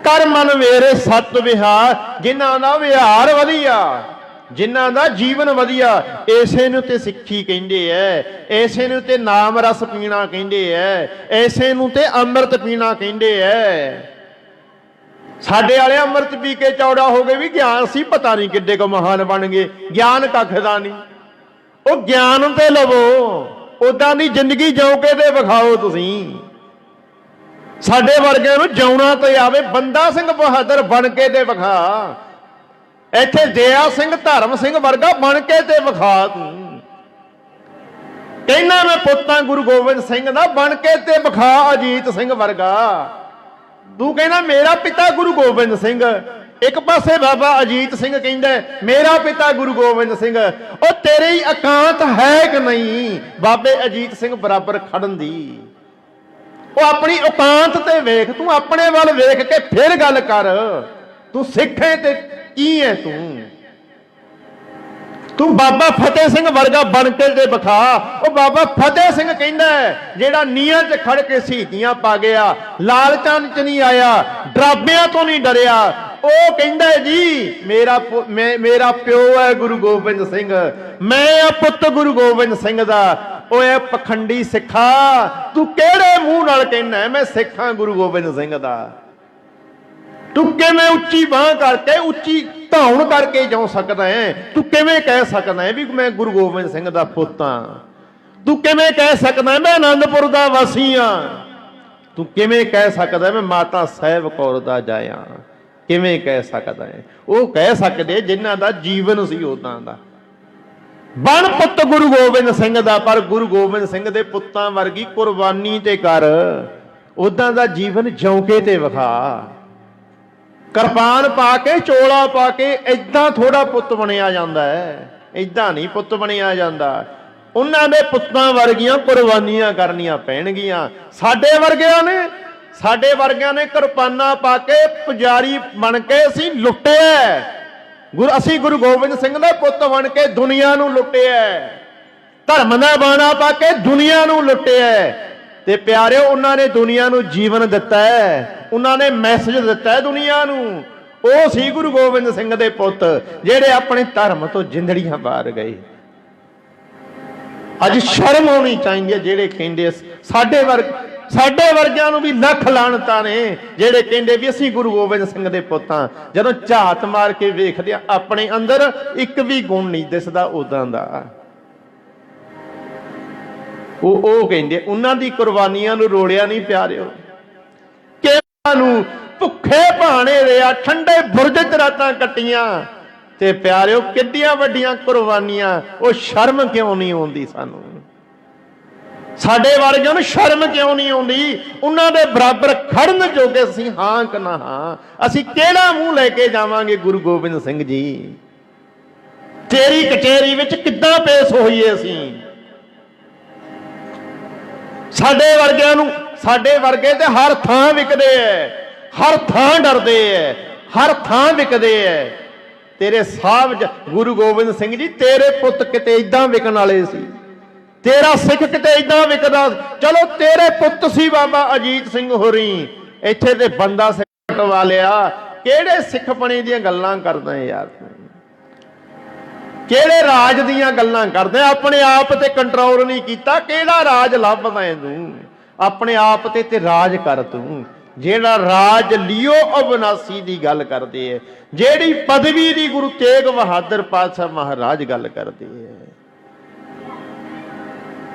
ਕਰ ਮਨ ਮੇਰੇ ਸਤ ਵਿਹਾਰ, ਜਿਨ੍ਹਾਂ ਦਾ ਵਿਹਾਰ ਵਧੀਆ, ਜਿਨ੍ਹਾਂ ਦਾ ਜੀਵਨ ਵਧੀਆ, ਇਸੇ ਨੂੰ ਤੇ ਸਿੱਖੀ ਕਹਿੰਦੇ ਐ, ਇਸੇ ਨੂੰ ਤੇ ਨਾਮ ਰਸ ਪੀਣਾ ਕਹਿੰਦੇ ਐ, ਇਸੇ ਨੂੰ ਤੇ ਅੰਮ੍ਰਿਤ ਪੀਣਾ ਕਹਿੰਦੇ ਐ। ਸਾਡੇ ਵਾਲੇ ਅੰਮ੍ਰਿਤ ਪੀ ਕੇ ਚੌੜਾ ਹੋ ਗਏ ਵੀ ਗਿਆਨ ਸੀ, ਪਤਾ ਨਹੀਂ ਕਿੱਡੇ ਕੁ ਮਹਾਨ ਬਣ ਗਏ। ਗਿਆਨ ਕੱਖ ਦਾ ਨਹੀਂ, ਉਹ ਗਿਆਨ ਤੇ ਲਵੋ। ਉਦਾਂ ਦੀ ਜ਼ਿੰਦਗੀ ਜਿਉ ਕੇ ਤੇ ਵਿਖਾਓ। ਤੁਸੀਂ ਸਾਡੇ ਵਰਗਿਆਂ ਨੂੰ ਜਿਉਣਾ ਤੇ ਆਵੇ। ਬੰਦਾ ਸਿੰਘ ਬਹਾਦਰ ਬਣ ਕੇ ਤੇ ਵਿਖਾ। ਇੱਥੇ ਦਇਆ ਸਿੰਘ ਧਰਮ ਸਿੰਘ ਵਰਗਾ ਬਣ ਕੇ ਤੇ ਵਿਖਾ। ਤੂੰ ਕਹਿੰਦਾ ਮੈਂ ਪੁੱਤਾਂ ਗੁਰੂ ਗੋਬਿੰਦ ਸਿੰਘ ਦਾ, ਬਣ ਕੇ ਤੇ ਵਿਖਾ ਅਜੀਤ ਸਿੰਘ ਵਰਗਾ। ਤੂੰ ਕਹਿੰਦਾ ਮੇਰਾ ਪਿਤਾ ਗੁਰੂ ਗੋਬਿੰਦ ਸਿੰਘ, ਇੱਕ ਪਾਸੇ ਬਾਬਾ ਅਜੀਤ ਸਿੰਘ ਕਹਿੰਦਾ ਮੇਰਾ ਪਿਤਾ ਗੁਰੂ ਗੋਬਿੰਦ ਸਿੰਘ। ਉਹ ਤੇਰੀ ਇਕਾਂਤ ਹੈ ਕਿ ਨਹੀਂ ਬਾਬੇ ਅਜੀਤ ਸਿੰਘ ਬਰਾਬਰ ਖੜਨ ਦੀ? ਉਹ ਆਪਣੀ ਇਕਾਂਤ ਤੇ ਵੇਖ, ਤੂੰ ਆਪਣੇ ਵੱਲ ਵੇਖ ਕੇ ਫਿਰ ਗੱਲ ਕਰ। ਤੂੰ ਸਿੱਖ ਹੈ ਤੇ ਕੀ ਹੈ ਤੂੰ ਬਾਬਾ ਫਤਿਹ ਸਿੰਘ ਵਰਗਾ ਬਣ ਕੇ ਤੇ ਵਿਖਾ। ਉਹ ਬਾਬਾ ਫਤਿਹ ਸਿੰਘ ਕਹਿੰਦਾ ਜਿਹੜਾ ਨੀਹਾਂ 'ਚ ਖੜ ਕੇ ਸ਼ਹੀਦੀਆਂ ਪਾ ਗਿਆ, ਲਾਲਚਾਂ 'ਚ ਨਹੀਂ ਆਇਆ, ਡਰਾਬਿਆਂ ਤੋਂ ਨਹੀਂ ਡਰਿਆ। ਉਹ ਕਹਿੰਦਾ ਜੀ ਮੇਰਾ ਪਿਓ ਹੈ ਗੁਰੂ ਗੋਬਿੰਦ ਸਿੰਘ, ਮੈਂ ਆ ਪੁੱਤ ਗੁਰੂ ਗੋਬਿੰਦ ਸਿੰਘ ਦਾ। ਓਏ ਪਖੰਡੀ ਸਿੱਖਾ, ਤੂੰ ਕਿਹੜੇ ਮੂੰਹ ਨਾਲ ਕਹਿੰਦਾ ਮੈਂ ਸਿੱਖਾਂ ਗੁਰੂ ਗੋਬਿੰਦ ਸਿੰਘ ਦਾ? ਤੂੰ ਕਿਵੇਂ ਉੱਚੀ ਬਾਂਹ ਕਰਕੇ, ਉੱਚੀ ਧੌਣ ਕਰਕੇ ਜਾਉ ਸਕਦਾ ਹੈ? ਤੂੰ ਕਿਵੇਂ ਕਹਿ ਸਕਦਾ ਹੈ ਵੀ ਮੈਂ ਗੁਰੂ ਗੋਬਿੰਦ ਸਿੰਘ ਦਾ ਪੁੱਤ ਹਾਂ? ਤੂੰ ਕਿਵੇਂ ਕਹਿ ਸਕਦਾ ਮੈਂ ਆਨੰਦਪੁਰ ਦਾ ਵਾਸੀ ਹਾਂ? ਤੂੰ ਕਿਵੇਂ ਕਹਿ ਸਕਦਾ ਮੈਂ ਮਾਤਾ ਸਾਹਿਬ ਕੌਰ ਦਾ ਜਾਇਆ? ਕਿਵੇਂ ਕਹਿ ਸਕਦਾ ਹੈ? ਉਹ ਕਹਿ ਸਕਦੇ ਜਿਨ੍ਹਾਂ ਦਾ ਜੀਵਨ ਸੀ ਉਦਾਂ ਦਾ। ਬਣ ਪੁੱਤ ਗੁਰੂ ਗੋਬਿੰਦ ਸਿੰਘ ਦਾ, ਪਰ ਗੁਰੂ ਗੋਬਿੰਦ ਸਿੰਘ ਦੇ ਪੁੱਤਾਂ ਵਰਗੀ ਕੁਰਬਾਨੀ ਤੇ ਕਰ, ਉਦਾਂ ਦਾ ਜੀਵਨ ਜਿਉਂਕੇ ਤੇ ਵਿਖਾ। ਕਿਰਪਾਨ ਪਾ ਕੇ, ਚੋਲਾ ਪਾ ਕੇ ਏਦਾਂ ਥੋੜਾ ਪੁੱਤ ਬਣਿਆ ਜਾਂਦਾ ਹੈ, ਏਦਾਂ ਨਹੀਂ ਪੁੱਤ ਬਣਿਆ ਜਾਂਦਾ। ਉਹਨਾਂ ਦੇ ਪੁੱਤਾਂ ਵਰਗੀਆਂ ਕੁਰਬਾਨੀਆਂ ਕਰਨੀਆਂ ਪੈਣਗੀਆਂ। ਸਾਡੇ ਵਰਗਿਆਂ ਨੇ ਕਿਰਪਾਨਾਂ ਪਾ ਕੇ ਪੁਜਾਰੀ ਬਣ ਕੇ ਅਸੀਂ ਲੁੱਟਿਆ। ਅਸੀਂ ਗੁਰੂ ਗੋਬਿੰਦ ਸਿੰਘ ਦਾ ਪੁੱਤ ਬਣ ਕੇ ਦੁਨੀਆ ਨੂੰ ਲੁੱਟਿਆ, ਧਰਮ ਦਾ ਬਾਣਾ ਪਾ ਕੇ ਦੁਨੀਆ ਨੂੰ ਲੁੱਟਿਆ। ਤੇ ਪਿਆਰਿਓ, ਉਹਨਾਂ ਨੇ ਦੁਨੀਆ ਨੂੰ ਜੀਵਨ ਦਿੱਤਾ ਹੈ, ਉਹਨਾਂ ਨੇ ਮੈਸੇਜ ਦਿੱਤਾ ਹੈ ਦੁਨੀਆ ਨੂੰ। ਉਹ ਸੀ ਗੁਰੂ ਗੋਬਿੰਦ ਸਿੰਘ ਦੇ ਪੁੱਤ ਜਿਹੜੇ ਆਪਣੇ ਧਰਮ ਤੋਂ ਜਿੰਦੜੀਆਂ ਬਾਹਰ ਗਏ। ਅੱਜ ਸ਼ਰਮ ਆਉਣੀ ਚਾਹੀਦੀ ਹੈ ਜਿਹੜੇ ਕਹਿੰਦੇ ਸਾਡੇ ਵਰਗਿਆਂ ਨੂੰ ਵੀ ਲੱਖ ਲਾਹਨਤਾਂ ਨੇ ਜਿਹੜੇ ਕਹਿੰਦੇ ਵੀ ਅਸੀਂ ਗੁਰੂ ਗੋਬਿੰਦ ਸਿੰਘ ਦੇ ਪੁੱਤ ਹਾਂ। ਜਦੋਂ ਝਾਤ ਮਾਰ ਕੇ ਵੇਖਦੇ ਆ ਆਪਣੇ ਅੰਦਰ ਇੱਕ ਵੀ ਗੁਣ ਨਹੀਂ ਦਿਸਦਾ ਉਦਾਂ ਦਾ। ਉਹ ਕਹਿੰਦੇ ਉਹਨਾਂ ਦੀ ਕੁਰਬਾਨੀਆਂ ਨੂੰ ਰੋਲਿਆ ਨਹੀਂ ਪਿਆਰਿਓ, ਕਿਹਨਾਂ ਨੂੰ ਭੁੱਖੇ ਭਾਣੇ ਰਿਆ, ਠੰਡੇ ਬੁਰਜ 'ਚ ਰਾਤਾਂ ਕੱਟੀਆਂ। ਤੇ ਪਿਆਰਿਓ, ਕਿੱਡੀਆਂ ਵੱਡੀਆਂ ਕੁਰਬਾਨੀਆਂ। ਉਹ ਸ਼ਰਮ ਕਿਉਂ ਨਹੀਂ ਆਉਂਦੀ ਸਾਨੂੰ? ਸਾਡੇ ਵਰਗਿਆਂ ਨੂੰ ਸ਼ਰਮ ਕਿਉਂ ਨਹੀਂ ਆਉਂਦੀ? ਉਹਨਾਂ ਦੇ ਬਰਾਬਰ ਖੜਨ ਜੋਗੇ ਅਸੀਂ ਹਾਂ ਕਿ ਨਾ ਹਾਂ? ਅਸੀਂ ਕਿਹੜਾ ਮੂੰਹ ਲੈ ਕੇ ਜਾਵਾਂਗੇ ਗੁਰੂ ਗੋਬਿੰਦ ਸਿੰਘ ਜੀ? ਤੇਰੀ ਕਚਹਿਰੀ ਵਿੱਚ ਕਿੱਦਾਂ ਪੇਸ਼ ਹੋਈਏ ਅਸੀਂ? ਸਾਡੇ ਵਰਗੇ ਤੇ ਹਰ ਥਾਂ ਵਿਕਦੇ ਐ, ਹਰ ਥਾਂ ਡਰਦੇ ਐ, ਹਰ ਥਾਂ ਵਿਕਦੇ ਐ। ਤੇਰੇ ਸਾਹਿਬ ਗੁਰੂ ਗੋਬਿੰਦ ਸਿੰਘ ਜੀ, ਤੇਰੇ ਪੁੱਤ ਕਿਤੇ ਇਦਾਂ ਵਿਕਣ ਵਾਲੇ ਸੀ, ਤੇਰਾ ਸਿੱਖ ਕਿਤੇ ਇਦਾਂ ਵਿਕਦਾ। ਚਲੋ ਤੇਰੇ ਪੁੱਤ ਸੀ ਬਾਬਾ ਅਜੀਤ ਸਿੰਘ ਹੋਰੀ, ਇੱਥੇ ਤੇ ਬੰਦਾ ਸਿੱਖ ਕਟਵਾ ਲਿਆ। ਕਿਹੜੇ ਸਿੱਖਪਣੇ ਦੀਆਂ ਗੱਲਾਂ ਕਰਦਾ ਯਾਰ? ਕਿਹੜੇ ਰਾਜ ਦੀਆਂ ਗੱਲਾਂ ਕਰਦੇ? ਆਪਣੇ ਆਪ ਤੇ ਕੰਟਰੋਲ ਨਹੀਂ ਕੀਤਾ। ਕਿਹੜਾ ਰਾਜ ਲੱਭਦਾ ਤੂੰ? ਆਪਣੇ ਆਪ ਤੇ ਰਾਜ ਕਰ ਤੂੰ। ਜਿਹੜਾ ਰਾਜ ਲਿਓ ਅਬਨਾਸੀ ਦੀ ਗੱਲ ਕਰਦੇ ਹੈ, ਜਿਹੜੀ ਪਦਵੀ ਦੀ ਗੁਰੂ ਤੇਗ ਬਹਾਦਰ ਪਾਤਸ਼ਾਹ ਮਹਾਰਾਜ ਗੱਲ ਕਰਦੇ ਹੈ,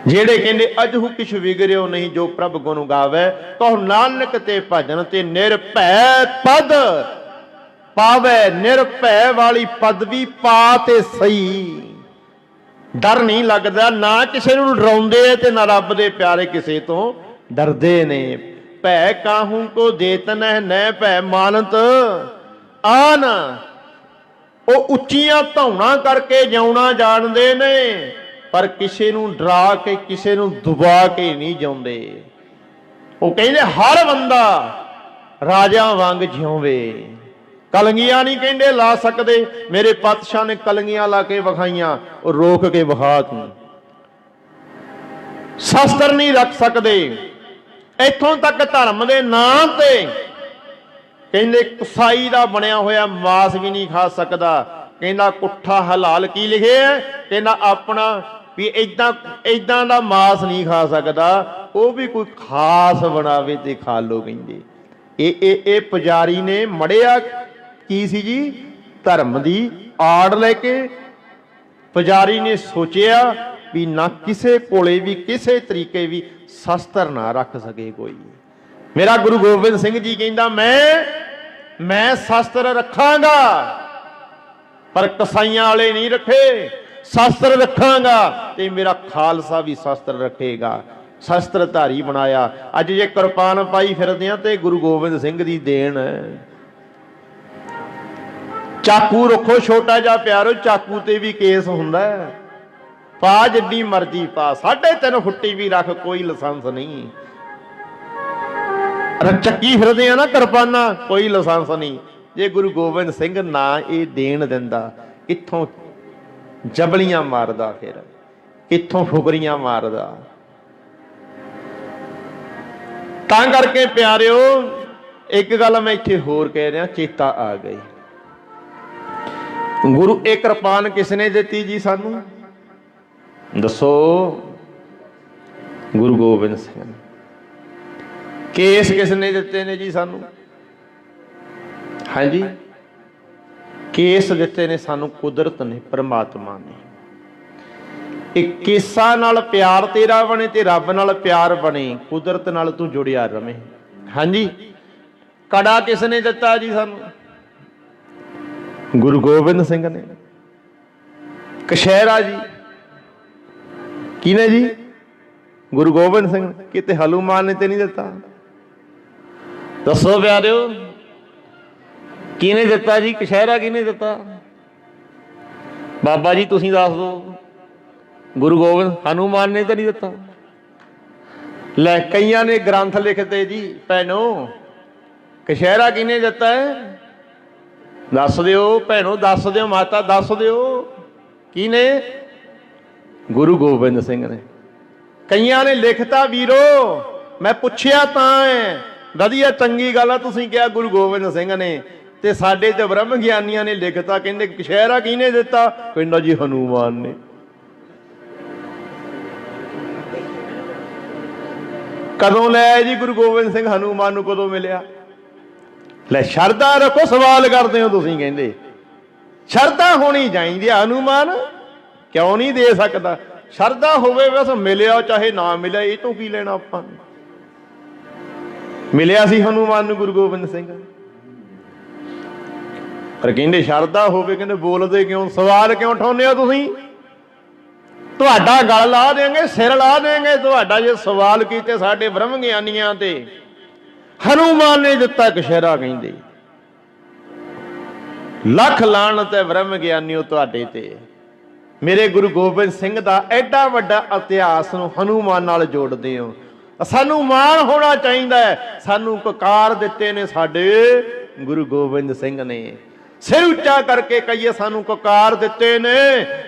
ਜਿਹੜੇ ਕਹਿੰਦੇ ਅਜਹੂ ਕਿਛ ਵਿਗਰਿਓ ਨਹੀਂ ਜੋ ਪ੍ਰਭ ਗੁਣ ਗਾਵੇ, ਕਹੋ ਨਾਨਕ ਤੇ ਭਜਨ ਤੇ ਨਿਰਭੈ ਪਦ ਪਾਵੇ। ਨਿਰਭੈ ਵਾਲੀ ਪਦਵੀ ਪਾ ਤੇ ਸਹੀ, ਡਰ ਨਹੀਂ ਲੱਗਦਾ, ਨਾ ਕਿਸੇ ਨੂੰ ਡਰਾਉਂਦੇ ਤੇ ਨਾ ਰੱਬ ਦੇ ਪਿਆਰੇ ਕਿਸੇ ਤੋਂ ਡਰਦੇ ਨੇ। ਭੈ ਕਾਹੂ ਕੋ ਦੇਤ ਨਹਿ ਨਹਿ ਭੈ ਮਾਨਤ ਆਨ। ਉਹ ਉੱਚੀਆਂ ਧੌਣਾ ਕਰਕੇ ਜਿਉਣਾ ਜਾਣਦੇ ਨੇ, ਪਰ ਕਿਸੇ ਨੂੰ ਡਰਾ ਕੇ, ਕਿਸੇ ਨੂੰ ਦਬਾ ਕੇ ਨਹੀਂ ਜਿਉਂਦੇ। ਉਹ ਕਹਿੰਦੇ ਹਰ ਬੰਦਾ ਰਾਜਾ ਵਾਂਗ ਜਿਉਵੇ। ਕਲੰਗੀਆਂ ਨਹੀਂ ਕਹਿੰਦੇ ਲਾ ਸਕਦੇ। ਮੇਰੇ ਪਾਤਸ਼ਾਹ ਨੇ ਕਲੰਗੀਆਂ ਲਾ ਕੇ ਵਿਖਾਈਆਂ, ਉਹ ਰੋਕ ਕੇ ਵਿਖਾ ਤੂੰ। ਸ਼ਸਤਰ ਨਹੀਂ ਰੱਖ ਸਕਦੇ। ਇੱਥੋਂ ਤੱਕ ਧਰਮ ਦੇ ਨਾਂ ਤੇ ਕਹਿੰਦੇ ਕਸਾਈ ਦਾ ਬਣਿਆ ਹੋਇਆ ਮਾਸ ਵੀ ਨਹੀਂ ਖਾ ਸਕਦਾ। ਕਹਿੰਦਾ ਕੁੱਠਾ ਹਲਾਲ ਕੀ ਲਿਖਿਆ? ਕਹਿੰਦਾ ਆਪਣਾ ਵੀ ਏਦਾਂ ਦਾ ਮਾਸ ਨਹੀਂ ਖਾ ਸਕਦਾ, ਉਹ ਵੀ ਕੋਈ ਖਾਸ ਬਣਾਵੇ ਤੇ ਖਾ ਲੋ। ਕਹਿੰਦੇ ਇਹ ਪੁਜਾਰੀ ਨੇ ਮੜਿਆ ਕੀ ਸੀ ਜੀ? ਧਰਮ ਦੀ ਆੜ ਲੈ ਕੇ ਪੁਜਾਰੀ ਨੇ ਸੋਚਿਆ ਵੀ ਨਾ ਕਿਸੇ ਕੋਲੇ ਵੀ ਕਿਸੇ ਤਰੀਕੇ ਵੀ ਸ਼ਸਤਰ ਨਾ ਰੱਖ ਸਕੇ ਕੋਈ। ਮੇਰਾ ਗੁਰੂ ਗੋਬਿੰਦ ਸਿੰਘ ਜੀ ਕਹਿੰਦਾ ਮੈਂ ਸ਼ਸਤਰ ਰੱਖਾਂਗਾ, ਪਰ ਕਸਾਈਆਂ ਵਾਲੇ ਨਹੀਂ ਰੱਖੇ। ਸ਼ਸਤਰ ਰੱਖਾਂਗਾ ਤੇ ਮੇਰਾ ਖਾਲਸਾ ਵੀ ਸ਼ਸਤਰ ਰੱਖੇਗਾ। ਸ਼ਸਤਰਧਾਰੀ ਬਣਾਇਆ। ਅੱਜ ਜੇ ਕਿਰਪਾਨ ਪਾਈ ਫਿਰਦੇ ਆ ਤੇ ਗੁਰੂ ਗੋਬਿੰਦ ਸਿੰਘ ਦੀ ਦੇਣ ਹੈ। ਚਾਕੂ ਰੱਖੋ ਛੋਟਾ ਜਿਹਾ ਪਿਆਰੋ, ਚਾਕੂ ਤੇ ਵੀ ਕੇਸ ਹੁੰਦਾ ਹੈ। ਪਾ ਜਿੱਡੀ ਮਰਜ਼ੀ ਪਾ, 3.5 ਫੁੱਟੀ ਵੀ ਰੱਖ, ਕੋਈ ਲਾਇਸੈਂਸ ਨਹੀਂ। ਚੱਕੀ ਫਿਰਦੇ ਆ ਨਾ ਕਿਰਪਾਨਾਂ, ਕੋਈ ਲਾਇਸੈਂਸ ਨਹੀਂ। ਜੇ ਗੁਰੂ ਗੋਬਿੰਦ ਸਿੰਘ ਨਾ ਇਹ ਦੇਣ ਦਿੰਦਾ, ਕਿੱਥੋਂ ਜਬਲੀਆਂ ਮਾਰਦਾ, ਫਿਰ ਕਿੱਥੋਂ ਫੁਕਰੀਆਂ ਮਾਰਦਾ। ਤਾਂ ਕਰਕੇ ਪਿਆਰਿਓ, ਇੱਕ ਗੱਲ ਮੈਂ ਇੱਥੇ ਹੋਰ ਕਹਿ ਰਿਹਾ, ਚੇਤਾ ਆ ਗਈ। ਗੁਰੂ ਇਹ ਕਿਰਪਾਨ ਕਿਸ ਨੇ ਦਿੱਤੀ ਜੀ ਸਾਨੂੰ? ਦੱਸੋ। ਗੁਰੂ ਗੋਬਿੰਦ ਸਿੰਘ ਨੇ। ਕੇਸ ਕਿਸ ਨੇ ਦਿੱਤੇ ਨੇ ਜੀ ਸਾਨੂੰ? ਹਾਂਜੀ, ਕੇਸ ਦਿੱਤੇ ਨੇ ਸਾਨੂੰ ਕੁਦਰਤ ਨੇ, ਪ੍ਰਮਾਤਮਾ ਨੇ। ਇਹ ਕੇਸਾਂ ਨਾਲ ਪਿਆਰ ਤੇਰਾ ਬਣੇ ਤੇ ਰੱਬ ਨਾਲ ਪਿਆਰ ਬਣੇ, ਕੁਦਰਤ ਨਾਲ ਤੂੰ ਜੁੜਿਆ ਰਵੇਂ। ਹਾਂਜੀ, ਕੜਾ ਕਿਸ ਨੇ ਦਿੱਤਾ ਜੀ ਸਾਨੂੰ? ਗੁਰੂ ਗੋਬਿੰਦ ਸਿੰਘ ਨੇ। ਕਛਹਿਰਾ ਜੀ ਕਿਹਨੇ ਜੀ? ਗੁਰੂ ਗੋਬਿੰਦ ਸਿੰਘ। ਕਿਤੇ ਹਨੂਮਾਨ ਨੇ ਤੇ ਨਹੀਂ ਦਿੱਤਾ? ਦੱਸੋ ਪਿਆਰਿਓ, ਕਿਹਨੇ ਦਿੱਤਾ ਜੀ? ਕਛਹਿਰਾ ਕਿਹਨੇ ਦਿੱਤਾ? ਬਾਬਾ ਜੀ ਤੁਸੀਂ ਦੱਸ ਦਿਓ। ਗੁਰੂ ਗੋਬਿੰਦ, ਹਨੂਮਾਨ ਨੇ ਤਾਂ ਨਹੀਂ ਦਿੱਤਾ। ਲੈ, ਕਈਆਂ ਨੇ ਗ੍ਰੰਥ ਲਿਖਦੇ ਜੀ ਭੈਣੋ, ਕਛਹਿਰਾ ਕਿਹਨੇ ਦਿੱਤਾ ਹੈ? ਦੱਸ ਦਿਓ ਭੈਣੋ, ਦੱਸ ਦਿਓ ਮਾਤਾ, ਦੱਸ ਦਿਓ ਕਿਹਨੇ? ਗੁਰੂ ਗੋਬਿੰਦ ਸਿੰਘ ਨੇ। ਕਈਆਂ ਨੇ ਲਿਖਤਾ ਵੀਰੋ, ਮੈਂ ਪੁੱਛਿਆ ਤਾਂ ਹੈ, ਵਧੀਆ ਚੰਗੀ ਗੱਲ ਆ, ਤੁਸੀਂ ਕਿਹਾ ਗੁਰੂ ਗੋਬਿੰਦ ਸਿੰਘ ਨੇ, ਤੇ ਸਾਡੇ ਤੇ ਬ੍ਰਹਮ ਗਿਆਨੀਆਂ ਨੇ ਲਿਖਤਾ, ਕਹਿੰਦੇ ਕਛਹਿਰਾ ਕਿਹਨੇ ਦਿੱਤਾ? ਕਹਿੰਦਾ ਜੀ ਹਨੂਮਾਨ ਨੇ। ਕਦੋਂ ਲੈ ਜੀ ਗੁਰੂ ਗੋਬਿੰਦ ਸਿੰਘ ਹਨੂਮਾਨ ਨੂੰ? ਕਦੋਂ ਮਿਲਿਆ? ਲੈ, ਸ਼ਰਧਾ ਰੱਖੋ, ਸਵਾਲ ਕਰਦੇ ਹੋ ਤੁਸੀਂ। ਕਹਿੰਦੇ ਸ਼ਰਧਾ ਹੋਣੀ ਚਾਹੀਦੀ ਹੈ। ਹਨੂਮਾਨ ਕਿਉਂ ਨਹੀਂ ਦੇ ਸਕਦਾ? ਸ਼ਰਧਾ ਹੋਵੇ, ਬਸ ਮਿਲਿਆ ਚਾਹੇ ਨਾ ਮਿਲਿਆ, ਇਹ ਤੋਂ ਕੀ ਲੈਣਾ ਆਪਾਂ। ਮਿਲਿਆ ਸੀ ਹਨੂਮਾਨ ਨੂੰ ਗੁਰੂ ਗੋਬਿੰਦ ਸਿੰਘ, ਪਰ ਕਹਿੰਦੇ ਸ਼ਰਧਾ ਹੋਵੇ। ਕਹਿੰਦੇ ਬੋਲਦੇ ਕਿਉਂ? ਸਵਾਲ ਕਿਉਂ ਉਠਾਉਂਦੇ ਹੋ ਤੁਸੀਂ? ਤੁਹਾਡਾ ਗਲ ਲਾ ਦੇਂਗੇ, ਸਿਰ ਲਾ ਦੇਂਗੇ ਤੁਹਾਡਾ, ਜੇ ਸਵਾਲ ਕੀਤੇ ਸਾਡੇ ਬ੍ਰਹਮ ਗਿਆਨੀਆਂ ਤੇ। ਹਨੂਮਾਨ ਨੇ ਦਿੱਤਾ ਕਛਹਿਰਾ। ਕਹਿੰਦੇ ਲੱਖ ਲਾਹਨਤ ਹੈ ਬ੍ਰਹਮ ਗਿਆਨੀਓ ਤੁਹਾਡੇ ਤੇ। ਮੇਰੇ ਗੁਰੂ ਗੋਬਿੰਦ ਸਿੰਘ ਦਾ ਐਡਾ ਵੱਡਾ ਇਤਿਹਾਸ ਨੂੰ ਹਨੂਮਾਨ ਨਾਲ ਜੋੜਦੇ ਹੋ। ਸਾਨੂੰ ਮਾਣ ਹੋਣਾ ਚਾਹੀਦਾ ਹੈ। ਸਾਨੂੰ ਕਕਾਰ ਦਿੱਤੇ ਨੇ ਸਾਡੇ ਗੁਰੂ ਗੋਬਿੰਦ ਸਿੰਘ ਨੇ। ਸਿਰ ਉੱਚਾ ਕਰਕੇ ਕਹੀਏ, ਸਾਨੂੰ ਕਕਾਰ ਦਿੱਤੇ ਨੇ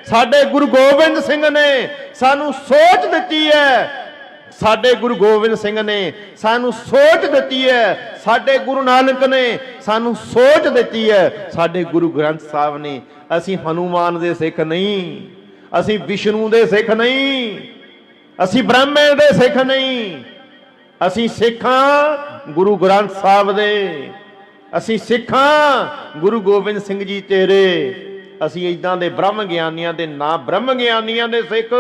ਸਾਡੇ ਗੁਰੂ ਗੋਬਿੰਦ ਸਿੰਘ ਨੇ। ਸਾਨੂੰ ਸੋਚ ਦਿੱਤੀ ਹੈ ਸਾਡੇ ਗੁਰੂ ਗੋਬਿੰਦ ਸਿੰਘ ਨੇ। ਸਾਨੂੰ ਸੋਚ ਦਿੱਤੀ ਹੈ ਸਾਡੇ ਗੁਰੂ ਨਾਨਕ ਨੇ। ਸਾਨੂੰ ਸੋਚ ਦਿੱਤੀ ਹੈ ਸਾਡੇ ਗੁਰੂ ਗ੍ਰੰਥ ਸਾਹਿਬ ਨੇ। ਅਸੀਂ ਹਨੂਮਾਨ ਦੇ ਸਿੱਖ ਨਹੀਂ, ਅਸੀਂ ਵਿਸ਼ਨੂੰ ਦੇ ਸਿੱਖ ਨਹੀਂ, ਅਸੀਂ ਬ੍ਰਹਮੇ ਦੇ ਸਿੱਖ ਨਹੀਂ। ਅਸੀਂ ਸਿੱਖਾਂ ਗੁਰੂ ਗ੍ਰੰਥ ਸਾਹਿਬ ਦੇ। ਅਸੀਂ ਸਿੱਖਾਂ ਗੁਰੂ ਗੋਬਿੰਦ ਸਿੰਘ ਜੀ ਤੇਰੇ। ਅਸੀਂ ਇਦਾਂ ਦੇ ਬ੍ਰਹਮ ਗਿਆਨੀਆਂ ਦੇ, ਨਾ ਬ੍ਰਹਮ ਗਿਆਨੀਆਂ ਦੇ ਸਿੱਖ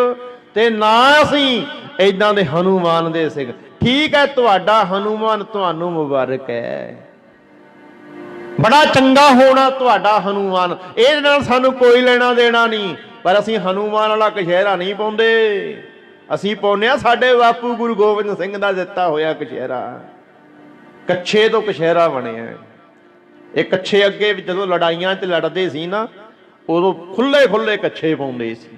ਤੇ ਨਾ ਅਸੀਂ ਇਦਾਂ ਦੇ ਹਨੂਮਾਨ ਦੇ ਸਿੱਖ। ਠੀਕ ਹੈ, ਤੁਹਾਡਾ ਹਨੂਮਾਨ ਤੁਹਾਨੂੰ ਮੁਬਾਰਕ ਹੈ, ਬੜਾ ਚੰਗਾ ਹੋਣਾ ਤੁਹਾਡਾ ਹਨੂਮਾਨ, ਇਹਦੇ ਨਾਲ ਸਾਨੂੰ ਕੋਈ ਲੈਣਾ ਦੇਣਾ ਨਹੀਂ। ਪਰ ਅਸੀਂ ਹਨੂਮਾਨ ਵਾਲਾ ਕਛਹਿਰਾ ਨਹੀਂ ਪਾਉਂਦੇ। ਅਸੀਂ ਪਾਉਂਦੇ ਹਾਂ ਸਾਡੇ ਬਾਪੂ ਗੁਰੂ ਗੋਬਿੰਦ ਸਿੰਘ ਦਾ ਦਿੱਤਾ ਹੋਇਆ ਕਛਹਿਰਾ। ਕੱਛੇ ਤੋਂ ਕਛਹਿਰਾ ਬਣਿਆ। ਇਹ ਕੱਛੇ ਅੱਗੇ ਜਦੋਂ ਲੜਾਈਆਂ 'ਚ ਲੜਦੇ ਸੀ ਨਾ, ਉਦੋਂ ਖੁੱਲੇ ਖੁੱਲੇ ਕੱਛੇ ਪਾਉਂਦੇ ਸੀ।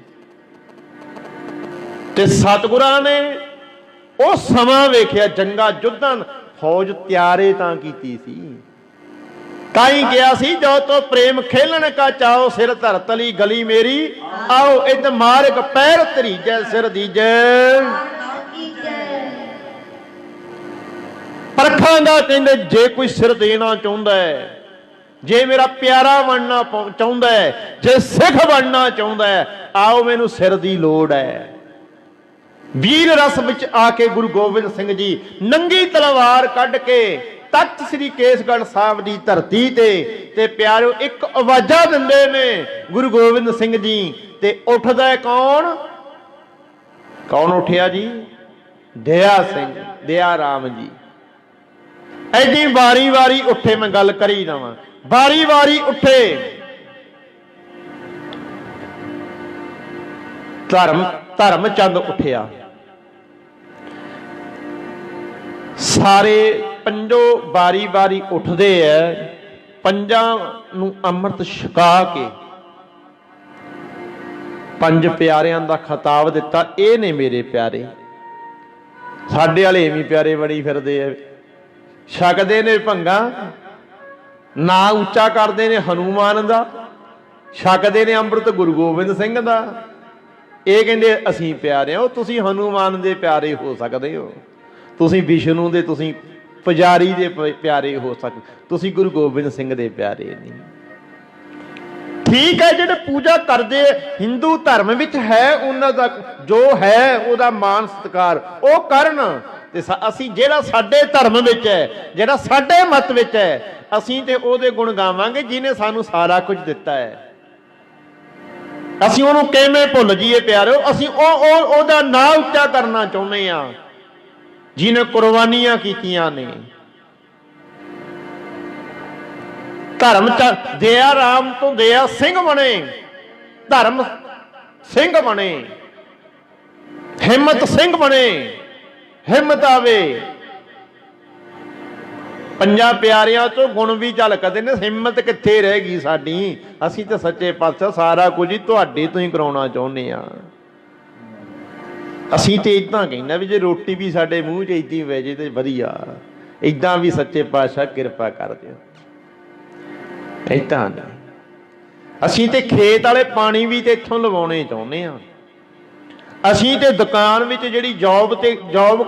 ਤੇ ਸਤਿਗੁਰਾਂ ਨੇ ਉਹ ਸਮਾਂ ਵੇਖਿਆ, ਜੰਗਾਂ ਜੁੱਧਾਂ, ਫੌਜ ਤਿਆਰੇ ਤਾਂ ਕੀਤੀ ਸੀ। ਤਾਂ ਹੀ ਕਿਹਾ ਸੀ, ਜੋ ਤੋ ਪ੍ਰੇਮ ਖੇਲਣ ਕਾ ਚਾਓ, ਸਿਰ ਧਰ ਤਲੀ ਗਲੀ ਮੇਰੀ ਆਓ, ਇਦ ਮਾਰਗ ਪੈਰ ਧਰੀਜੈ ਸਿਰ ਦੀਜੈ। ਪਰਖਾਂ ਦਾ ਕਹਿੰਦੇ ਜੇ ਕੋਈ ਸਿਰ ਦੇਣਾ ਚਾਹੁੰਦਾ ਹੈ, ਜੇ ਮੇਰਾ ਪਿਆਰਾ ਬਣਨਾ ਚਾਹੁੰਦਾ ਹੈ, ਜੇ ਸਿੱਖ ਬਣਨਾ ਚਾਹੁੰਦਾ ਹੈ, ਆਓ ਮੈਨੂੰ ਸਿਰ ਦੀ ਲੋੜ ਹੈ। ਵੀਰ ਰਸ ਵਿੱਚ ਆ ਕੇ ਗੁਰੂ ਗੋਬਿੰਦ ਸਿੰਘ ਜੀ ਨੰਗੀ ਤਲਵਾਰ ਕੱਢ ਕੇ ਤਖਤ ਸ੍ਰੀ ਕੇਸਗੜ੍ਹ ਸਾਹਿਬ ਦੀ ਧਰਤੀ ਤੇ ਪਿਆਰਿਓ ਇੱਕ ਆਵਾਜ਼ਾਂ ਦਿੰਦੇ ਨੇ ਗੁਰੂ ਗੋਬਿੰਦ ਸਿੰਘ ਜੀ। ਤੇ ਉੱਠਦਾ ਕੌਣ? ਕੌਣ ਉੱਠਿਆ ਜੀ? ਦਇਆ ਸਿੰਘ, ਦਇਆ ਰਾਮ ਜੀ। ਐਡੀ ਵਾਰੀ ਵਾਰੀ ਉੱਠੇ, ਮੈਂ ਗੱਲ ਕਰੀ ਜਾਵਾਂ, ਵਾਰੀ ਵਾਰੀ ਉੱਠੇ। ਧਰਮ ਚੰਦ ਉੱਠਿਆ, ਸਾਰੇ ਪੰਜੋ ਬਾਰੀ ਬਾਰੀ ਉੱਠਦੇ ਐ, ਪੰਜਾਂ ਨੂੰ ਅੰਮ੍ਰਿਤ ਛਕਾ ਕੇ ਪੰਜ ਪਿਆਰਿਆਂ ਦਾ ਖਿਤਾਬ ਦਿੱਤਾ, ਇਹ ਨੇ ਮੇਰੇ ਪਿਆਰੇ। ਸਾਡੇ ਵਾਲੇ ਐਵੇਂ ਪਿਆਰੇ ਬਣੀ ਫਿਰਦੇ ਐ, ਛਕਦੇ ਨੇ ਭੰਗਾ, ਨਾਂ ਉੱਚਾ ਕਰਦੇ ਨੇ ਹਨੂਮਾਨ ਦਾ, ਛਕਦੇ ਨੇ ਅੰਮ੍ਰਿਤ ਗੁਰੂ ਗੋਬਿੰਦ ਸਿੰਘ ਦਾ। ਇਹ ਕਹਿੰਦੇ ਅਸੀਂ ਪਿਆਰੇ ਹੋ। ਤੁਸੀਂ ਹਨੂਮਾਨ ਦੇ ਪਿਆਰੇ ਹੋ ਸਕਦੇ ਹੋ, ਤੁਸੀਂ ਵਿਸ਼ਨੂੰ ਦੇ, ਤੁਸੀਂ ਪੁਜਾਰੀ ਦੇ ਪਿਆਰੇ ਹੋ ਸਕਦੇ, ਤੁਸੀਂ ਗੁਰੂ ਗੋਬਿੰਦ ਸਿੰਘ ਦੇ ਪਿਆਰੇ ਨਹੀਂ। ਠੀਕ ਹੈ, ਜਿਹੜੇ ਪੂਜਾ ਕਰਦੇ ਹਿੰਦੂ ਧਰਮ ਵਿੱਚ ਹੈ, ਉਹਨਾਂ ਦਾ ਜੋ ਹੈ ਉਹਦਾ ਮਾਣ ਸਤਿਕਾਰ ਉਹ ਕਰਨ, ਤੇ ਅਸੀਂ ਜਿਹੜਾ ਸਾਡੇ ਧਰਮ ਵਿੱਚ ਹੈ, ਜਿਹੜਾ ਸਾਡੇ ਮਤ ਵਿੱਚ ਹੈ, ਅਸੀਂ ਤੇ ਉਹਦੇ ਗੁਣ ਗਾਵਾਂਗੇ ਜਿਹਨੇ ਸਾਨੂੰ ਸਾਰਾ ਕੁਝ ਦਿੱਤਾ ਹੈ। ਅਸੀਂ ਉਹਨੂੰ ਕਿਵੇਂ ਭੁੱਲ ਜਾਈਏ ਪਿਆਰਿਓ? ਅਸੀਂ ਉਹਦਾ ਨਾਂ ਉੱਚਾ ਕਰਨਾ ਚਾਹੁੰਦੇ ਹਾਂ ਜਿਹਨੇ ਕੁਰਬਾਨੀਆਂ ਕੀਤੀਆਂ ਨੇ। ਧਰਮ ਚ ਦਇਆ ਰਾਮ ਤੋਂ ਦਇਆ ਸਿੰਘ ਬਣੇ, ਧਰਮ ਸਿੰਘ ਬਣੇ, ਹਿੰਮਤ ਸਿੰਘ ਬਣੇ, ਹਿੰਮਤ ਆਵੇ। ਪੰਜਾਂ ਪਿਆਰਿਆਂ ਤੋਂ ਗੁਣ ਵੀ ਝਲਕਦੇ ਨੇ, ਹਿੰਮਤ ਕਿੱਥੇ ਰਹਿ ਗਈ ਸਾਡੀ? ਅਸੀਂ ਤਾਂ ਸੱਚੇ ਪਾਤਸ਼ਾਹ ਸਾਰਾ ਕੁਝ ਹੀ ਤੁਹਾਡੇ ਤੋਂ ਹੀ ਕਰਾਉਣਾ ਚਾਹੁੰਦੇ ਆ। ਅਸੀਂ ਤੇ ਇਦਾਂ ਕਹਿੰਦਾ ਵੀ ਜੇ ਰੋਟੀ ਵੀ ਸਾਡੇ ਮੂੰਹ 'ਚ ਏਦਾਂ ਹੀ ਪੈ ਜੇ ਤੇ ਵਧੀਆ, ਇਦਾਂ ਵੀ ਸੱਚੇ ਪਾਤਸ਼ਾਹ ਕਿਰਪਾ ਕਰ ਦਿਓ। ਏਦਾਂ ਨਹੀਂ, ਅਸੀਂ ਤੇ ਖੇਤ ਵਾਲੇ ਪਾਣੀ ਵੀ ਤੇ ਇੱਥੋਂ ਲਵਾਉਣੇ ਚਾਹੁੰਦੇ ਆ। ਅਸੀਂ ਤੇ ਦੁਕਾਨ ਵਿੱਚ ਜਿਹੜੀ ਜੌਬ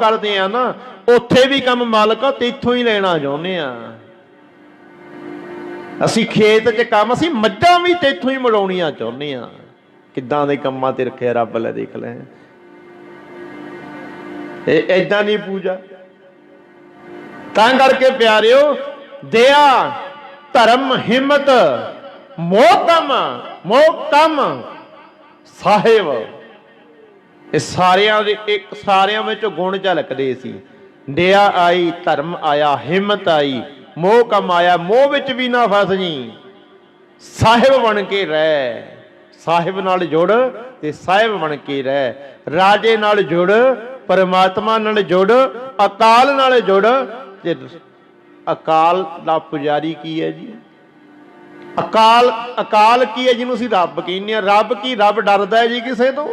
ਕਰਦੇ ਆ ਨਾ, ਉੱਥੇ ਵੀ ਕੰਮ ਮਾਲਕ ਤੇ ਇੱਥੋਂ ਹੀ ਲੈਣਾ ਚਾਹੁੰਦੇ ਆ। ਅਸੀਂ ਖੇਤ 'ਚ ਕੰਮ, ਅਸੀਂ ਮੱਝਾਂ ਵੀ ਤੇ ਇੱਥੋਂ ਹੀ ਮੜਾਉਣੀਆਂ ਚਾਹੁੰਦੇ ਆ। ਕਿੱਦਾਂ ਦੇ ਕੰਮਾਂ ਤੇ ਰੱਖਿਆ ਰੱਬ, ਲੈ ਦੇਖ ਲੈ। ਇਹ ਏਦਾਂ ਨਹੀਂ ਪੂਜਾ। ਤਾਂ ਕਰਕੇ ਪਿਆਰਿਓ, ਦਇਆ, ਧਰਮ, ਹਿੰਮਤ, ਮੋਹਕਮ, ਸਾਹਿਬ, ਇਹ ਸਾਰਿਆਂ ਦੇ ਇੱਕ ਸਾਰਿਆਂ ਵਿੱਚ ਗੁਣ ਝਲਕਦੇ ਸੀ। ਦਇਆ ਆਈ, ਧਰਮ ਆਇਆ, ਹਿੰਮਤ ਆਈ, ਮੋਹਕਮ ਆਇਆ। ਮੋਹ ਵਿੱਚ ਵੀ ਨਾ ਫਸ ਜੀ, ਸਾਹਿਬ ਬਣ ਕੇ ਰਹਿ, ਸਾਹਿਬ ਨਾਲ ਜੁੜ ਤੇ ਸਾਹਿਬ ਬਣ ਕੇ ਰਹਿ। ਰਾਜੇ ਨਾਲ ਜੁੜ, ਪਰਮਾਤਮਾ ਨਾਲ ਜੁੜ, ਅਕਾਲ ਨਾਲ ਜੁੜ। ਤੇ ਅਕਾਲ ਦਾ ਪੁਜਾਰੀ ਕੀ ਹੈ ਜੀ? ਅਕਾਲ ਕੀ ਹੈ ਜਿਹਨੂੰ ਅਸੀਂ ਰੱਬ ਕਹਿੰਦੇ ਆ? ਰੱਬ ਕੀ? ਰੱਬ ਡਰਦਾ ਹੈ ਜੀ ਕਿਸੇ ਤੋਂ?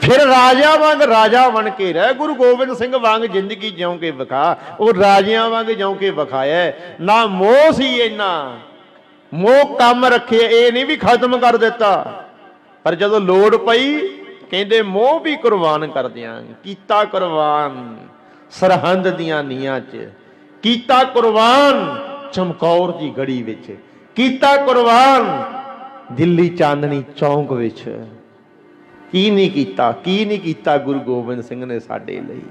ਫਿਰ ਰਾਜਾ ਵਾਂਗ ਰਾਜਾ ਬਣ ਕੇ ਰਹਿ। ਗੁਰੂ ਗੋਬਿੰਦ ਸਿੰਘ ਵਾਂਗ ਜ਼ਿੰਦਗੀ ਜਿਉਂ ਕੇ ਵਿਖਾ। ਉਹ ਰਾਜਿਆਂ ਵਾਂਗ ਜਿਉਂ ਕੇ ਵਿਖਾਇਆ। ਨਾ ਮੋਹ ਸੀ ਇੰਨਾ, ਮੋਹ ਕੰਮ ਰੱਖੇ, ਇਹ ਨਹੀਂ ਵੀ ਖਤਮ ਕਰ ਦਿੱਤਾ, ਪਰ ਜਦੋਂ ਲੋੜ ਪਈ ਕਹਿੰਦੇ ਮੋਹ ਵੀ ਕੁਰਬਾਨ ਕਰ ਦਿਆਂਗੇ। ਕੀਤਾ ਕੁਰਬਾਨ ਸਰਹੰਦ ਦੀਆਂ ਨੀਆਂ 'ਚ, ਕੀਤਾ ਕੁਰਬਾਨ ਚਮਕੌਰ ਦੀ ਗੜੀ ਵਿੱਚ, ਕੀਤਾ ਕੁਰਬਾਨ ਦਿੱਲੀ ਚਾਂਦਨੀ ਚੌਂਕ ਵਿੱਚ। ਕੀ ਨਹੀਂ ਕੀਤਾ, ਕੀ ਨਹੀਂ ਕੀਤਾ ਗੁਰੂ ਗੋਬਿੰਦ ਸਿੰਘ ਨੇ ਸਾਡੇ ਲਈ।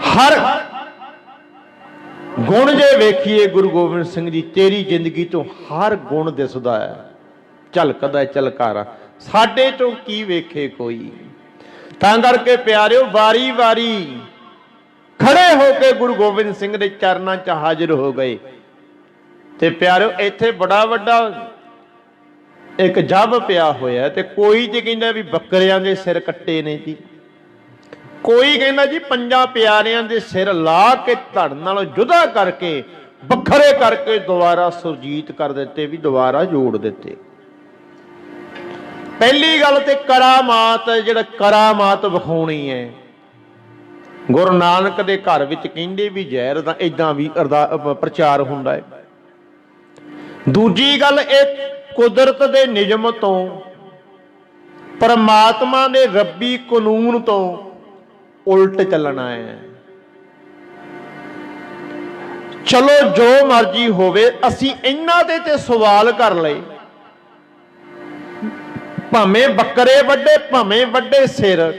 ਹਰ ਗੁਣ ਜੇ ਵੇਖੀਏ ਗੁਰੂ ਗੋਬਿੰਦ ਸਿੰਘ ਜੀ, ਤੇਰੀ ਜ਼ਿੰਦਗੀ ਤੋਂ ਹਰ ਗੁਣ ਦਿਸਦਾ ਹੈ, ਝਲਕਦਾ ਝਲਕਾਰਾ। ਸਾਡੇ ਤੋਂ ਕੀ ਵੇਖੇ ਕੋਈ? ਤਾਂ ਕਰਕੇ ਪਿਆਰਿਓ, ਵਾਰੀ ਵਾਰੀ ਖੜੇ ਹੋ ਕੇ ਗੁਰੂ ਗੋਬਿੰਦ ਸਿੰਘ ਦੇ ਚਰਨਾਂ 'ਚ ਹਾਜ਼ਰ ਹੋ ਗਏ। ਤੇ ਪਿਆਰਿਓ, ਇੱਥੇ ਬੜਾ ਵੱਡਾ ਇੱਕ ਜੱਬ ਪਿਆ ਹੋਇਆ। ਤੇ ਕੋਈ ਤੇ ਕਹਿੰਦਾ ਵੀ ਬੱਕਰਿਆਂ ਦੇ ਸਿਰ ਕੱਟੇ ਨੇ ਜੀ, ਕੋਈ ਕਹਿੰਦਾ ਜੀ ਪੰਜਾਂ ਪਿਆਰਿਆਂ ਦੇ ਸਿਰ ਲਾ ਕੇ ਧੜ ਨਾਲ ਜੁਦਾ ਕਰਕੇ, ਵੱਖਰੇ ਕਰਕੇ ਦੁਬਾਰਾ ਸੁਰਜੀਤ ਕਰ ਦਿੱਤੇ, ਵੀ ਦੁਬਾਰਾ ਜੋੜ ਦਿੱਤੇ। ਪਹਿਲੀ ਗੱਲ ਤੇ ਕਰਾਮਾਤ, ਜਿਹੜਾ ਕਰਾਮਾਤ ਵਿਖਾਉਣੀ ਹੈ। ਗੁਰੂ ਨਾਨਕ ਦੇ ਘਰ ਵਿੱਚ ਕਹਿੰਦੇ ਵੀ ਜ਼ਹਿਰ ਦਾ ਏਦਾਂ ਵੀ ਪ੍ਰਚਾਰ ਹੁੰਦਾ ਹੈ। ਦੂਜੀ ਗੱਲ, ਇਹ ਕੁਦਰਤ ਦੇ ਨਿਯਮ ਤੋਂ, ਪਰਮਾਤਮਾ ਦੇ ਰੱਬੀ ਕਾਨੂੰਨ ਤੋਂ ਉਲਟ ਚੱਲਣਾ ਹੈ। ਚਲੋ ਜੋ ਮਰਜ਼ੀ ਹੋਵੇ, ਅਸੀਂ ਇਹਨਾਂ ਦੇ ਤੇ ਸਵਾਲ ਕਰ ਲਏ, ਭਾਵੇਂ ਬੱਕਰੇ ਵੱਡੇ, ਭਾਵੇਂ ਵੱਡੇ ਸਿਰ,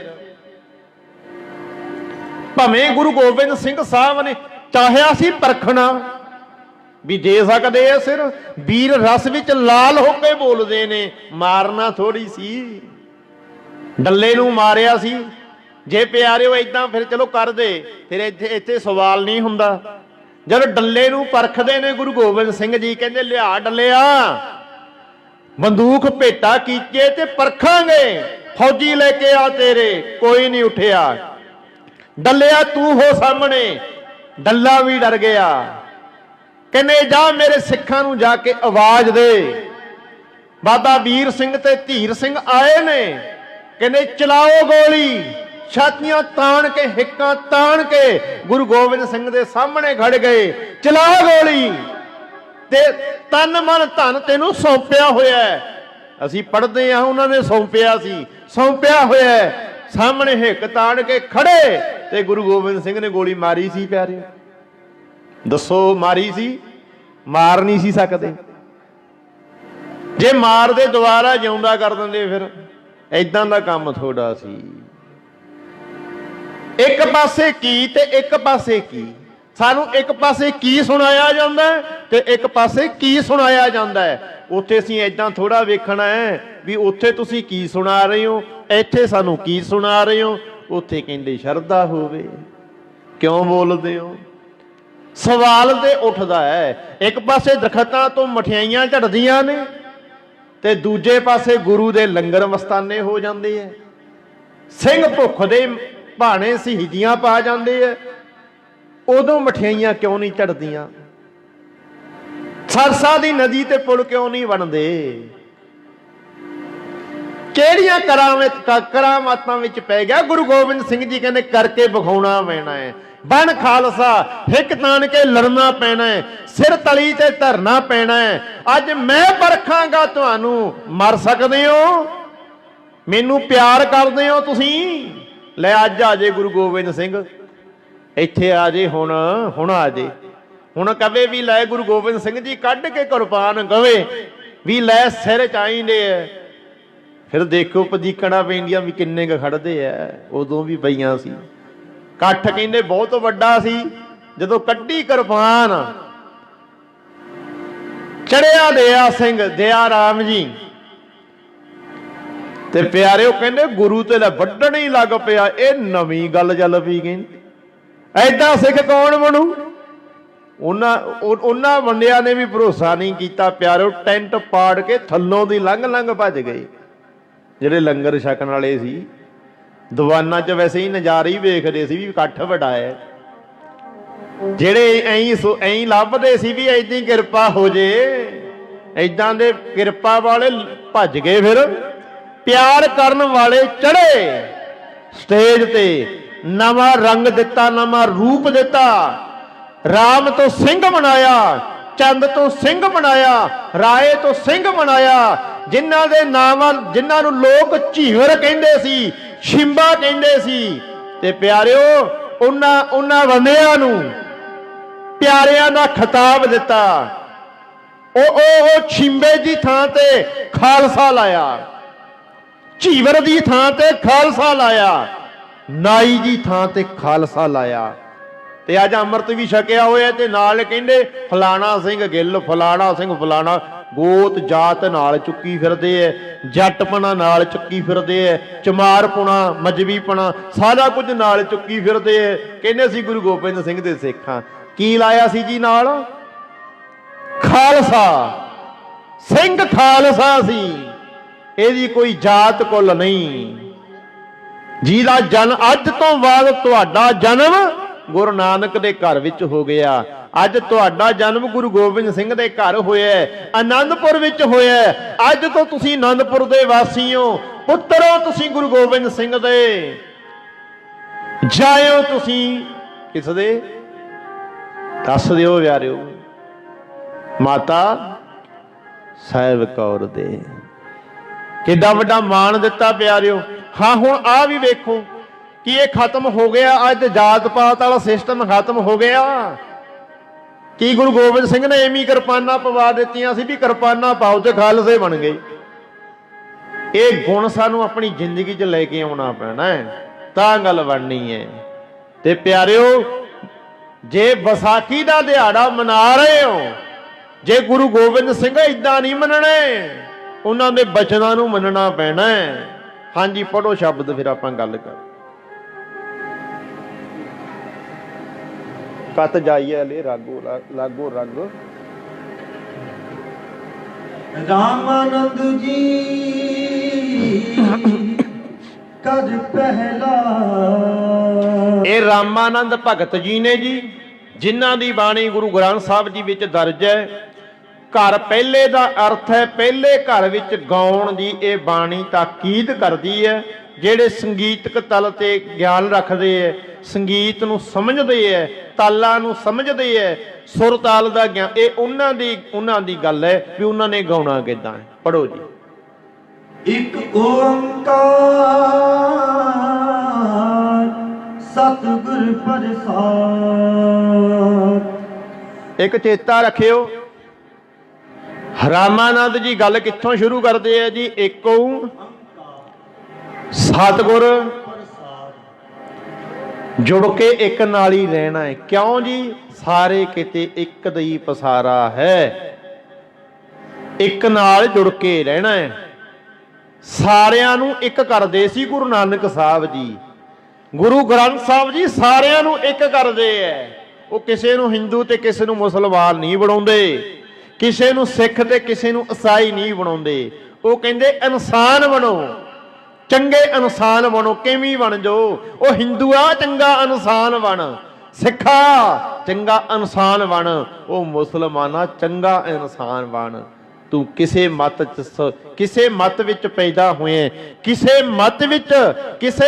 ਭਾਵੇਂ ਗੁਰੂ ਗੋਬਿੰਦ ਸਿੰਘ ਸਾਹਿਬ ਨੇ ਚਾਹਿਆ ਸੀ ਪਰਖਣਾ ਵੀ ਦੇ ਸਕਦੇ ਆ ਸਿਰ। ਵੀਰ ਰਸ ਵਿੱਚ ਲਾਲ ਹੋ ਕੇ ਬੋਲਦੇ ਨੇ, ਮਾਰਨਾ ਥੋੜੀ ਸੀ, ਡੱਲੇ ਨੂੰ ਮਾਰਿਆ ਸੀ। ਜੇ ਪਿਆਰਿਓ ਏਦਾਂ ਫਿਰ ਚਲੋ ਕਰਦੇ, ਫਿਰ ਇੱਥੇ ਸਵਾਲ ਨਹੀਂ ਹੁੰਦਾ। ਜਦੋਂ ਡੱਲੇ ਨੂੰ ਪਰਖਦੇ ਨੇ ਗੁਰੂ ਗੋਬਿੰਦ ਸਿੰਘ ਜੀ, ਕਹਿੰਦੇ ਲਿਆ ਡੱਲਿਆ, ਬੰਦੂਕ ਭੇਟਾ ਕੀਤੇ ਤੇ ਪਰਖਾਂਗੇ ਫੌਜੀ ਲੈ ਕੇ ਆ ਤੇਰੇ, ਕੋਈ ਨਹੀਂ ਉੱਠਿਆ। ਡੱਲਿਆ ਤੂੰ ਹੋ ਸਾਹਮਣੇ, ਡੱਲਾ ਵੀ ਡਰ ਗਿਆ। ਕਹਿੰਦੇ ਜਾ ਮੇਰੇ ਸਿੱਖਾਂ ਨੂੰ ਜਾ ਕੇ ਆਵਾਜ਼ ਦੇ, ਬਾਬਾ ਵੀਰ ਸਿੰਘ ਤੇ ਧੀਰ ਸਿੰਘ ਆਏ ਨੇ। ਕਹਿੰਦੇ ਚਲਾਓ ਗੋਲੀ। ਛਾਤੀਆਂ ਤਾਣ ਕੇ, ਹਿੱਕਾਂ ਤਾਣ ਕੇ ਗੁਰੂ ਗੋਬਿੰਦ ਸਿੰਘ ਦੇ ਸਾਹਮਣੇ ਖੜ ਗਏ। ਚਲਾ ਗੋਲੀ ਤੇ ਤਨ ਮਨ ਧਨ ਤੈਨੂੰ ਸੌਂਪਿਆ ਹੋਇਆ। ਅਸੀਂ ਪੜ੍ਹਦੇ ਹਾਂ ਉਹਨਾਂ ਨੇ ਸੌਂਪਿਆ ਸੀ, ਸੌਂਪਿਆ ਹੋਇਆ। ਸਾਹਮਣੇ ਹਿੱਕ ਤਾਣ ਕੇ ਖੜੇ ਤੇ ਗੁਰੂ ਗੋਬਿੰਦ ਸਿੰਘ ਨੇ ਗੋਲੀ ਮਾਰੀ ਸੀ। ਪਿਆਰੇ ਦੱਸੋ ਮਾਰੀ ਸੀ? ਮਾਰ ਨਹੀਂ ਸੀ ਸਕਦੇ। ਜੇ ਮਾਰਦੇ ਦੁਬਾਰਾ ਜਿਉਂਦਾ ਕਰ ਦਿੰਦੇ ਫਿਰ। ਏਦਾਂ ਦਾ ਕੰਮ ਥੋੜਾ ਸੀ। ਇੱਕ ਪਾਸੇ ਕੀ ਤੇ ਇੱਕ ਪਾਸੇ ਕੀ। ਸਾਨੂੰ ਇੱਕ ਪਾਸੇ ਕੀ ਸੁਣਾਇਆ ਜਾਂਦਾ ਤੇ ਇੱਕ ਪਾਸੇ ਕੀ ਸੁਣਾਇਆ ਜਾਂਦਾ ਹੈ। ਉੱਥੇ ਅਸੀਂ ਏਦਾਂ ਥੋੜਾ ਵੇਖਣਾ ਹੈ ਵੀ ਉੱਥੇ ਤੁਸੀਂ ਕੀ ਸੁਣਾ ਰਹੇ ਹੋ, ਇੱਥੇ ਸਾਨੂੰ ਕੀ ਸੁਣਾ ਰਹੇ ਹੋ। ਉੱਥੇ ਕਹਿੰਦੇ ਸ਼ਰਧਾ ਹੋਵੇ, ਕਿਉਂ ਬੋਲਦੇ ਹੋ? ਸਵਾਲ ਤੇ ਉੱਠਦਾ ਹੈ। ਇੱਕ ਪਾਸੇ ਦਰਖਤਾਂ ਤੋਂ ਮਠਿਆਈਆਂ ਝੜਦੀਆਂ ਨੇ ਤੇ ਦੂਜੇ ਪਾਸੇ ਗੁਰੂ ਦੇ ਲੰਗਰ ਮਸਤਾਨੇ ਹੋ ਜਾਂਦੇ ਹੈ। ਸਿੰਘ ਭੁੱਖ ਦੇ ਭਾਣੇ ਸ਼ਹੀਦੀਆਂ ਪਾ ਜਾਂਦੇ ਹੈ। ਉਦੋਂ ਮਠਿਆਈਆਂ ਕਿਉਂ ਨਹੀਂ ਝੜਦੀਆਂ? ਸਰਸਾ ਦੀ ਨਦੀ ਤੇ ਪੁਲ ਕਿਉਂ ਨਹੀਂ ਬਣਦੇ? ਕਿਹੜੀਆਂ ਕਰਾਮਾਤਾਂ ਵਿੱਚ ਪੈ ਗਿਆ? ਗੁਰੂ ਗੋਬਿੰਦ ਸਿੰਘ ਜੀ ਕਹਿੰਦੇ ਕਰਕੇ ਵਿਖਾਉਣਾ ਪੈਣਾ ਹੈ। ਬਣ ਖਾਲਸਾ, ਹਿੱਕ ਤਾਣ ਕੇ ਲੜਨਾ ਪੈਣਾ ਹੈ, ਸਿਰ ਤਲੀ ਤੇ ਧਰਨਾ ਪੈਣਾ ਹੈ। ਅੱਜ ਮੈਂ ਪਰਖਾਂਗਾ ਤੁਹਾਨੂੰ, ਮਰ ਸਕਦੇ ਹੋ, ਮੈਨੂੰ ਪਿਆਰ ਕਰਦੇ ਹੋ ਤੁਸੀਂ। ਲੈ ਅੱਜ ਆ ਜੇ ਗੁਰੂ ਗੋਬਿੰਦ ਸਿੰਘ, ਇੱਥੇ ਆ ਜੇ, ਹੁਣ ਆ ਜੇ। ਹੁਣ ਕਵੇ ਵੀ ਲੈ ਗੁਰੂ ਗੋਬਿੰਦ ਸਿੰਘ ਜੀ ਕੱਢ ਕੇ ਕੁਰਬਾਨ ਕਵੇ ਵੀ ਲੈ ਸਿਰ ਚਾਹੀਦੇ ਐ। ਫਿਰ ਦੇਖੋ ਪਦੀਕਣਾ ਪੈਂਦੀਆਂ ਵੀ ਕਿੰਨੇ ਕੁ ਖੜਦੇ ਐ। ਉਦੋਂ ਵੀ ਪਈਆਂ ਸੀ। ਇਕੱਠ ਕਹਿੰਦੇ ਬਹੁਤ ਵੱਡਾ ਸੀ। ਜਦੋਂ ਕੱਢੀ ਕੁਰਬਾਨ, ਚੜਿਆ ਦਇਆ ਸਿੰਘ, ਦਇਆ ਰਾਮ ਜੀ ਤੇ ਪਿਆਰਿਓ ਕਹਿੰਦੇ ਗੁਰੂ ਤੇ ਵੱਢਣ ਹੀ ਲੱਗ ਪਿਆ। ਇਹ ਨਵੀਂ ਗੱਲ ਚੱਲ ਪਈ। ਕਹਿੰਦੇ ਐਦਾਂ ਸਿੱਖ ਕੌਣ ਬਣੂ? ਉਹਨਾਂ ਬੰਦਿਆਂ ਨੇ ਵੀ ਭਰੋਸਾ ਨਹੀਂ ਕੀਤਾ। ਪਿਆਰਿਓ ਟੈਂਟ ਪਾੜ ਕੇ ਥੱਲੋਂ ਦੀ ਲੰਘ ਭੱਜ ਗਏ ਜਿਹੜੇ ਲੰਗਰ ਛਕਣ ਵਾਲੇ ਸੀ। ਦੀਵਾਨਾਂ 'ਚ ਵੈਸੇ ਹੀ ਨਜ਼ਾਰੇ ਹੀ ਵੇਖਦੇ ਸੀ ਵੀ ਇਕੱਠ ਵੱਡਾ ਹੈ। ਜਿਹੜੇ ਐਂ ਲੱਭਦੇ ਸੀ ਵੀ ਏਦਾਂ ਹੀ ਕਿਰਪਾ ਹੋ ਜੇ, ਏਦਾਂ ਦੇ ਕਿਰਪਾ ਵਾਲੇ ਭੱਜ ਗਏ। ਫਿਰ ਪਿਆਰ ਕਰਨ ਵਾਲੇ ਚੜੇ ਸਟੇਜ ਤੇ, ਨਵਾਂ ਰੰਗ ਦਿੱਤਾ, ਨਵਾਂ ਰੂਪ ਦਿੱਤਾ। ਰਾਮ ਤੋਂ ਸਿੰਘ ਬਣਾਇਆ, ਚੰਦ ਤੋਂ ਸਿੰਘ ਬਣਾਇਆ, ਰਾਏ ਤੋਂ ਸਿੰਘ ਬਣਾਇਆ। ਜਿਨ੍ਹਾਂ ਦੇ ਨਾਮ, ਜਿਨ੍ਹਾਂ ਨੂੰ ਲੋਕ ਝੀਵਰ ਕਹਿੰਦੇ ਸੀ, ਸ਼ਿੰਬਾ ਕਹਿੰਦੇ ਸੀ। ਤੇ ਪਿਆਰਿਓ ਉਹਨਾਂ ਬੰਦਿਆਂ ਨੂੰ ਪਿਆਰਿਆਂ ਦਾ ਖਿਤਾਬ ਦਿੱਤਾ। ਉਹ ਸ਼ਿੰਬੇ ਦੀ ਥਾਂ ਤੇ ਖਾਲਸਾ ਲਾਇਆ, ਝੀਵਰ ਦੀ ਥਾਂ ਤੇ ਖਾਲਸਾ ਲਾਇਆ, ਨਾਈ ਦੀ ਥਾਂ ਤੇ ਖਾਲਸਾ ਲਾਇਆ। ਤੇ ਅੱਜ ਅੰਮ੍ਰਿਤ ਵੀ ਛਕਿਆ ਹੋਇਆ ਤੇ ਨਾਲ ਕਹਿੰਦੇ ਫਲਾਣਾ ਸਿੰਘ ਗਿੱਲ, ਫਲਾਣਾ ਸਿੰਘ ਫਲਾਣਾ। ਗੋਤ ਜਾਤ ਨਾਲ ਚੁੱਕੀ ਫਿਰਦੇ ਐ, ਜੱਟਪਣਾ ਨਾਲ ਚੁੱਕੀ ਫਿਰਦੇ ਐ, ਚਮਾਰਪੁਣਾ, ਮਜਬੀਪਣਾ ਸਾਰਾ ਕੁਝ ਨਾਲ ਚੁੱਕੀ ਫਿਰਦੇ ਐ। ਕਹਿੰਦੇ ਸੀ ਗੁਰੂ ਗੋਬਿੰਦ ਸਿੰਘ ਦੇ ਸਿੱਖਾਂ। ਕੀ ਲਾਇਆ ਸੀ ਜੀ ਨਾਲ? ਖਾਲਸਾ। ਸਿੰਘ ਖਾਲਸਾ ਸੀ, ਇਹਦੀ ਕੋਈ ਜਾਤ ਕੁਲ ਨਹੀਂ। ਜਿਹਦਾ ਜਨਮ ਅੱਜ ਤੋਂ ਬਾਅਦ ਤੁਹਾਡਾ ਜਨਮ ਗੁਰੂ ਨਾਨਕ ਦੇ ਘਰ ਵਿੱਚ ਹੋ ਗਿਆ। ਅੱਜ ਤੁਹਾਡਾ ਜਨਮ ਗੁਰੂ ਗੋਬਿੰਦ ਸਿੰਘ ਦੇ ਘਰ ਹੋਇਆ, ਆਨੰਦਪੁਰ ਵਿੱਚ ਹੋਇਆ। ਅੱਜ ਤੋਂ ਤੁਸੀਂ ਆਨੰਦਪੁਰ ਦੇ ਵਾਸੀ ਹੋ, ਪੁੱਤਰੋ ਤੁਸੀਂ ਗੁਰੂ ਗੋਬਿੰਦ ਸਿੰਘ ਦੇ, ਜਾਇਓ ਤੁਸੀਂ ਕਿਸ ਦੇ? ਦੱਸ ਦਿਓ ਪਿਆਰਿਓ। ਮਾਤਾ ਸਾਹਿਬ ਕੌਰ ਦੇ। ਕਿੱਡਾ ਵੱਡਾ ਮਾਣ ਦਿੱਤਾ ਪਿਆਰਿਓ। ਹਾਂ ਹੁਣ ਆ ਵੀ ਵੇਖੋ ਕਿ ਇਹ ਖਤਮ ਹੋ ਗਿਆ। ਅੱਜ ਜਾਤ ਪਾਤ ਵਾਲਾ ਸਿਸਟਮ ਖਤਮ ਹੋ ਗਿਆ। ਕੀ ਗੁਰੂ ਗੋਬਿੰਦ ਸਿੰਘ ਨੇ ਐਵੇਂ ਕਿਰਪਾਨਾਂ ਪਵਾ ਦਿੱਤੀਆਂ ਸੀ ਵੀ ਕਿਰਪਾਨਾਂ ਪਾਓ ਤੇ ਖਾਲਸੇ ਬਣ ਗਏ? ਇਹ ਗੁਣ ਸਾਨੂੰ ਆਪਣੀ ਜ਼ਿੰਦਗੀ 'ਚ ਲੈ ਕੇ ਆਉਣਾ ਪੈਣਾ ਹੈ, ਤਾਂ ਗੱਲ ਬਣਨੀ ਹੈ। ਤੇ ਪਿਆਰਿਓ, ਜੇ ਵਿਸਾਖੀ ਦਾ ਦਿਹਾੜਾ ਮਨਾ ਰਹੇ ਹੋ, ਜੇ ਗੁਰੂ ਗੋਬਿੰਦ ਸਿੰਘ ਇਦਾਂ ਨਹੀਂ ਮੰਨਣੇ, ਉਹਨਾਂ ਦੇ ਬਚਨਾਂ ਨੂੰ ਮੰਨਣਾ ਪੈਣਾ ਹੈ। ਹਾਂਜੀ ਪੜੋ ਸ਼ਬਦ, ਫਿਰ ਆਪਾਂ ਗੱਲ ਕਰ ਕਤ ਜਾਈਏ ਲੈ ਰਾਗੋ ਲਾਗੋ ਰੰਗ। ਰਾਮਾਨੰਦ ਜੀ ਕਰ ਪਹਿਲਾ। ਇਹ ਰਾਮਾਨੰਦ ਭਗਤ ਜੀ ਨੇ ਜੀ, ਜਿਨ੍ਹਾਂ ਦੀ ਬਾਣੀ ਗੁਰੂ ਗ੍ਰੰਥ ਸਾਹਿਬ ਜੀ ਵਿੱਚ ਦਰਜ ਹੈ। ਘਰ ਪਹਿਲੇ ਦਾ ਅਰਥ ਹੈ ਪਹਿਲੇ ਘਰ ਵਿੱਚ ਗਾਉਣ ਦੀ ਇਹ ਬਾਣੀ ਤਾਕੀਦ ਕਰਦੀ ਹੈ। ਜਿਹੜੇ ਸੰਗੀਤਕ ਤਲ ਤੇ ਗਿਆਨ ਰੱਖਦੇ ਹੈ, ਸੰਗੀਤ ਨੂੰ ਸਮਝਦੇ ਹੈ, ਤਾਲਾਂ ਨੂੰ ਸਮਝਦੇ ਹੈ, ਸੁਰ ਤਾਲ ਦਾ ਗਿਆਨ, ਇਹ ਉਹਨਾਂ ਦੀ ਗੱਲ ਹੈ ਵੀ ਉਹਨਾਂ ਨੇ ਗਾਉਣਾ ਕਿੱਦਾਂ ਹੈ। ਪੜੋ ਜੀ। ਇੱਕ ਓੰਕਾਰ ਸਤਿਗੁਰ ਪ੍ਰਸਾਦ। ਇੱਕ ਚੇਤਾ ਰੱਖਿਓ, ਰਾਮਾਨੰਦ ਜੀ ਗੱਲ ਕਿੱਥੋਂ ਸ਼ੁਰੂ ਕਰਦੇ ਆ ਜੀ? ਇੱਕ ਓੰਕਾਰ ਸਤਿਗੁਰ ਜੁੜ ਕੇ ਇੱਕ ਨਾਲ ਹੀ ਰਹਿਣਾ ਹੈ। ਕਿਉਂ ਜੀ? ਸਾਰੇ ਕਿਤੇ ਇੱਕ ਦਾ ਹੀ ਪਸਾਰਾ ਹੈ, ਇੱਕ ਨਾਲ ਜੁੜ ਕੇ ਰਹਿਣਾ ਹੈ। ਸਾਰਿਆਂ ਨੂੰ ਇੱਕ ਕਰਦੇ ਸੀ ਗੁਰੂ ਨਾਨਕ ਸਾਹਿਬ ਜੀ, ਗੁਰੂ ਗ੍ਰੰਥ ਸਾਹਿਬ ਜੀ ਸਾਰਿਆਂ ਨੂੰ ਇੱਕ ਕਰਦੇ ਐ। ਉਹ ਕਿਸੇ ਨੂੰ ਹਿੰਦੂ ਤੇ ਕਿਸੇ ਨੂੰ ਮੁਸਲਮਾਨ ਨਹੀਂ ਬਣਾਉਂਦੇ, ਕਿਸੇ ਨੂੰ ਸਿੱਖ ਤੇ ਕਿਸੇ ਨੂੰ ਈਸਾਈ ਨਹੀਂ ਬਣਾਉਂਦੇ। ਉਹ ਕਹਿੰਦੇ ਇਨਸਾਨ ਬਣੋ, ਚੰਗੇ ਇਨਸਾਨ ਬਣੋ। ਕਿਵੇਂ ਬਣ ਜਾਓ? ਉਹ ਹਿੰਦੂਆ ਚੰਗਾ ਇਨਸਾਨ ਬਣ, ਸਿੱਖਾ ਚੰਗਾ ਇਨਸਾਨ ਬਣ, ਉਹ ਮੁਸਲਮਾਨਾ ਚੰਗਾ ਇਨਸਾਨ ਬਣ। ਤੂੰ ਕਿਸੇ ਮਤ ਵਿੱਚ ਪੈਦਾ ਹੋਏ, ਕਿਸੇ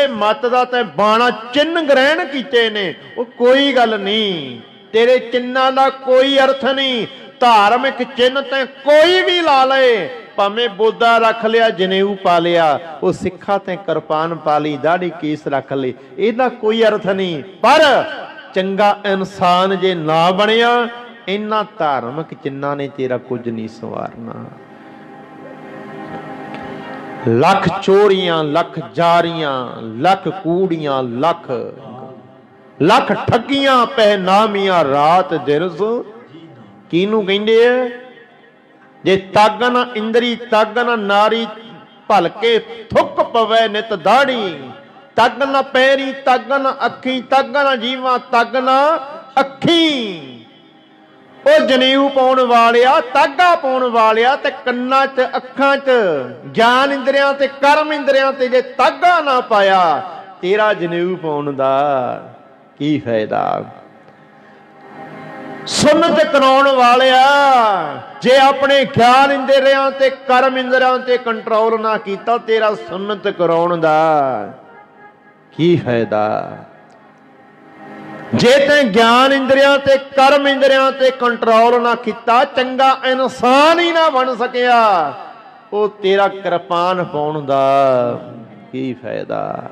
ਮਤ ਦਾ ਤੈਂ ਬਾਣਾ ਚਿੰਨ੍ਹ ਗ੍ਰਹਿਣ ਕੀਤੇ ਨੇ, ਉਹ ਕੋਈ ਗੱਲ ਨਹੀਂ। ਤੇਰੇ ਚਿੰਨ੍ਹਾਂ ਦਾ ਕੋਈ ਅਰਥ ਨਹੀਂ। ਧਾਰਮਿਕ ਚਿੰਨ੍ਹ ਤੈਂ ਕੋਈ ਵੀ ਲਾ ਲਏ, ਭਾਵੇਂ ਬੋਦਾ ਰੱਖ ਲਿਆ, ਜਨੇਊ ਪਾ ਲਿਆ, ਉਹ ਸਿੱਖਾਂ ਤੇ ਕਿਰਪਾਨ ਪਾ ਲਈ, ਦਾੜੀ ਕੇਸ ਰੱਖ ਲਈ, ਇਹਦਾ ਕੋਈ ਅਰਥ ਨਹੀਂ। ਪਰ ਚੰਗਾ ਇਨਸਾਨ ਜੇ ਨਾ ਬਣਿਆ, ਇਹਨਾਂ ਧਾਰਮਿਕ ਚਿੰਨ੍ਹਾਂ ਨੇ ਤੇਰਾ ਕੁਝ ਨਹੀਂ ਸੰਵਾਰਨਾ। ਲੱਖ ਚੋਰੀਆਂ, ਲੱਖ ਜਾਰੀਆਂ, ਲੱਖ ਕੂੜੀਆਂ, ਲੱਖ ਠੱਗੀਆਂ, ਪਹਿਨਾਮੀਆਂ ਰਾਤ ਦਿਰਸ। ਕਿਹਨੂੰ ਕਹਿੰਦੇ ਆ? ਜੇ ਤੱਗ ਨਾ ਇੰਦਰੀ, ਤੱਗ ਨਾ ਨਾਰੀ, ਭਲਕੇ ਥੁੱਕ ਪਵੇ ਨਿਤ ਦਾੜੀ। ਤੱਗ ਨਾ ਪੈਰੀ, ਤੱਗ ਨਾ ਅੱਖੀ, ਤੱਗ ਨਾ ਜੀਵਾਂ, ਤੱਗ ਨਾ ਅੱਖੀ। ਉਹ ਜਨੇਊ ਪਾਉਣ ਵਾਲਿਆ, ਤਾਗਾ ਪਾਉਣ ਵਾਲਿਆ, ਤੇ ਕੰਨਾਂ 'ਚ ਅੱਖਾਂ 'ਚ ਗਿਆਨ ਇੰਦਰੀਆਂ ਤੇ ਕਰਮ ਇੰਦਰੀਆਂ ਤੇ ਜੇ ਤਾਗਾ ਨਾ ਪਾਇਆ, ਤੇਰਾ ਜਨੇਊ ਪਾਉਣ ਦਾ ਕੀ ਫਾਇਦਾ? ਸੁਨਤ ਕਰਾਉਣ ਵਾਲਿਆ, ਜੇ ਆਪਣੇ ਗਿਆਨ ਇੰਦਰੀਆਂ ਤੇ ਕਰਮ ਇੰਦਰੀਆਂ ਤੇ ਕੰਟਰੋਲ ਨਾ ਕੀਤਾ, ਤੇਰਾ ਸੁਨਤ ਕਰਾਉਣ ਦਾ ਕੀ ਫਾਇਦਾ? ਜੇ ਤੈਂ ਗਿਆਨ ਇੰਦਰੀਆਂ ਤੇ ਕਰਮ ਇੰਦਰੀਆਂ ਤੇ ਕੰਟਰੋਲ ਨਾ ਕੀਤਾ, ਚੰਗਾ ਇਨਸਾਨ ਹੀ ਨਾ ਬਣ ਸਕਿਆ, ਉਹ ਤੇਰਾ ਕਿਰਪਾਨ ਪਾਉਣ ਦਾ ਕੀ ਫਾਇਦਾ?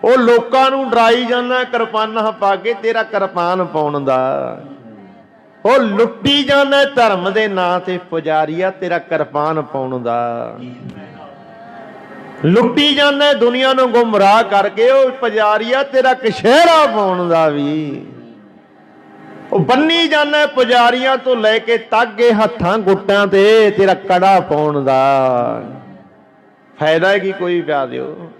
ਉਹ ਲੋਕਾਂ ਨੂੰ ਡਰਾਈ ਜਾਂਦਾ ਕਿਰਪਾਨਾਂ ਪਾ ਕੇ, ਤੇਰਾ ਕਿਰਪਾਨ ਪਾਉਣ ਦਾ। ਉਹ ਲੁੱਟੀ ਜਾਂਦਾ ਧਰਮ ਦੇ ਨਾਂ ਤੇ ਪੁਜਾਰੀਆ, ਤੇਰਾ ਕਿਰਪਾਨ ਪਾਉਣ ਦਾ। ਲੁੱਟੀ ਜਾਂਦਾ ਦੁਨੀਆ ਨੂੰ ਗੁੰਮਰਾਹ ਕਰਕੇ, ਉਹ ਪੁਜਾਰੀਆ ਤੇਰਾ ਕਸ਼ਹਿਰਾ ਪਾਉਣ ਦਾ ਵੀ। ਉਹ ਬੰਨੀ ਜਾਂਦਾ ਪੁਜਾਰੀਆਂ ਤੋਂ ਲੈ ਕੇ ਤਾਗੇ ਹੱਥਾਂ ਗੁੱਟਾਂ ਤੇ, ਤੇਰਾ ਕੜਾ ਪਾਉਣ ਦਾ ਫਾਇਦਾ ਕੀ? ਕੋਈ ਪਿਆ ਦਿਓ।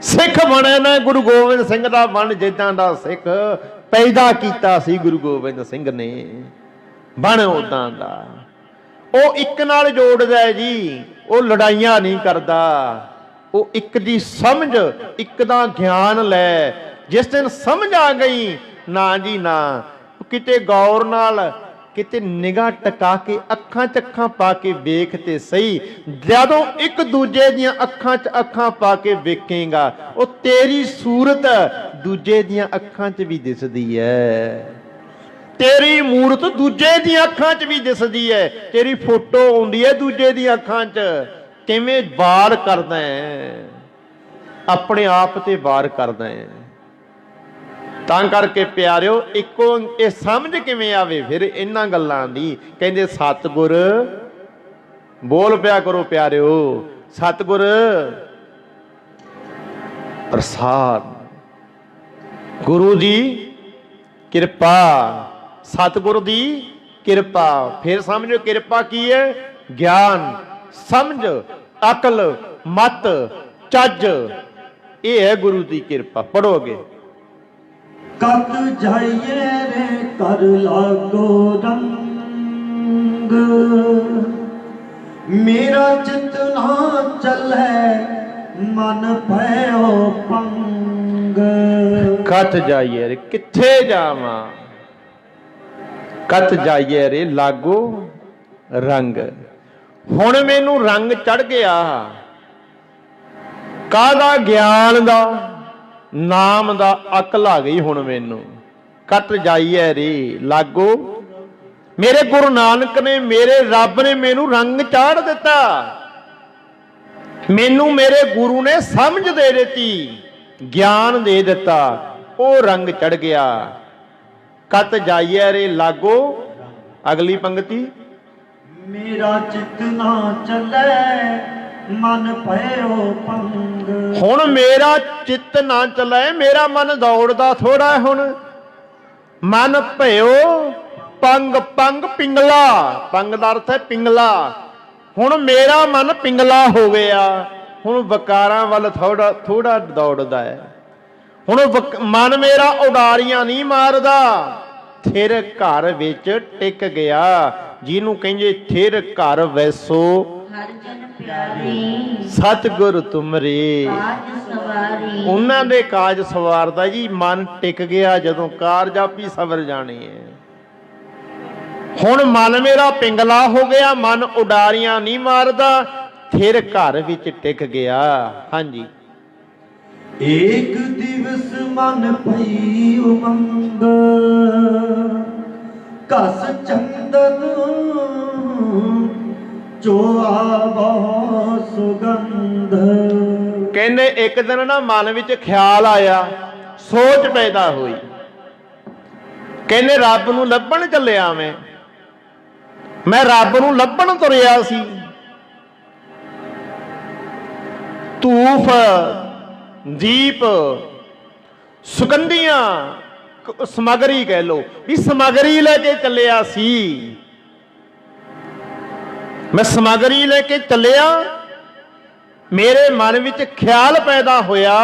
ਸਿੱਖ ਬਣੇ ਨਾ ਗੁਰੂ ਗੋਬਿੰਦ ਸਿੰਘ ਦਾ ਬਣ, ਜਿੱਦਾਂ ਦਾ ਸਿੱਖ ਪੈਦਾ ਕੀਤਾ ਸੀ ਗੁਰੂ ਗੋਬਿੰਦ ਸਿੰਘ ਨੇ, ਬਣ ਉਦਾਂ ਦਾ। ਉਹ ਇੱਕ ਨਾਲ ਜੋੜਦਾ ਜੀ, ਉਹ ਲੜਾਈਆਂ ਨਹੀਂ ਕਰਦਾ। ਉਹ ਇੱਕ ਦੀ ਸਮਝ, ਇੱਕ ਦਾ ਗਿਆਨ ਲੈ। ਜਿਸ ਦਿਨ ਸਮਝ ਆ ਗਈ, ਨਾ ਜੀ ਨਾ, ਕਿਤੇ ਗੌਰ ਨਾਲ, ਕਿਤੇ ਨਿਗਾਹ ਟਿਕਾ ਕੇ, ਅੱਖਾਂ 'ਚ ਅੱਖਾਂ ਪਾ ਕੇ ਵੇਖ ਤੇ ਸਹੀ। ਜਦੋਂ ਇੱਕ ਦੂਜੇ ਦੀਆਂ ਅੱਖਾਂ 'ਚ ਅੱਖਾਂ ਪਾ ਕੇ ਵੇਖੇਗਾ, ਉਹ ਤੇਰੀ ਸੂਰਤ ਦੂਜੇ ਦੀਆਂ ਅੱਖਾਂ 'ਚ ਵੀ ਦਿਸਦੀ ਹੈ, ਤੇਰੀ ਮੂਰਤ ਦੂਜੇ ਦੀਆਂ ਅੱਖਾਂ 'ਚ ਵੀ ਦਿਸਦੀ ਹੈ, ਤੇਰੀ ਫੋਟੋ ਆਉਂਦੀ ਹੈ ਦੂਜੇ ਦੀਆਂ ਅੱਖਾਂ 'ਚ। ਕਿਵੇਂ ਵਾਰ ਕਰਦਾ ਹੈ, ਆਪਣੇ ਆਪ ਤੇ ਵਾਰ ਕਰਦਾ ਹੈ। ਤਾਂ ਕਰਕੇ ਪਿਆਰਿਓ, ਇੱਕੋ ਇਹ ਸਮਝ ਕਿਵੇਂ ਆਵੇ ਫਿਰ ਇਹਨਾਂ ਗੱਲਾਂ ਦੀ? ਕਹਿੰਦੇ ਸਤਿਗੁਰ ਬੋਲ ਪਿਆ ਕਰੋ ਪਿਆਰਿਓ, ਸਤਿਗੁਰ ਪ੍ਰਸਾਦ, ਗੁਰੂ ਦੀ ਕਿਰਪਾ, ਸਤਿਗੁਰ ਦੀ ਕਿਰਪਾ। ਫਿਰ ਸਮਝੋ ਕਿਰਪਾ ਕੀ ਹੈ? ਗਿਆਨ, ਸਮਝ, ਅਕਲ, ਮਤ, ਚੱਜ, ਇਹ ਹੈ ਗੁਰੂ ਦੀ ਕਿਰਪਾ। ਪੜੋਗੇ। ਕਤ ਜਾਈਏ ਰੇ ਕਰ ਲਾਗੋ ਰੰਗ, ਮੇਰਾ ਚਿਤ ਨਾ ਚੱਲੇ ਮਨ ਭਇਓ ਪੰਗ। ਕਤ ਜਾਈਏ ਰੇ ਕਿੱਥੇ ਜਾਵਾਂ, ਕਤ ਜਾਈਏ ਰੇ ਲਾਗੋ ਰੰਗ। ਹੁਣ ਮੈਨੂੰ ਰੰਗ ਚੜ ਗਿਆ ਕਾਹਦਾ, ਗਿਆਨ ਦਾ, ਨਾਮ ਦਾ ਅਕਲ ਆ ਗਈ ਹੁਣ ਮੈਨੂੰ। ਕਤ ਜਾਈਏ ਰੇ ਲਾਗੋ, ਮੇਰੇ ਗੁਰੂ ਨਾਨਕ ਨੇ, ਮੇਰੇ ਰੱਬ ਨੇ ਮੈਨੂੰ ਰੰਗ ਚਾੜ ਦਿੱਤਾ। ਮੈਨੂੰ ਮੇਰੇ ਗੁਰੂ ਨੇ ਸਮਝ ਦੇ ਦਿੱਤੀ, ਗਿਆਨ ਦੇ ਦਿੱਤਾ, ਉਹ ਰੰਗ ਚੜ ਗਿਆ। ਕਤ ਜਾਈਏ ਰੇ ਲਾਗੋ, ਅਗਲੀ ਪੰਕਤੀ, ਮੇਰਾ ਚਿਤ ਨਾ ਚੱਲੇ ਮਨ ਭਇਓ ਪੰਗ। ਹੁਣ ਮੇਰਾ ਚਿੱਤ ਨਾ ਚੱਲੇ, ਮੇਰਾ ਮਨ ਦੌੜਦਾ ਥੋੜਾ। ਹੁਣ ਮਨ ਭਇਓ ਪੰਗ, ਪੰਗ ਪਿੰਗਲਾ, ਪੰਗ ਦਾ ਅਰਥ ਹੈ ਪਿੰਗਲਾ। ਹੁਣ ਮੇਰਾ ਮਨ ਪਿੰਗਲਾ ਹੋ ਗਿਆ, ਹੁਣ ਵਕਾਰਾਂ ਵੱਲ ਥੋੜਾ ਥੋੜਾ ਦੌੜਦਾ ਹੈ। ਹੁਣ ਮਨ ਮੇਰਾ ਉਡਾਰੀਆਂ ਨਹੀਂ ਮਾਰਦਾ, ਥਿਰ ਘਰ ਵਿੱਚ ਟਿਕ ਗਿਆ। ਜਿਹਨੂੰ ਕਹਿੰਦੇ ਥਿਰ ਘਰ ਵੈਸੋ ਹਰ ਜਨ ਪਿਆਰੀ, ਸਤਿਗੁਰ ਤੁਮਰੇ ਕਾਜ ਸਵਾਰੀ। ਉਹਨਾਂ ਦੇ ਕਾਜ ਸਵਾਰਦਾ ਜੀ। ਮਨ ਟਿਕ ਗਿਆ ਜਦੋਂ ਕਾਰਜ ਆਪੀ ਸਵਰ ਜਾਣੇ ਹੈ। ਹੁਣ ਮਨ ਮੇਰਾ ਪਿੰਗਲਾ ਹੋ ਗਿਆ, ਮਨ ਉਡਾਰੀਆਂ ਨਹੀਂ ਮਾਰਦਾ, ਥਿਰ ਘਰ ਵਿੱਚ ਟਿਕ ਗਿਆ। ਹਾਂਜੀ, ਏਕ ਦਿਵਸ ਮਨ ਭਈ ਉਮੰਗ, ਕਸ ਚੰਦਨ ਜੋ ਆਵੋ ਸੁਗੰਧ। ਕਹਿੰਦੇ ਇੱਕ ਦਿਨ ਨਾ ਮਨ ਵਿੱਚ ਖਿਆਲ ਆਇਆ, ਸੋਚ ਪੈਦਾ ਹੋਈ। ਕਹਿੰਦੇ ਰੱਬ ਨੂੰ ਲੱਭਣ ਚੱਲਿਆ ਮੈਂ ਰੱਬ ਨੂੰ ਲੱਭਣ ਤੁਰਿਆ ਸੀ। ਧੂਫ, ਦੀਪ, ਸੁਗੰਧੀਆਂ, ਸਮਗਰੀ ਕਹਿ ਲੋ ਵੀ ਸਮਗਰੀ ਲੈ ਕੇ ਚੱਲਿਆ ਸੀ। ਮੈਂ ਸਮਗਰੀ ਲੈ ਕੇ ਚੱਲਿਆ, ਮੇਰੇ ਮਨ ਵਿੱਚ ਖਿਆਲ ਪੈਦਾ ਹੋਇਆ,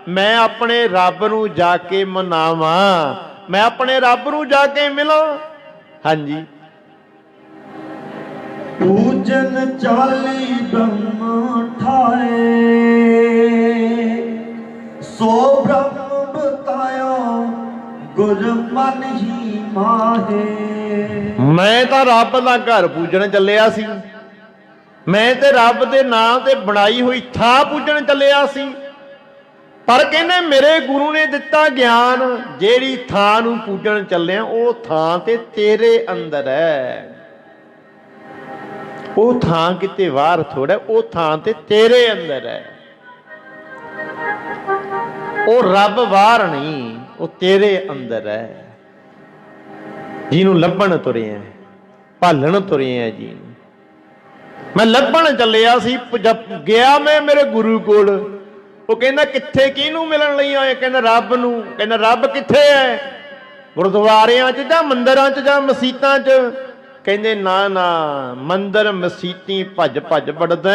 ਮੈਂ ਆਪਣੇ ਰੱਬ ਨੂੰ ਜਾ ਕੇ ਮਨਾਵਾਂ, ਮੈਂ ਆਪਣੇ ਰੱਬ ਨੂੰ ਜਾ ਕੇ ਮਿਲਾਂ। ਹਾਂਜੀ, ਪੂਜਨ ਚਾਲੀ ਬ੍ਰਹਮ ਠਾਏ, ਸੋ ਬ੍ਰਹਮ ਬਤਾਇਓ ਗੁਰ ਮਨ ਹੀ ਮਾਹੇ। ਮੈਂ ਤਾਂ ਰੱਬ ਦਾ ਘਰ ਪੂਜਣ ਚੱਲਿਆ ਸੀ, ਮੈਂ ਤੇ ਰੱਬ ਦੇ ਨਾਂ ਤੇ ਬਣਾਈ ਹੋਈ ਥਾਂ ਪੂਜਣ ਚੱਲਿਆ ਸੀ। ਪਰ ਕਹਿੰਦੇ ਮੇਰੇ ਗੁਰੂ ਨੇ ਦਿੱਤਾ ਗਿਆਨ, ਜਿਹੜੀ ਥਾਂ ਨੂੰ ਪੂਜਣ ਚੱਲਿਆ ਉਹ ਥਾਂ ਤੇ ਤੇਰੇ ਅੰਦਰ ਹੈ। ਉਹ ਥਾਂ ਕਿਤੇ ਬਾਹਰ ਥੋੜਾ, ਉਹ ਥਾਂ ਤੇ ਤੇਰੇ ਅੰਦਰ ਹੈ। ਉਹ ਰੱਬ ਬਾਹਰ ਨਹੀਂ, ਉਹ ਤੇਰੇ ਅੰਦਰ ਹੈ। ਜਿਹਨੂੰ ਲੱਭਣ ਤੁਰੇ ਆ, ਭਾਲਣ ਤੁਰੇ ਆ ਜੀ। ਮੈਂ ਲੱਭਣ ਚੱਲਿਆ ਸੀ, ਗਿਆ ਮੈਂ ਮੇਰੇ ਗੁਰੂ ਕੋਲ। ਉਹ ਕਹਿੰਦਾ ਕਿੱਥੇ, ਕਿਹਨੂੰ ਮਿਲਣ ਲਈ ਆਏ? ਕਹਿੰਦਾ ਰੱਬ ਨੂੰ। ਕਹਿੰਦਾ ਰੱਬ ਕਿੱਥੇ ਹੈ? ਗੁਰਦੁਆਰਿਆਂ 'ਚ ਜਾਂ ਮੰਦਿਰਾਂ 'ਚ ਜਾਂ ਮਸੀਤਾਂ 'ਚ? ਕਹਿੰਦੇ ਨਾ ਨਾ, ਮੰਦਰ ਮਸੀਤੀ ਭੱਜ ਭੱਜ ਵੜਦਾ,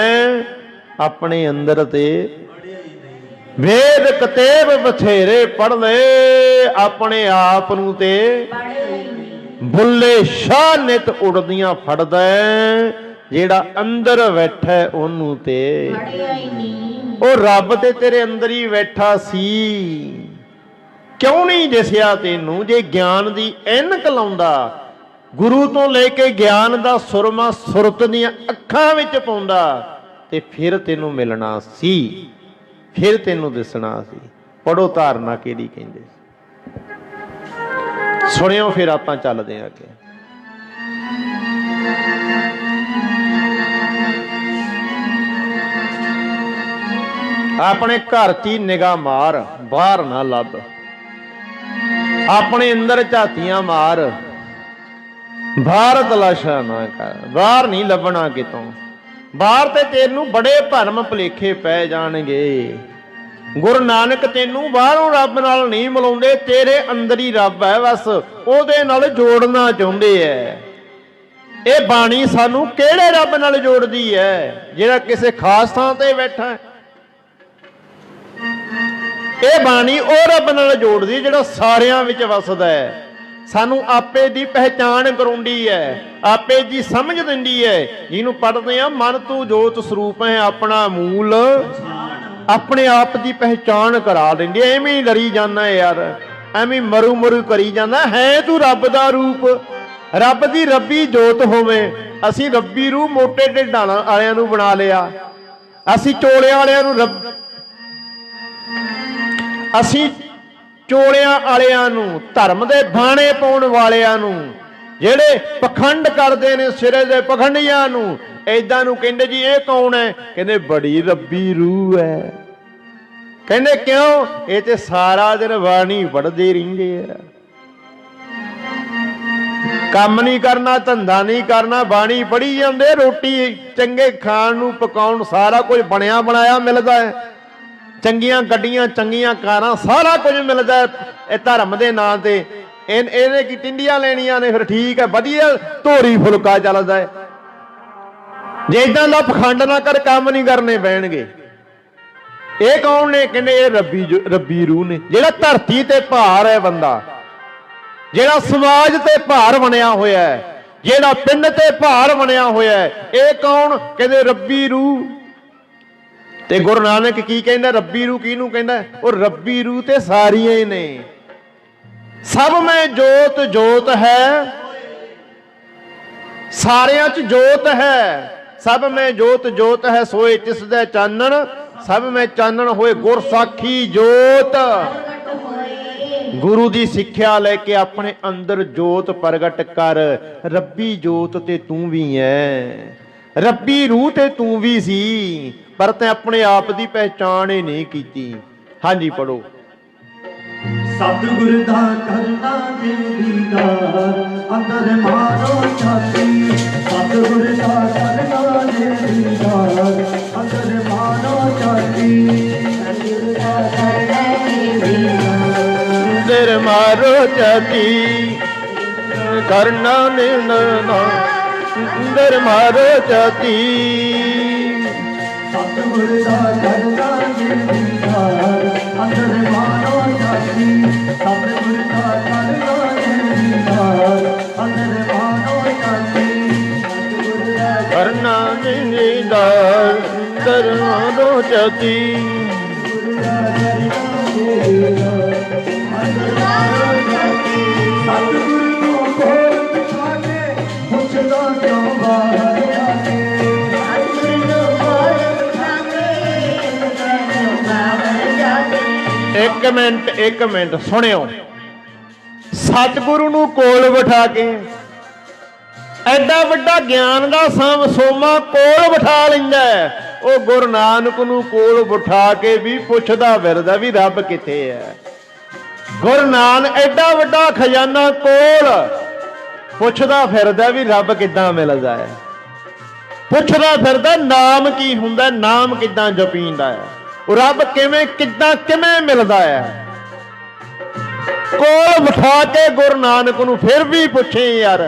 ਆਪਣੇ ਅੰਦਰ ਤੇ ਵੇਦ ਕਤੇਬ ਬਥੇਰੇ ਪੜ੍ਹ ਲੈ, ਆਪਣੇ ਆਪ ਨੂੰ ਤੇ ਬੁੱਲੇ ਸ਼ਾਹ ਨਿਤ ਉੜਦੀਆਂ ਫੜਦਾ, ਜਿਹੜਾ ਅੰਦਰ ਬੈਠਾ ਉਹਨੂੰ ਤੇ ਉਹ ਰੱਬ ਤੇ ਤੇਰੇ ਅੰਦਰ ਹੀ ਬੈਠਾ ਸੀ। ਕਿਉਂ ਨਹੀਂ ਦਿਸਿਆ ਤੈਨੂੰ? ਜੇ ਗਿਆਨ ਦੀ ਐਨਕ ਲਾਉਂਦਾ, ਗੁਰੂ ਤੋਂ ਲੈ ਕੇ ਗਿਆਨ ਦਾ ਸੁਰਮਾ ਸੁਰਤ ਦੀਆਂ ਅੱਖਾਂ ਵਿੱਚ ਪਾਉਂਦਾ, ਤੇ ਫਿਰ ਤੈਨੂੰ ਮਿਲਣਾ ਸੀ, ਫਿਰ ਤੈਨੂੰ ਦਿਸਣਾ ਸੀ। ਪੜੋ ਧਾਰਨਾ ਕਿਹੜੀ ਕਹਿੰਦੇ, ਸੁਣਿਓ, ਫਿਰ ਆਪਾਂ ਚੱਲਦੇ ਹਾਂ ਅੱਗੇ। ਆਪਣੇ ਘਰ 'ਚ ਹੀ ਨਿਗਾਹ ਮਾਰ, ਬਾਹਰ ਨਾ ਲੱਭ। ਆਪਣੇ ਅੰਦਰ ਝਾਤੀਆਂ ਮਾਰ, ਬਾਹਰ ਤਲਾਸ਼ਾ ਨਾ ਕਰ। ਬਾਹਰ ਨਹੀਂ ਲੱਭਣਾ ਕਿਤੋਂ, ਬਾਹਰ ਤੇ ਤੈਨੂੰ ਬੜੇ ਭਰਮ ਭੁਲੇਖੇ ਪੈ ਜਾਣਗੇ। ਗੁਰੂ ਨਾਨਕ ਤੈਨੂੰ ਬਾਹਰੋਂ ਰੱਬ ਨਾਲ ਨਹੀਂ ਮਿਲਾਉਂਦੇ, ਤੇਰੇ ਅੰਦਰ ਹੀ ਰੱਬ ਹੈ, ਬਸ ਉਹਦੇ ਨਾਲ ਜੋੜਨਾ ਚਾਹੁੰਦੇ ਐ। ਇਹ ਬਾਣੀ ਸਾਨੂੰ ਕਿਹੜੇ ਰੱਬ ਨਾਲ ਜੋੜਦੀ ਹੈ? ਜਿਹੜਾ ਕਿਸੇ ਖਾਸ ਥਾਂ ਤੇ ਬੈਠਾ ਹੈ। ਇਹ ਬਾਣੀ ਉਹ ਰੱਬ ਨਾਲ ਜੋੜਦੀ ਜਿਹੜਾ ਸਾਰਿਆਂ ਵਿੱਚ ਵਸਦਾ ਹੈ, ਸਾਨੂੰ ਆਪੇ ਦੀ ਪਹਿਚਾਣ ਕਰਾਉਂਦੀ ਹੈ, ਆਪੇ ਦੀ ਸਮਝ ਦਿੰਦੀ ਹੈ। ਜਿਹਨੂੰ ਪੜ੍ਹਦੇ ਆ, ਮਨ ਤੂੰ ਜੋਤ ਸਰੂਪ ਹੈ, ਆਪਣਾ ਮੂਲ ਆਪਣੇ ਆਪ ਦੀ ਪਹਿਚਾਣ ਕਰਾ ਦਿੰਦੀ। ਐਵੇਂ ਹੀ ਡਰੀ ਜਾਂਦਾ ਯਾਰ, ਐਵੇਂ ਮਰੂ ਮਰੂ ਕਰੀ ਜਾਂਦਾ। ਹੈ ਤੂੰ ਰੱਬ ਦਾ ਰੂਪ, ਰੱਬ ਦੀ ਰੱਬੀ ਜੋਤ ਹੋਵੇ। ਅਸੀਂ ਰੱਬੀ ਰੂਹ ਮੋਟੇ ਢਿੱਡਾਂ ਵਾਲਿਆਂ ਨੂੰ ਬਣਾ ਲਿਆ, ਅਸੀਂ ਚੋਲਿਆਂ ਵਾਲਿਆਂ ਨੂੰ ਅਸੀਂ ਚੋਲਿਆਂ ਵਾਲਿਆਂ ਨੂੰ, ਧਰਮ ਦੇ ਬਾਣੇ ਪਾਉਣ ਵਾਲਿਆਂ ਨੂੰ, ਜਿਹੜੇ ਪਖੰਡ ਕਰਦੇ ਨੇ ਸਿਰੇ ਦੇ ਪਖੰਡੀਆਂ ਨੂੰ, ਏਦਾਂ ਨੂੰ ਕਹਿੰਦੇ ਜੀ ਇਹ ਕੌਣ ਹੈ? ਕਹਿੰਦੇ ਬੜੀ ਰੱਬੀ ਰੂਹ ਹੈ। ਕਹਿੰਦੇ ਕਿਉਂ? ਇਹ ਤੇ ਸਾਰਾ ਦਿਨ ਬਾਣੀ ਪੜ੍ਹਦੇ ਰਹਿੰਦੇ ਆ, ਕੰਮ ਨਹੀਂ ਕਰਨਾ, ਧੰਦਾ ਨਹੀਂ ਕਰਨਾ, ਬਾਣੀ ਪੜ੍ਹੀ ਜਾਂਦੇ। ਰੋਟੀ ਚੰਗੇ ਖਾਣ ਨੂੰ ਪਕਾਉਣ ਸਾਰਾ ਕੁਝ ਬਣਿਆ ਬਣਾਇਆ ਮਿਲਦਾ ਹੈ, ਚੰਗੀਆਂ ਗੱਡੀਆਂ ਚੰਗੀਆਂ ਕਾਰਾਂ ਸਾਰਾ ਕੁਝ ਮਿਲਦਾ ਹੈ ਇਹ ਧਰਮ ਦੇ ਨਾਂ ਤੇ। ਇਹਨੇ ਕੀ ਟਿੰਡੀਆਂ ਲੈਣੀਆਂ ਨੇ? ਫਿਰ ਠੀਕ ਹੈ, ਵਧੀਆ ਧੋਰੀ ਫੁਲਕਾ ਚੱਲਦਾ ਹੈ। ਜੇ ਇਦਾਂ ਦਾ ਪਖੰਡ ਨਾ ਕਰ, ਕੰਮ ਨਹੀਂ ਕਰਨੇ ਪੈਣਗੇ। ਇਹ ਕੌਣ ਨੇ? ਕਹਿੰਦੇ ਇਹ ਰੱਬੀ ਰੂਹ ਨੇ। ਜਿਹੜਾ ਧਰਤੀ ਤੇ ਭਾਰ ਹੈ ਬੰਦਾ, ਜਿਹੜਾ ਸਮਾਜ ਤੇ ਭਾਰ ਬਣਿਆ ਹੋਇਆ ਹੈ, ਜਿਹੜਾ ਪਿੰਡ ਤੇ ਭਾਰ ਬਣਿਆ ਹੋਇਆ ਹੈ, ਇਹ ਕੌਣ? ਕਹਿੰਦੇ ਰੱਬੀ ਰੂਹ। ਤੇ ਗੁਰੂ ਨਾਨਕ ਕੀ ਕਹਿੰਦਾ? ਰੱਬੀ ਰੂਹ ਕਿਹਨੂੰ ਕਹਿੰਦਾ? ਉਹ ਰੱਬੀ ਰੂਹ ਤੇ ਸਾਰੀਆਂ ਹੀ ਨੇ। ਸਭ ਮੈਂ ਜੋਤ ਜੋਤ ਹੈ, ਸਾਰਿਆਂ 'ਚ ਜੋਤ ਹੈ। ਸਭ ਮੈਂ ਜੋਤ ਜੋਤ ਹੈ, ਸੋਏ ਤਿਸ ਦਾ ਚਾਨਣ, ਸਭ ਮੈਂ ਚਾਨਣ ਹੋਏ ਗੁਰ ਸਾਖੀ ਜੋਤ। ਗੁਰੂ ਦੀ ਸਿੱਖਿਆ ਲੈ ਕੇ ਆਪਣੇ ਅੰਦਰ ਜੋਤ ਪ੍ਰਗਟ ਕਰ। ਰੱਬੀ ਜੋਤ ਤੇ ਤੂੰ ਵੀ ਹੈ, ਰੱਬੀ ਰੂਹ ਤੇ ਤੂੰ ਵੀ ਸੀ, ਪਰ ਤੈਂ ਆਪਣੇ ਆਪ ਦੀ ਪਹਿਚਾਣ ਹੀ ਨਹੀਂ ਕੀਤੀ। ਹਾਂਜੀ ਪੜੋ। ਸਤਿਗੁਰ ਦਾ ਕਰਨਾ ਜੇ ਦੀਦਾਰ, ਅੰਦਰ ਮਾਰੋ ਛਾਤੀ। ਸਤਿਗੁਰ ਦਾ ਕਰਨਾ ਜੇ ਦੀਦਾਰ, ਅੰਦਰ ਮਾਰੋ ਛਾਤੀ। ਸਤਿਗੁਰ ਦਾ ਕਰਨਾ ਜੇ ਦੀਦਾਰ, ਅੰਦਰ ਮਾਰੋ ਛਾਤੀ। ਕਰਨਾ ਨਿਰਣਾ ਅੰਦਰ ਮਾਰੋ ਛਾਤੀ। ਸਤਿਗੁਰ ਦਾ ਕਰਨਾ ਜੇ ਦੀਦਾਰ, ਅੰਦਰ ਮਾਰੋ ਛਾਤੀ। ਸਤਿਗੁਰ ਦਾ ਕਰਨਾ ਜੇ ਦੀਦਾਰ, ਅੰਦਰ ਮਾਰੋ ਛਾਤੀ। ਸਤਿਗੁਰ ਦਾ ਕਰਨਾ ਨਿਰਣਾ ਅੰਦਰ ਮਾਰੋ ਛਾਤੀ। ਸਤਿਗੁਰ ਦਾ ਕਰਨਾ ਜੇ ਦੀਦਾਰ, ਅੰਦਰ ਮਾਰੋ ਛਾਤੀ। ਸਤਿਗੁਰ ਨੂੰ ਕੋਲ ਬਿਠਾ ਕੇ ਪੁੱਛਦਾ ਕਿਉਂ ਬਾਹਰ ਜਾ ਕੇ। ਇੱਕ ਮਿੰਟ ਸੁਣਿਓ। ਸਤਿਗੁਰੂ ਨੂੰ ਕੋਲ ਬਿਠਾ ਕੇ, ਐਡਾ ਵੱਡਾ ਗਿਆਨ ਦਾ ਸੋਮਾ ਕੋਲ ਬਿਠਾ ਲੈਂਦਾ। ਉਹ ਗੁਰੂ ਨਾਨਕ ਨੂੰ ਕੋਲ ਬਿਠਾ ਕੇ ਵੀ ਪੁੱਛਦਾ ਫਿਰਦਾ ਵੀ ਰੱਬ ਕਿੱਥੇ ਹੈ। ਗੁਰੂ ਨਾਨਕ ਐਡਾ ਵੱਡਾ ਖਜ਼ਾਨਾ ਕੋਲ ਪੁੱਛਦਾ ਫਿਰਦਾ ਵੀ ਰੱਬ ਕਿੱਦਾਂ ਮਿਲਦਾ ਹੈ। ਪੁੱਛਦਾ ਫਿਰਦਾ ਨਾਮ ਕੀ ਹੁੰਦਾ, ਨਾਮ ਕਿੱਦਾਂ ਜਪੀਂਦਾ ਹੈ, ਉਹ ਰੱਬ ਕਿਵੇਂ ਮਿਲਦਾ ਹੈ। ਕੋਲ ਬਿਠਾ ਕੇ ਗੁਰੂ ਨਾਨਕ ਨੂੰ ਫਿਰ ਵੀ ਪੁੱਛੇ ਯਾਰ।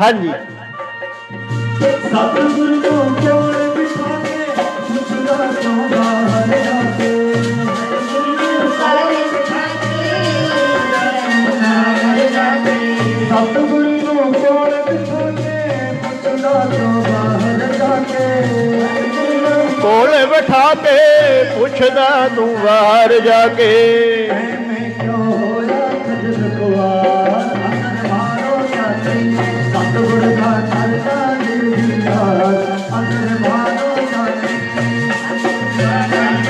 ਹਾਂਜੀ। ਸਤਿਗੁਰ ਨੂੰ ਕੋਲ ਬਿਠਾ ਕੇ ਪੁੱਛਦਾ ਕਿਉਂ ਬਾਹਰ ਜਾ ਕੇ। ਸਤਿਗੁਰ ਨੂੰ ਕੋਲ ਬਿਠਾ ਕੇ ਪੁੱਛਦਾ ਕਿਉਂ ਬਾਹਰ ਜਾ ਕੇ। ਕੋਲ ਬਿਠਾ ਕੇ ਪੁੱਛਦਾ ਤੂੰ ਬਾਹਰ ਜਾ ਕੇ। ਐਵੇਂ ਕਿਉਂ ਹੋਇਆ ਖਜਲ ਖੁਆਰ, ਅੰਦਰ ਮਾਰੋ ਛਾਤੀ। ਸਤਿਗੁਰ ਦਾ ਕਰਦਾ ਜੇ ਦੀਦਾਰ, ਅੰਦਰ ਮਾਰੋ ਛਾਤੀ।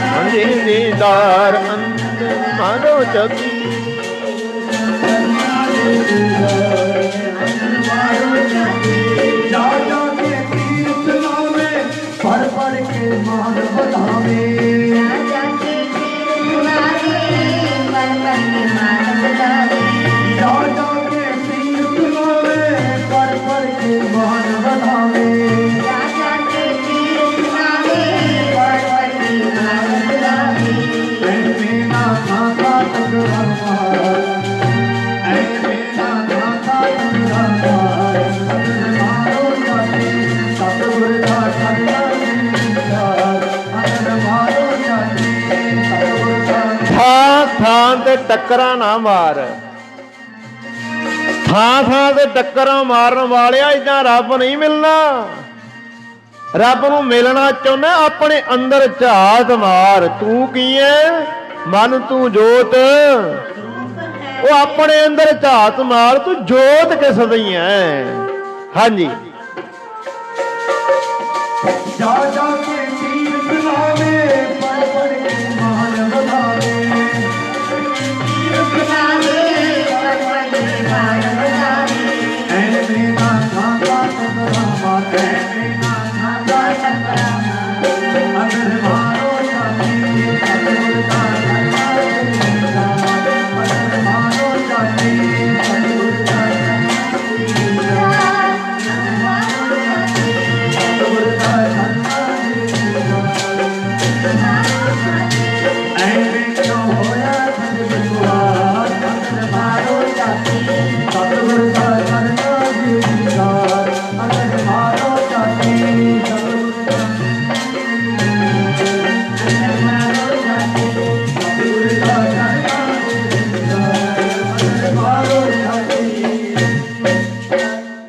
ਹਾਂਜੀ ਦੀਦਾਰ ਅੰਦਰ ਮਾਰੋ ਛਾਤੀ। ਜਾ ਜਾ ਕੇ ਤੀਰਥ ਲਾਵੇ, ਪੜ ਪੜ ਕੇ ਮਾਨ ਵਧਾਵੇ। ਜਾ ਜਾ ਕੇ ਤੀਰਥ ਲਾਵੇ, ਪੜ ਪੜ ਕੇ ਮਾਨ ਵਧਾਵੇ। ਐਵੇਂ ਨਾ ਖਾਤਾ ਟਕਰਾ ਮਾਰ, ਐਵੇਂ ਨਾ ਖਾਤਾ ਟਕਰਾ ਮਾਰ। ਅੰਦਰ ਮਾਰੋ ਛਾਤੀ। ਸਤਿਗੁਰ ਦਾ ਕਰਨਾ ਜੇ ਦੀਦਾਰ, ਅੰਦਰ ਮਾਰੋ ਛਾਤੀ। ਸਤਿਗੁਰ ਦਾ ਥਾਂ ਥਾਂ ਤੇ ਟੱਕਰਾਂ ਨਾ ਮਾਰ। ਥਾਂ ਥਾਂ ਤੇ ਟੱਕਰਾਂ ਮਾਰਨ ਵਾਲਿਆ ਇਦਾਂ ਰੱਬ ਨਹੀਂ ਮਿਲਣਾ। ਰੱਬ ਨੂੰ ਮਿਲਣਾ ਚਾਹੁੰਦਾ, ਆਪਣੇ ਅੰਦਰ ਝਾਤ ਮਾਰ। ਤੂੰ ਕੀ ਹੈ? ਮਨ ਤੂੰ ਜੋਤ। ਉਹ ਆਪਣੇ ਅੰਦਰ ਝਾਤ ਮਾਰ, ਤੂੰ ਜੋਤ ਕਿਸ ਦੀ ਹੈ? ਹਾਂਜੀ। ਜਾ ਜਾ ਕੇ ਤੀਰਥ ਲਾਵੇ, ਪੜ ਪੜ ਕੇ ਮਾਨ ਵਧਾਵੇ। ਤੀਰਥ ਲਾਵੇ, ਪੜ ਪੜ ਕੇ ਮਾਨ ਵਧਾਵੇ। ਐਵੇਂ ਨਾ ਖਾਂਦਾ ਸਤਰਾਮਾ, ਐਵੇਂ ਨਾ ਖਾਂਦਾ ਸਤਰਾਮਾ। ਅਗਰ ਮਾਰੋ ਜਾਤੀ ਸਤਿਗੁਰ ਦਾ ਸਤਿਗੁਰ ਅਗਰ ਮਾਰੋ ਜਾਤੀ ਸਤਿਗੁਰ ਦਾ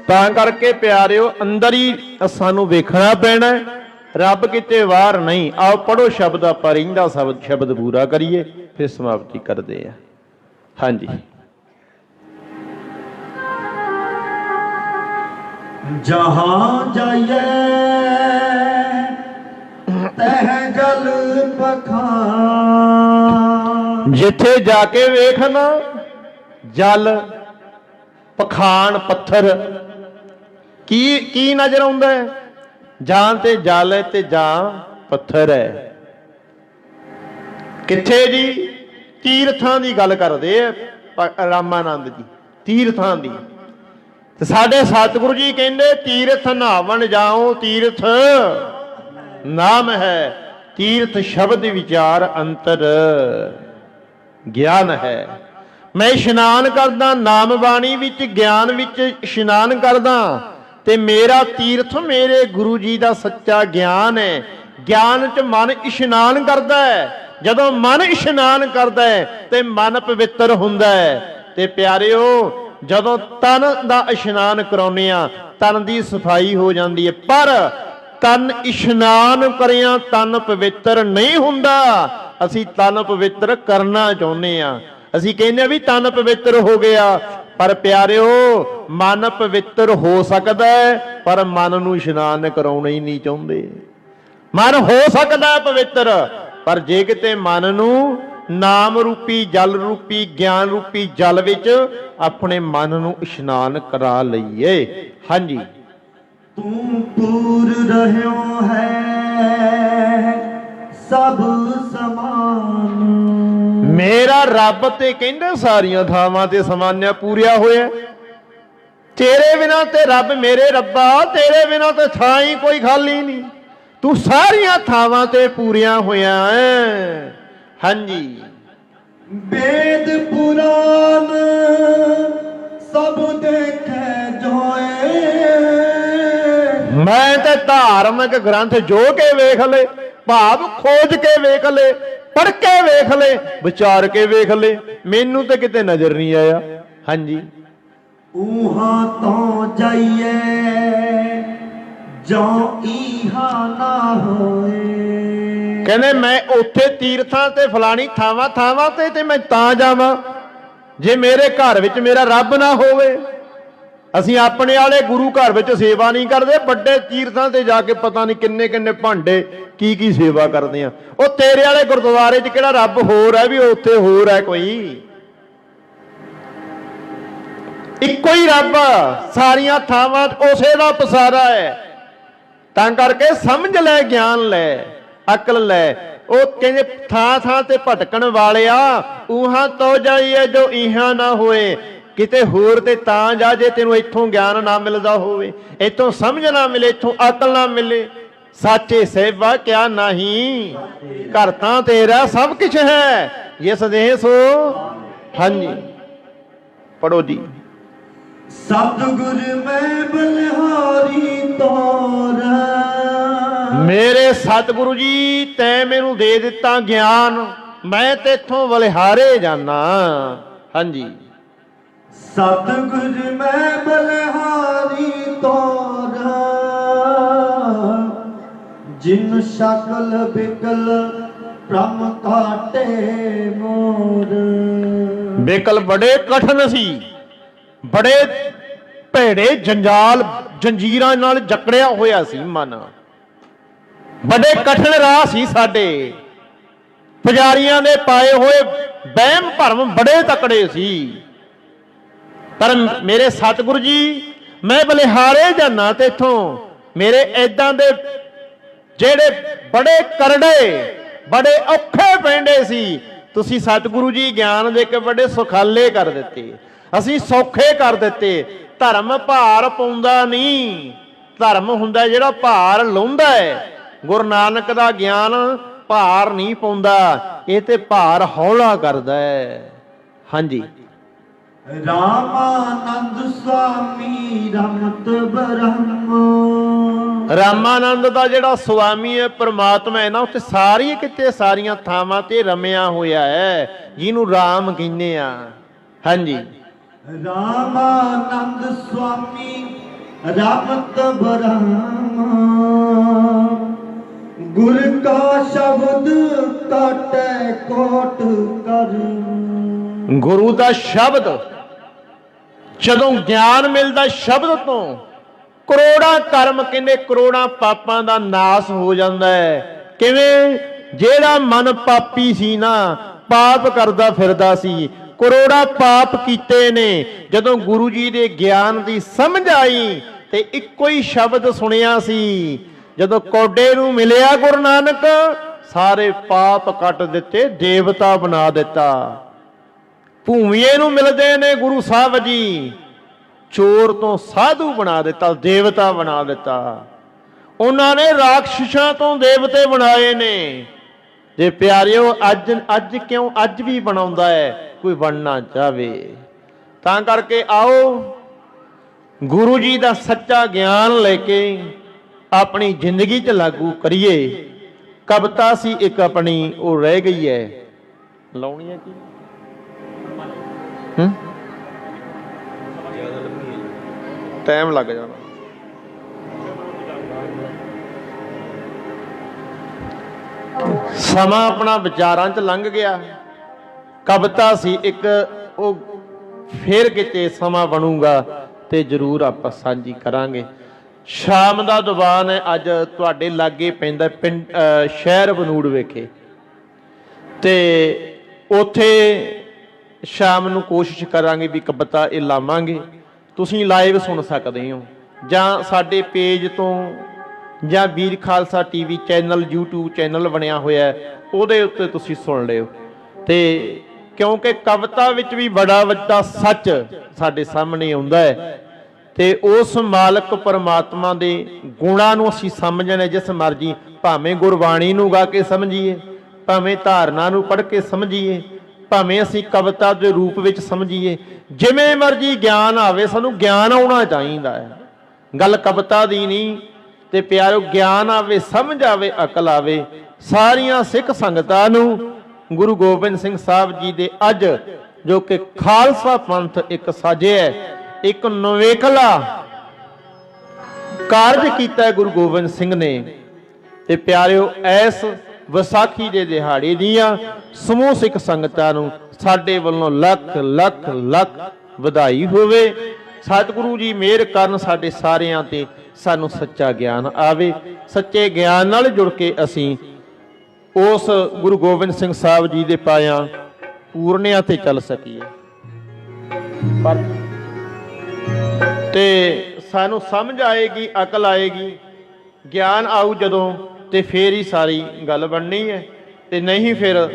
ਤਾਂ ਕਰਕੇ ਪਿਆਰਿਓ, ਅੰਦਰ ਹੀ ਸਾਨੂੰ ਵੇਖਣਾ ਪੈਣਾ, ਰੱਬ ਕਿਤੇ ਬਾਹਰ ਨਹੀਂ। ਆਓ ਪੜੋ ਸ਼ਬਦ, ਆਪਾਂ ਰਹਿੰਦਾ ਸ਼ਬਦ ਪੂਰਾ ਕਰੀਏ, ਫਿਰ ਸਮਾਪਤੀ ਕਰਦੇ ਆ। ਹਾਂਜੀ। ਜਹਾਂ ਜਾਈਏ ਤਹਿ ਜਲ ਪਖਾਨ। ਜਿੱਥੇ ਜਾ ਕੇ ਵੇਖਣਾ, ਜਲ ਪਖਾਨ ਪੱਥਰ ਕੀ ਨਜ਼ਰ ਆਉਂਦਾ ਹੈ? ਜਾਂ ਤੇ ਜਲ ਹੈ ਤੇ ਜਾਂ ਪੱਥਰ ਹੈ। ਕਿੱਥੇ ਜੀ? ਤੀਰਥਾਂ ਦੀ ਗੱਲ ਕਰਦੇ ਆ ਰਾਮਾਨੰਦ ਜੀ, ਤੀਰਥਾਂ ਦੀ। ਤੇ ਸਾਡੇ ਸਤਿਗੁਰੂ ਜੀ ਕਹਿੰਦੇ ਤੀਰਥ ਨਹਾਵਣ ਜਾਓ, ਤੀਰਥ ਨਾਮ ਹੈ। ਤੀਰਥ ਸ਼ਬਦ ਵਿਚਾਰ ਅੰਤਰ ਗਿਆਨ ਹੈ। ਮੈਂ ਇਸ਼ਨਾਨ ਕਰਦਾ ਨਾਮ ਬਾਣੀ ਵਿੱਚ, ਗਿਆਨ ਵਿੱਚ ਇਸ਼ਨਾਨ ਕਰਦਾ, ਤੇ ਮੇਰਾ ਤੀਰਥ ਮੇਰੇ ਗੁਰੂ ਜੀ ਦਾ ਸੱਚਾ ਗਿਆਨ ਹੈ। ਗਿਆਨ 'ਚ ਮਨ ਇਸ਼ਨਾਨ ਕਰਦਾ ਹੈ। ਜਦੋਂ ਮਨ ਇਸ਼ਨਾਨ ਕਰਦਾ ਹੈ ਤੇ ਮਨ ਪਵਿੱਤਰ ਹੁੰਦਾ ਹੈ। ਤੇ ਪਿਆਰਿਓ, ਜਦੋਂ ਤਨ ਦਾ ਇਸ਼ਨਾਨ ਕਰਾਉਂਦੇ ਆ, ਤਨ ਦੀ ਸਫਾਈ ਹੋ ਜਾਂਦੀ ਹੈ। ਪਰ ਤਨ ਇਸ਼ਨਾਨ ਕਰਿਆ ਤਨ ਪਵਿੱਤਰ ਨਹੀਂ ਹੁੰਦਾ। ਅਸੀਂ ਤਨ ਪਵਿੱਤਰ ਕਰਨਾ ਚਾਹੁੰਦੇ ਆ। ਅਸੀਂ ਕਹਿੰਦੇ ਆ ਵੀ ਤਨ ਪਵਿੱਤਰ ਹੋ ਗਿਆ, ਪਰ ਪਿਆਰਿਓ ਮਨ ਪਵਿੱਤਰ ਹੋ ਸਕਦਾ ਹੈ, ਪਰ ਮਨ ਨੂੰ ਇਸ਼ਨਾਨ ਕਰਾਉਣਾ ਹੀ ਨਹੀਂ ਚਾਹੁੰਦੇ। ਮਨ ਹੋ ਸਕਦਾ ਪਵਿੱਤਰ, ਪਰ ਜੇ ਕਿਤੇ ਮਨ ਨੂੰ ਨਾਮ ਰੂਪੀ ਜਲ ਰੂਪੀ ਗਿਆਨ ਰੂਪੀ ਜਲ ਵਿੱਚ ਆਪਣੇ ਮਨ ਨੂੰ ਇਸ਼ਨਾਨ ਕਰਾ ਲਈਏ। ਹਾਂਜੀ। ਤੂੰ ਪੂਰ ਰਹਿਓ ਹੈ ਸਭ ਸਮਾਨ। ਮੇਰਾ ਰੱਬ ਤੇ ਕਹਿੰਦੇ ਸਾਰੀਆਂ ਥਾਵਾਂ ਤੇ ਸਮਾਨਿਆ ਪੂਰਿਆ ਹੋਇਆ। ਤੇਰੇ ਬਿਨਾਂ ਤੇ ਰੱਬ, ਮੇਰੇ ਰੱਬਾ ਤੇਰੇ ਬਿਨਾਂ ਤੇ ਥਾਂ ਹੀ ਕੋਈ ਖਾਲੀ ਨਹੀਂ। ਤੂੰ ਸਾਰੀਆਂ ਥਾਵਾਂ ਤੇ ਪੂਰਿਆ ਹੋਇਆ ਹੈ। ਹਾਂਜੀ। वेद पुराण सब देखे जोए। मैं ते धार्मिक ग्रंथ जो के वेख ले, भाव खोज के वेख ले, पढ़ के वेख ले, विचार के वेख ले, मैनू तो किते नजर नहीं आया। हाँ जी। ऊहा तो जाइए जो इहा ना होए। कहने मैं उत्थे तीर्थां ते फलानी थावां थावां ते मैं तां जावां जे मेरे घर विच मेरा रब ना होवे। ਅਸੀਂ ਆਪਣੇ ਵਾਲੇ ਗੁਰੂ ਘਰ ਵਿੱਚ ਸੇਵਾ ਨਹੀਂ ਕਰਦੇ, ਵੱਡੇ ਤੀਰਥਾਂ ਤੇ ਜਾ ਕੇ ਪਤਾ ਨਹੀਂ ਕਿੰਨੇ ਕਿੰਨੇ ਭਾਂਡੇ ਕੀ ਕੀ ਸੇਵਾ ਕਰਦੇ ਆ। ਉਹ ਤੇਰੇ ਵਾਲੇ ਗੁਰਦੁਆਰੇ 'ਚ ਕਿਹੜਾ ਰੱਬ ਹੋਰ ਹੈ ਵੀ ਉੱਥੇ ਹੋਰ ਹੈ ਕੋਈ? ਇੱਕੋ ਹੀ ਰੱਬ, ਸਾਰੀਆਂ ਥਾਵਾਂ ਉਸੇ ਦਾ ਪਸਾਰਾ ਹੈ। ਤਾਂ ਕਰਕੇ ਸਮਝ ਲੈ, ਗਿਆਨ ਲੈ, ਅਕਲ ਲੈ। ਉਹ ਕਹਿੰਦੇ ਥਾਂ ਥਾਂ ਤੇ ਭਟਕਣ ਵਾਲਿਆ, ਊਹਾਂ ਤੋਂ ਜਾਈਏ ਜੋ ਇਹਾਂ ਨਾ ਹੋਏ। ਕਿਤੇ ਹੋਰ ਤੇ ਤਾਂ ਜਾ ਜੇ ਤੈਨੂੰ ਇੱਥੋਂ ਗਿਆਨ ਨਾ ਮਿਲਦਾ ਹੋਵੇ, ਇੱਥੋਂ ਸਮਝ ਨਾ ਮਿਲੇ, ਇੱਥੋਂ ਅਕਲ ਨਾ ਮਿਲੇ। ਸਾਚੇ ਸੇਵਾ ਕਿਆ ਨਹੀਂ, ਘਰ ਤਾਂ ਤੇਰਾ ਸਭ ਕੁਛ ਹੈ, ਜਿਸ ਦੇਹ ਸੋ। ਹਾਂਜੀ ਪੜੋ ਜੀ। सतगुर मैं बलिहारी तोर। ਮੇਰੇ ਸਤਿਗੁਰੂ ਜੀ ਤੈਂ ਮੈਨੂੰ ਦੇ ਦਿੱਤਾ ਗਿਆਨ, ਮੈਂ ਤੇ ਇੱਥੋਂ ਬਲਿਹਾਰੇ ਜਾਣਾ। ਹਾਂਜੀ। सतगुर मैं बलिहारी तोर। ਜਿਨ ਸ਼ਕਲ ਬਿਕਲ ਭ੍ਰਮ ਕਾਟੇ ਮੋਰ। ਬਿਕਲ ਬੜੇ ਕਠਨ ਸੀ, ਬੜੇ ਭੇੜੇ ਜੰਜਾਲ ਜੰਜੀਰਾਂ ਨਾਲ ਜਕੜਿਆ ਹੋਇਆ ਸੀ ਮਨ। ਬੜੇ ਕਠਨ ਰਾਹ ਸੀ ਸਾਡੇ, ਪੁਜਾਰੀਆਂ ਦੇ ਪਾਏ ਹੋਏ ਵਹਿਮ ਭਰਮ ਬੜੇ ਤਕੜੇ ਸੀ। ਪਰ ਮੇਰੇ ਸਤਿਗੁਰੂ ਜੀ, ਮੈਂ ਬਲਿਹਾਰੇ ਜਾਨਾ ਤੇ ਇਥੋਂ ਮੇਰੇ ਏਦਾਂ ਦੇ ਜਿਹੜੇ ਬੜੇ ਕਰੜੇ ਬੜੇ ਔਖੇ ਪੈਂਦੇ ਸੀ, ਤੁਸੀਂ ਸਤਿਗੁਰੂ ਜੀ ਗਿਆਨ ਦੇ ਕੇ ਬੜੇ ਸੁਖਾਲੇ ਕਰ ਦਿੱਤੇ, ਅਸੀਂ ਸੌਖੇ ਕਰ ਦਿੱਤੇ। ਧਰਮ ਭਾਰ ਪਾਉਂਦਾ ਨਹੀਂ, ਧਰਮ ਹੁੰਦਾ ਜਿਹੜਾ ਭਾਰ ਲਾਉਂਦਾ ਹੈ। ਗੁਰੂ ਨਾਨਕ ਦਾ ਗਿਆਨ ਭਾਰ ਨਹੀਂ ਪਾਉਂਦਾ, ਇਹ ਤੇ ਭਾਰ ਹੌਲਾ ਕਰਦਾ ਹੈ। ਹਾਂਜੀ। ਰਾਮਾਨੰਦ ਸੁਆਮੀ ਰਮਤ ਬ੍ਰਹਮ। ਰਾਮਾਨੰਦ ਦਾ ਜਿਹੜਾ ਸੁਆਮੀ ਹੈ, ਪ੍ਰਮਾਤਮਾ ਹੈ ਨਾ, ਉੱਥੇ ਸਾਰੀ ਕਿਤੇ ਸਾਰੀਆਂ ਥਾਵਾਂ ਤੇ ਰਮਿਆ ਹੋਇਆ ਹੈ, ਜਿਹਨੂੰ ਰਾਮ ਕਹਿੰਦੇ ਆ। ਹਾਂਜੀ। ਰਾਮਾਨੰਦ ਸੁਆਮੀ ਰਮਤ ਬ੍ਰਹਮ। ਗੁਰ ਕਾ ਸ਼ਬਦ ਕਾਟੈ ਕੋਟ ਕਰ। ਗੁਰੂ ਦਾ ਸ਼ਬਦ, ਜਦੋਂ ਗਿਆਨ ਮਿਲਦਾ ਸ਼ਬਦ ਤੋਂ, ਕਰੋੜਾਂ ਕਰਮ, ਕਹਿੰਦੇ ਕਰੋੜਾਂ ਪਾਪਾਂ ਦਾ ਨਾਸ ਹੋ ਜਾਂਦਾ ਹੈ। ਕਿਵੇਂ? ਜਿਹੜਾ ਮਨ ਪਾਪੀ ਸੀ ਨਾ, ਪਾਪ ਕਰਦਾ ਫਿਰਦਾ ਸੀ, ਕਰੋੜਾਂ ਪਾਪ ਕੀਤੇ ਨੇ, ਜਦੋਂ ਗੁਰੂ ਜੀ ਦੇ ਗਿਆਨ ਦੀ ਸਮਝ ਆਈ ਤੇ ਇੱਕੋ ਹੀ ਸ਼ਬਦ ਸੁਣਿਆ ਸੀ, ਜਦੋਂ ਕੋਡੇ ਨੂੰ ਮਿਲਿਆ ਗੁਰੂ ਨਾਨਕ, ਸਾਰੇ ਪਾਪ ਕੱਟ ਦਿੱਤੇ, ਦੇਵਤਾ ਬਣਾ ਦਿੱਤਾ। ਭੂਮੀਏ ਨੂੰ ਮਿਲਦੇ ਨੇ ਗੁਰੂ ਸਾਹਿਬ ਜੀ, ਚੋਰ ਤੋਂ ਸਾਧੂ ਬਣਾ ਦਿੱਤਾ, ਦੇਵਤਾ ਬਣਾ ਦਿੱਤਾ। ਉਹਨਾਂ ਨੇ ਰਾਖਸ਼ਾਂ ਤੋਂ ਦੇਵਤੇ ਬਣਾਏ ਨੇ। ਜੇ ਪਿਆਰਿਓ, ਅੱਜ ਕਿਉਂ ਅੱਜ ਵੀ ਬਣਾਉਂਦਾ ਹੈ ਕੋਈ ਬਣਨਾ ਚਾਹਵੇ। ਤਾਂ ਕਰਕੇ ਆਓ ਗੁਰੂ ਜੀ ਦਾ ਸੱਚਾ ਗਿਆਨ ਲੈ ਕੇ ਆਪਣੀ ਜ਼ਿੰਦਗੀ 'ਚ ਲਾਗੂ ਕਰੀਏ। ਕਵਿਤਾ ਸੀ ਇੱਕ ਆਪਣੀ, ਉਹ ਰਹਿ ਗਈ ਹੈ, ਲਾਉਣੀ ਹੈ ਕੀ? ਟਾਈਮ ਲੱਗ ਜਾਣਾ। ਸਮਾਂ ਆਪਣਾ ਵਿਚਾਰਾਂ 'ਚ ਲੰਘ ਗਿਆ। ਕਵਿਤਾ ਸੀ ਇੱਕ, ਉਹ ਫੇਰ ਕਿਤੇ ਸਮਾਂ ਬਣੂਗਾ ਤੇ ਜ਼ਰੂਰ ਆਪਾਂ ਸਾਂਝੀ ਕਰਾਂਗੇ। ਸ਼ਾਮ ਦਾ ਦੀਵਾਨ ਹੈ ਅੱਜ ਤੁਹਾਡੇ ਲਾਗੇ ਪੈਂਦਾ, ਪਿੰਡ ਸ਼ਹਿਰ ਬਨੂੜ ਵਿਖੇ, ਤੇ ਉੱਥੇ ਸ਼ਾਮ ਨੂੰ ਕੋਸ਼ਿਸ਼ ਕਰਾਂਗੇ ਵੀ ਕਵਿਤਾ ਇਹ ਲਾਵਾਂਗੇ। ਤੁਸੀਂ ਲਾਈਵ ਸੁਣ ਸਕਦੇ ਹੋ, ਜਾਂ ਸਾਡੇ ਪੇਜ ਤੋਂ, ਜਾਂ Veer Khalsa TV channel YouTube channel ਬਣਿਆ ਹੋਇਆ, ਉਹਦੇ ਉੱਤੇ ਤੁਸੀਂ ਸੁਣ ਲਿਓ। ਤੇ ਕਿਉਂਕਿ ਕਵਿਤਾ ਵਿੱਚ ਵੀ ਬੜਾ ਵੱਡਾ ਸੱਚ ਸਾਡੇ ਸਾਹਮਣੇ ਆਉਂਦਾ ਹੈ, ਤੇ ਉਸ ਮਾਲਕ ਪਰਮਾਤਮਾ ਦੇ ਗੁਣਾਂ ਨੂੰ ਅਸੀਂ ਸਮਝਣਾ। ਜਿਸ ਮਰਜੀ, ਭਾਵੇਂ ਗੁਰਬਾਣੀ ਨੂੰ ਗਾ ਕੇ ਸਮਝੀਏ, ਭਾਵੇਂ ਧਾਰਨਾ ਨੂੰ ਪੜ੍ਹ ਕੇ ਸਮਝੀਏ, ਭਾਵੇਂ ਅਸੀਂ ਕਵਿਤਾ ਦੇ ਰੂਪ ਵਿੱਚ ਸਮਝੀਏ, ਜਿਵੇਂ ਮਰਜੀ ਗਿਆਨ ਆਵੇ, ਸਾਨੂੰ ਗਿਆਨ ਆਉਣਾ ਚਾਹੀਦਾ ਹੈ। ਗੱਲ ਕਵਿਤਾ ਦੀ ਨਹੀਂ। ਤੇ ਪਿਆਰੋ, ਗਿਆਨ ਆਵੇ, ਸਮਝ ਆਵੇ, ਅਕਲ ਆਵੇ। ਸਾਰੀਆਂ ਸਿੱਖ ਸੰਗਤਾਂ ਨੂੰ ਗੁਰੂ ਗੋਬਿੰਦ ਸਿੰਘ ਸਾਹਿਬ ਜੀ ਦੇ ਅੱਜ ਜੋ ਕਿ ਖਾਲਸਾ ਪੰਥ ਇੱਕ ਸਾਜਿਆ, ਇੱਕ ਨਵੇਕਲਾ ਕਾਰਜ ਕੀਤਾ ਗੁਰੂ ਗੋਬਿੰਦ ਸਿੰਘ ਨੇ। ਤੇ ਪਿਆਰਿਓ, ਇਸ ਵਿਸਾਖੀ ਦੇ ਦਿਹਾੜੇ ਦੀਆਂ ਸਮੂਹ ਸਿੱਖ ਸੰਗਤਾਂ ਨੂੰ ਸਾਡੇ ਵੱਲੋਂ ਲੱਖ ਲੱਖ ਲੱਖ ਵਧਾਈ ਹੋਵੇ। ਸਤਿਗੁਰੂ ਜੀ ਮਿਹਰ ਕਰਨ ਸਾਡੇ ਸਾਰਿਆਂ ਤੇ, ਸਾਨੂੰ ਸੱਚਾ ਗਿਆਨ ਆਵੇ। ਸੱਚੇ ਗਿਆਨ ਨਾਲ ਜੁੜ ਕੇ ਅਸੀਂ ਉਸ ਗੁਰੂ ਗੋਬਿੰਦ ਸਿੰਘ ਸਾਹਿਬ ਜੀ ਦੇ ਪਾਇਆਂ ਪੂਰਨਿਆਂ ਤੇ ਚੱਲ ਸਕੀਏ। ਪਰ ਤੇ ਸਾਨੂੰ ਸਮਝ ਆਏਗੀ, ਅਕਲ ਆਏਗੀ, ਗਿਆਨ ਆਊ ਜਦੋਂ, ਤੇ ਫੇਰ ਹੀ ਸਾਰੀ ਗੱਲ ਬਣਨੀ ਹੈ। ਤੇ ਨਹੀਂ ਫਿਰ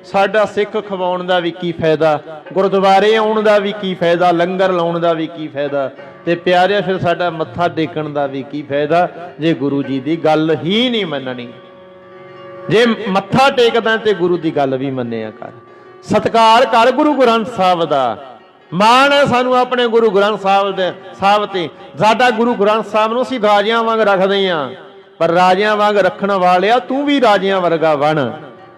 ਸਾਡਾ ਸਿੱਖ ਖਵਾਉਣ ਦਾ ਵੀ ਕੀ ਫਾਇਦਾ, ਗੁਰਦੁਆਰੇ ਆਉਣ ਦਾ ਵੀ ਕੀ ਫਾਇਦਾ, ਲੰਗਰ ਲਾਉਣ ਦਾ ਵੀ ਕੀ ਫਾਇਦਾ, ਤੇ ਪਿਆਰਿਆ ਫਿਰ ਸਾਡਾ ਮੱਥਾ ਟੇਕਣ ਦਾ ਵੀ ਕੀ ਫਾਇਦਾ, ਜੇ ਗੁਰੂ ਜੀ ਦੀ ਗੱਲ ਹੀ ਨਹੀਂ ਮੰਨਣੀ। ਜੇ ਮੱਥਾ ਟੇਕਦਾ ਤੇ ਗੁਰੂ ਦੀ ਗੱਲ ਵੀ ਮੰਨਿਆ ਕਰ, ਸਤਿਕਾਰ ਕਰ ਗੁਰੂ ਗ੍ਰੰਥ ਸਾਹਿਬ ਦਾ। ਮਾਣ ਹੈ ਸਾਨੂੰ ਆਪਣੇ ਗੁਰੂ ਗ੍ਰੰਥ ਸਾਹਿਬ ਤੇ। ਸਾਡਾ ਗੁਰੂ ਗ੍ਰੰਥ ਸਾਹਿਬ ਨੂੰ ਅਸੀਂ ਰਾਜਿਆਂ ਵਾਂਗ ਰੱਖਦੇ ਹਾਂ, ਪਰ ਰਾਜਿਆਂ ਵਾਂਗ ਰੱਖਣ ਵਾਲਿਆ, ਤੂੰ ਵੀ ਰਾਜਿਆਂ ਵਰਗਾ ਬਣ,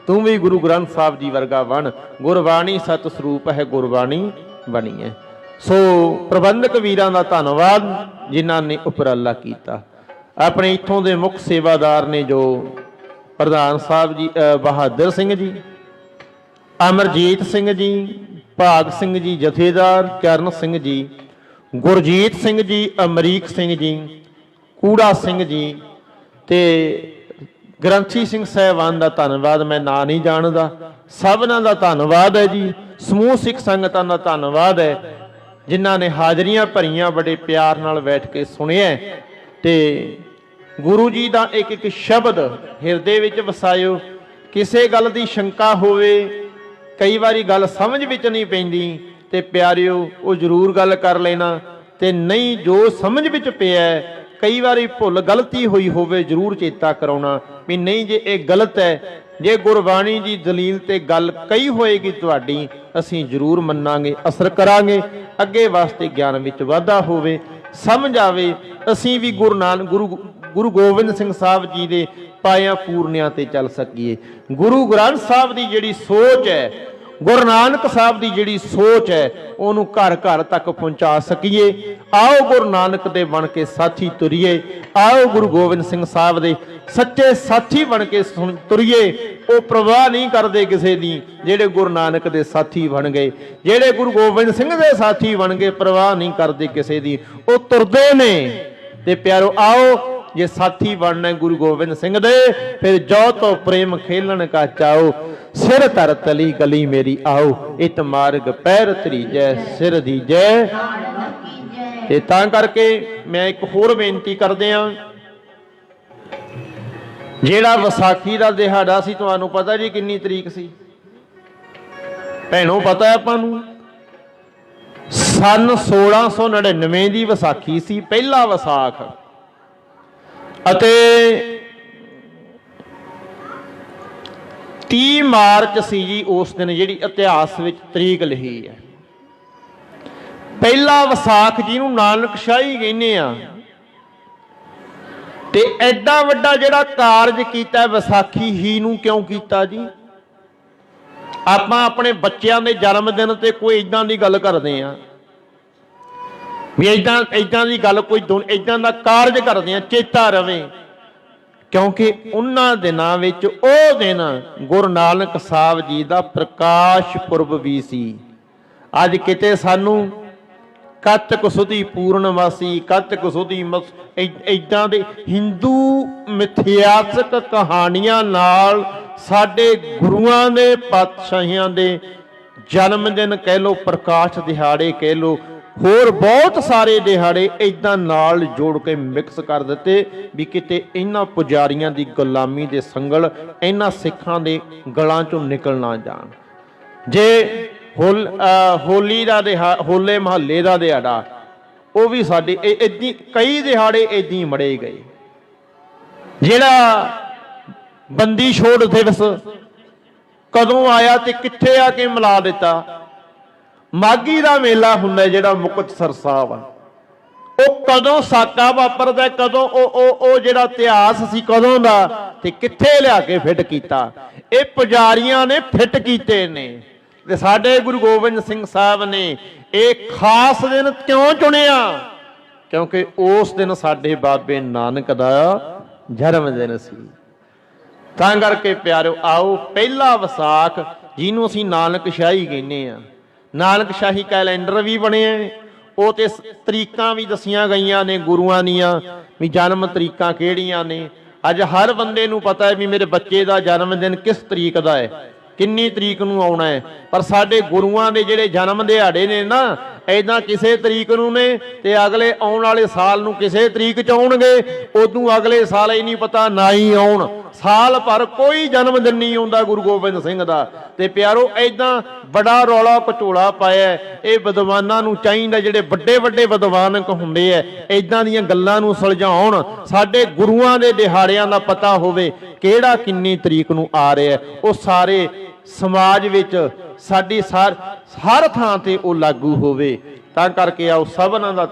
ਤੂੰ ਵੀ ਗੁਰੂ ਗ੍ਰੰਥ ਸਾਹਿਬ ਜੀ ਵਰਗਾ ਬਣ। ਗੁਰਬਾਣੀ ਸਤ ਸਰੂਪ ਹੈ, ਗੁਰਬਾਣੀ ਬਣੀ ਹੈ। ਸੋ ਪ੍ਰਬੰਧਕ ਵੀਰਾਂ ਦਾ ਧੰਨਵਾਦ ਜਿਨ੍ਹਾਂ ਨੇ ਉਪਰਾਲਾ ਕੀਤਾ। ਆਪਣੇ ਇੱਥੋਂ ਦੇ ਮੁੱਖ ਸੇਵਾਦਾਰ ਨੇ ਜੋ ਪ੍ਰਧਾਨ ਸਾਹਿਬ ਜੀ ਬਹਾਦਰ ਸਿੰਘ ਜੀ, ਅਮਰਜੀਤ ਸਿੰਘ ਜੀ, ਭਾਗ ਸਿੰਘ ਜੀ ਜਥੇਦਾਰ, ਚਰਨ ਸਿੰਘ ਜੀ, ਗੁਰਜੀਤ ਸਿੰਘ ਜੀ, ਅਮਰੀਕ ਸਿੰਘ ਜੀ, ਕੂੜਾ ਸਿੰਘ ਜੀ ਤੇ ਗ੍ਰੰਥੀ ਸਿੰਘ ਸਾਹਿਬਾਨ ਦਾ ਧੰਨਵਾਦ। ਮੈਂ ਨਾਂ ਨਹੀਂ ਜਾਣਦਾ, ਸਭਨਾਂ ਦਾ ਧੰਨਵਾਦ ਹੈ ਜੀ। ਸਮੂਹ ਸਿੱਖ ਸੰਗਤਾਂ ਦਾ ਧੰਨਵਾਦ ਹੈ ਜਿਨ੍ਹਾਂ ਨੇ ਹਾਜ਼ਰੀਆਂ ਭਰੀਆਂ, ਬੜੇ ਪਿਆਰ ਨਾਲ ਬੈਠ ਕੇ ਸੁਣਿਆ ਤੇ ਗੁਰੂ ਜੀ ਦਾ ਇੱਕ ਇੱਕ ਸ਼ਬਦ ਹਿਰਦੇ ਵਿੱਚ ਵਸਾਇਓ। ਕਿਸੇ ਗੱਲ ਦੀ ਸ਼ੰਕਾ ਹੋਵੇ, ਕਈ ਵਾਰੀ ਗੱਲ ਸਮਝ ਵਿੱਚ ਨਹੀਂ ਪੈਂਦੀ ਤੇ ਪਿਆਰਿਓ ਉਹ ਜ਼ਰੂਰ ਗੱਲ ਕਰ ਲੈਣਾ, ਤੇ ਨਹੀਂ ਜੋ ਸਮਝ ਵਿੱਚ ਪਿਆ ਕਈ ਵਾਰੀ ਭੁੱਲ ਗਲਤੀ ਹੋਈ ਹੋਵੇ ਜ਼ਰੂਰ ਚੇਤਾ ਕਰਾਉਣਾ ਵੀ ਨਹੀਂ ਜੇ ਇਹ ਗਲਤ ਹੈ, ਜੇ ਗੁਰਬਾਣੀ ਦੀ ਦਲੀਲ ਤੇ ਗੱਲ ਕਹੀ ਹੋਏਗੀ ਤੁਹਾਡੀ ਅਸੀਂ ਜ਼ਰੂਰ ਮੰਨਾਂਗੇ, ਅਸਰ ਕਰਾਂਗੇ, ਅੱਗੇ ਵਾਸਤੇ ਗਿਆਨ ਵਿੱਚ ਵਾਧਾ ਹੋਵੇ, ਸਮਝ ਆਵੇ, ਅਸੀਂ ਵੀ ਗੁਰੂ ਗੋਬਿੰਦ ਸਿੰਘ ਸਾਹਿਬ ਜੀ ਦੇ ਪਾਇਆਂ ਪੂਰਨਿਆਂ ਤੇ ਚੱਲ ਸਕੀਏ। ਗੁਰੂ ਗ੍ਰੰਥ ਸਾਹਿਬ ਦੀ ਜਿਹੜੀ ਸੋਚ ਹੈ, ਗੁਰੂ ਨਾਨਕ ਸਾਹਿਬ ਦੀ ਜਿਹੜੀ ਸੋਚ ਹੈ ਉਹਨੂੰ ਘਰ ਘਰ ਤੱਕ ਪਹੁੰਚਾ ਸਕੀਏ। ਆਓ ਗੁਰੂ ਨਾਨਕ ਦੇ ਬਣ ਕੇ ਸਾਥੀ ਤੁਰੀਏ, ਆਓ ਗੁਰੂ ਗੋਬਿੰਦ ਸਿੰਘ ਸਾਹਿਬ ਦੇ ਸੱਚੇ ਸਾਥੀ ਬਣ ਕੇ ਤੁਰੀਏ। ਉਹ ਪ੍ਰਵਾਹ ਨਹੀਂ ਕਰਦੇ ਕਿਸੇ ਦੀ, ਜਿਹੜੇ ਗੁਰੂ ਨਾਨਕ ਦੇ ਸਾਥੀ ਬਣ ਗਏ, ਜਿਹੜੇ ਗੁਰੂ ਗੋਬਿੰਦ ਸਿੰਘ ਦੇ ਸਾਥੀ ਬਣ ਗਏ, ਪ੍ਰਵਾਹ ਨਹੀਂ ਕਰਦੇ ਕਿਸੇ ਦੀ, ਉਹ ਤੁਰਦੇ ਨੇ। ਤੇ ਪਿਆਰੋ ਆਓ ਜੇ ਸਾਥੀ ਬਣਨਾ ਗੁਰੂ ਗੋਬਿੰਦ ਸਿੰਘ ਦੇ, ਫਿਰ ਜੋ ਤੋ ਪ੍ਰੇਮ ਖੇਲਣ ਕਾ ਚਾਓ, ਸਿਰ ਧਰ ਤਲੀ ਗਲੀ ਮੇਰੀ ਆਓ, ਇਤ ਮਾਰਗ ਪੈਰ ਤਰੀਜੈ ਸਿਰ ਦੀਜੈ। ਤੇ ਤਾਂ ਕਰਕੇ ਮੈਂ ਇੱਕ ਹੋਰ ਬੇਨਤੀ ਕਰਦੇ ਆਂ, ਜਿਹੜਾ ਵਿਸਾਖੀ ਦਾ ਦਿਹਾੜਾ ਸੀ ਤੁਹਾਨੂੰ ਪਤਾ ਜੀ ਕਿੰਨੀ ਤਰੀਕ ਸੀ ਭੈਣੋ? ਪਤਾ ਆਪਾਂ ਨੂੰ ਸਨ 1699 ਦੀ ਵਿਸਾਖੀ ਸੀ, ਪਹਿਲਾ ਵਿਸਾਖ। ਅਤੇ 30 ਮਾਰਚ ਸੀ ਜੀ ਉਸ ਦਿਨ, ਜਿਹੜੀ ਇਤਿਹਾਸ ਵਿੱਚ ਤਰੀਕ ਲਿਖੀ ਹੈ। ਪਹਿਲਾ ਵਿਸਾਖ ਜਿਹਨੂੰ ਨਾਨਕਸ਼ਾਹੀ ਕਹਿੰਦੇ ਆ। ਤੇ ਐਡਾ ਵੱਡਾ ਜਿਹੜਾ ਕਾਰਜ ਕੀਤਾ ਵਿਸਾਖੀ ਹੀ ਨੂੰ ਕਿਉਂ ਕੀਤਾ ਜੀ? ਆਪਾਂ ਆਪਣੇ ਬੱਚਿਆਂ ਦੇ ਜਨਮ ਦਿਨ ਤੇ ਕੋਈ ਇਦਾਂ ਦੀ ਗੱਲ ਕਰਦੇ ਆ ਵੀ ਇਦਾਂ ਦੀ ਗੱਲ ਕੋਈ ਇਦਾਂ ਦਾ ਕਾਰਜ ਕਰਦੇ ਆ, ਚੇਤਾ ਰਵੇ, ਕਿਉਂਕਿ ਉਹਨਾਂ ਦਿਨਾਂ ਵਿੱਚ ਉਹ ਦਿਨ ਗੁਰੂ ਨਾਨਕ ਸਾਹਿਬ ਜੀ ਦਾ ਪ੍ਰਕਾਸ਼ ਪੁਰਬ ਵੀ ਸੀ। ਅੱਜ ਕਿਤੇ ਸਾਨੂੰ ਕੱਤਕ ਸੁਦੀ ਪੂਰਨਮਾਸੀ, ਕੱਤਕ ਸੁਦੀ ਇਦਾਂ ਦੇ ਹਿੰਦੂ ਮਿਥਿਹਾਸਕ ਕਹਾਣੀਆਂ ਨਾਲ ਸਾਡੇ ਗੁਰੂਆਂ ਦੇ ਪਾਤਸ਼ਾਹੀਆਂ ਦੇ ਜਨਮ ਦਿਨ ਕਹਿ ਲੋ, ਪ੍ਰਕਾਸ਼ ਦਿਹਾੜੇ ਕਹਿ ਲੋ, ਹੋਰ ਬਹੁਤ ਸਾਰੇ ਦਿਹਾੜੇ ਇਦਾਂ ਨਾਲ ਜੋੜ ਕੇ ਮਿਕਸ ਕਰ ਦਿੱਤੇ ਵੀ ਕਿਤੇ ਇਹਨਾਂ ਪੁਜਾਰੀਆਂ ਦੀ ਗੁਲਾਮੀ ਦੇ ਸੰਗਲ ਇਹਨਾਂ ਸਿੱਖਾਂ ਦੇ ਗਲਾਂ ਚੋਂ ਨਿਕਲ ਨਾ ਜਾਣ। ਜੇ ਹੋਲੀ ਦਾ ਹੋਲੇ ਮਹੱਲੇ ਦਾ ਦਿਹਾੜਾ, ਉਹ ਵੀ ਸਾਡੇ ਏਦਾਂ ਕਈ ਦਿਹਾੜੇ ਏਦਾਂ ਮੜੇ ਗਏ। ਜਿਹੜਾ ਬੰਦੀ ਛੋੜ ਦਿਵਸ ਕਦੋਂ ਆਇਆ ਤੇ ਕਿੱਥੇ ਆ ਕੇ ਮਿਲਾ ਦਿੱਤਾ? ਮਾਘੀ ਦਾ ਮੇਲਾ ਹੁੰਦਾ ਜਿਹੜਾ ਮੁਕਤਸਰ ਸਾਹਿਬ, ਉਹ ਕਦੋਂ ਸਾਕਾ ਵਾਪਰਦਾ, ਕਦੋਂ ਉਹ ਜਿਹੜਾ ਇਤਿਹਾਸ ਸੀ ਕਦੋਂ ਦਾ ਤੇ ਕਿੱਥੇ ਲਿਆ ਕੇ ਫਿੱਟ ਕੀਤਾ? ਇਹ ਪੁਜਾਰੀਆਂ ਨੇ ਫਿੱਟ ਕੀਤੇ ਨੇ। ਤੇ ਸਾਡੇ ਗੁਰੂ ਗੋਬਿੰਦ ਸਿੰਘ ਸਾਹਿਬ ਨੇ ਇਹ ਖਾਸ ਦਿਨ ਕਿਉਂ ਚੁਣਿਆ? ਕਿਉਂਕਿ ਉਸ ਦਿਨ ਸਾਡੇ ਬਾਬੇ ਨਾਨਕ ਦਾ ਜਨਮ ਦਿਨ ਸੀ। ਤਾਂ ਕਰਕੇ ਪਿਆਰਿਓ ਆਓ, ਪਹਿਲਾ ਵਿਸਾਖ ਜਿਹਨੂੰ ਅਸੀਂ ਨਾਨਕਸ਼ਾਹੀ ਕਹਿੰਦੇ ਆ, ਨਾਨਕਸ਼ਾਹੀ ਕੈਲੰਡਰ ਵੀ ਬਣਿਆ, ਉਹ ਤੇ ਤਰੀਕਾਂ ਵੀ ਦੱਸੀਆਂ ਗਈਆਂ ਨੇ ਗੁਰੂਆਂ ਦੀਆਂ ਵੀ ਜਨਮ ਤਰੀਕਾਂ ਕਿਹੜੀਆਂ ਨੇ। ਅੱਜ ਹਰ ਬੰਦੇ ਨੂੰ ਪਤਾ ਹੈ ਵੀ ਮੇਰੇ ਬੱਚੇ ਦਾ ਜਨਮ ਦਿਨ ਕਿਸ ਤਰੀਕ ਦਾ ਹੈ, ਕਿੰਨੀ ਤਰੀਕ ਨੂੰ ਆਉਣਾ ਹੈ। ਪਰ ਸਾਡੇ ਗੁਰੂਆਂ ਦੇ ਜਿਹੜੇ ਜਨਮ ਦਿਹਾੜੇ ਨੇ ਨਾ, ਏਦਾਂ ਕਿਸੇ ਤਰੀਕ ਨੂੰ ਨੇ ਤੇ ਅਗਲੇ ਆਉਣ ਵਾਲੇ ਸਾਲ ਨੂੰ ਕਿਸੇ ਤਰੀਕ 'ਚ ਆਉਣਗੇ, ਉਦੋਂ ਅਗਲੇ ਸਾਲ ਹੀ ਨਹੀਂ ਪਤਾ ਨਾ ਹੀ ਆਉਣ। ਸਾਲ ਭਰ ਕੋਈ ਜਨਮ ਦਿਨ ਨਹੀਂ ਆਉਂਦਾ ਗੁਰੂ ਗੋਬਿੰਦ ਸਿੰਘ ਦਾ। ਤੇ ਪਿਆਰੋ ਏਦਾਂ ਬੜਾ ਰੌਲਾ ਘਚੋਲਾ ਪਾਇਆ। ਇਹ ਵਿਦਵਾਨਾਂ ਨੂੰ ਚਾਹੀਦਾ, ਜਿਹੜੇ ਵੱਡੇ ਵੱਡੇ ਵਿਦਵਾਨਕ ਹੁੰਦੇ ਐ, ਏਦਾਂ ਦੀਆਂ ਗੱਲਾਂ ਨੂੰ ਸੁਲਝਾਉਣ, ਸਾਡੇ ਗੁਰੂਆਂ ਦੇ ਦਿਹਾੜਿਆਂ ਦਾ ਪਤਾ ਹੋਵੇ ਕਿਹੜਾ ਕਿੰਨੀ ਤਰੀਕ ਨੂੰ ਆ ਰਿਹਾ, ਉਹ ਸਾਰੇ ਸਮਾਜ ਵਿੱਚ ਸਾਡੀ ਹਰ ਥਾਂ ਤੇ ਉਹ ਲਾਗੂ ਹੋਵੇ। ਤਾਂ ਕਰਕੇ ਆਓ ਸਭਨਾਂ ਦਾ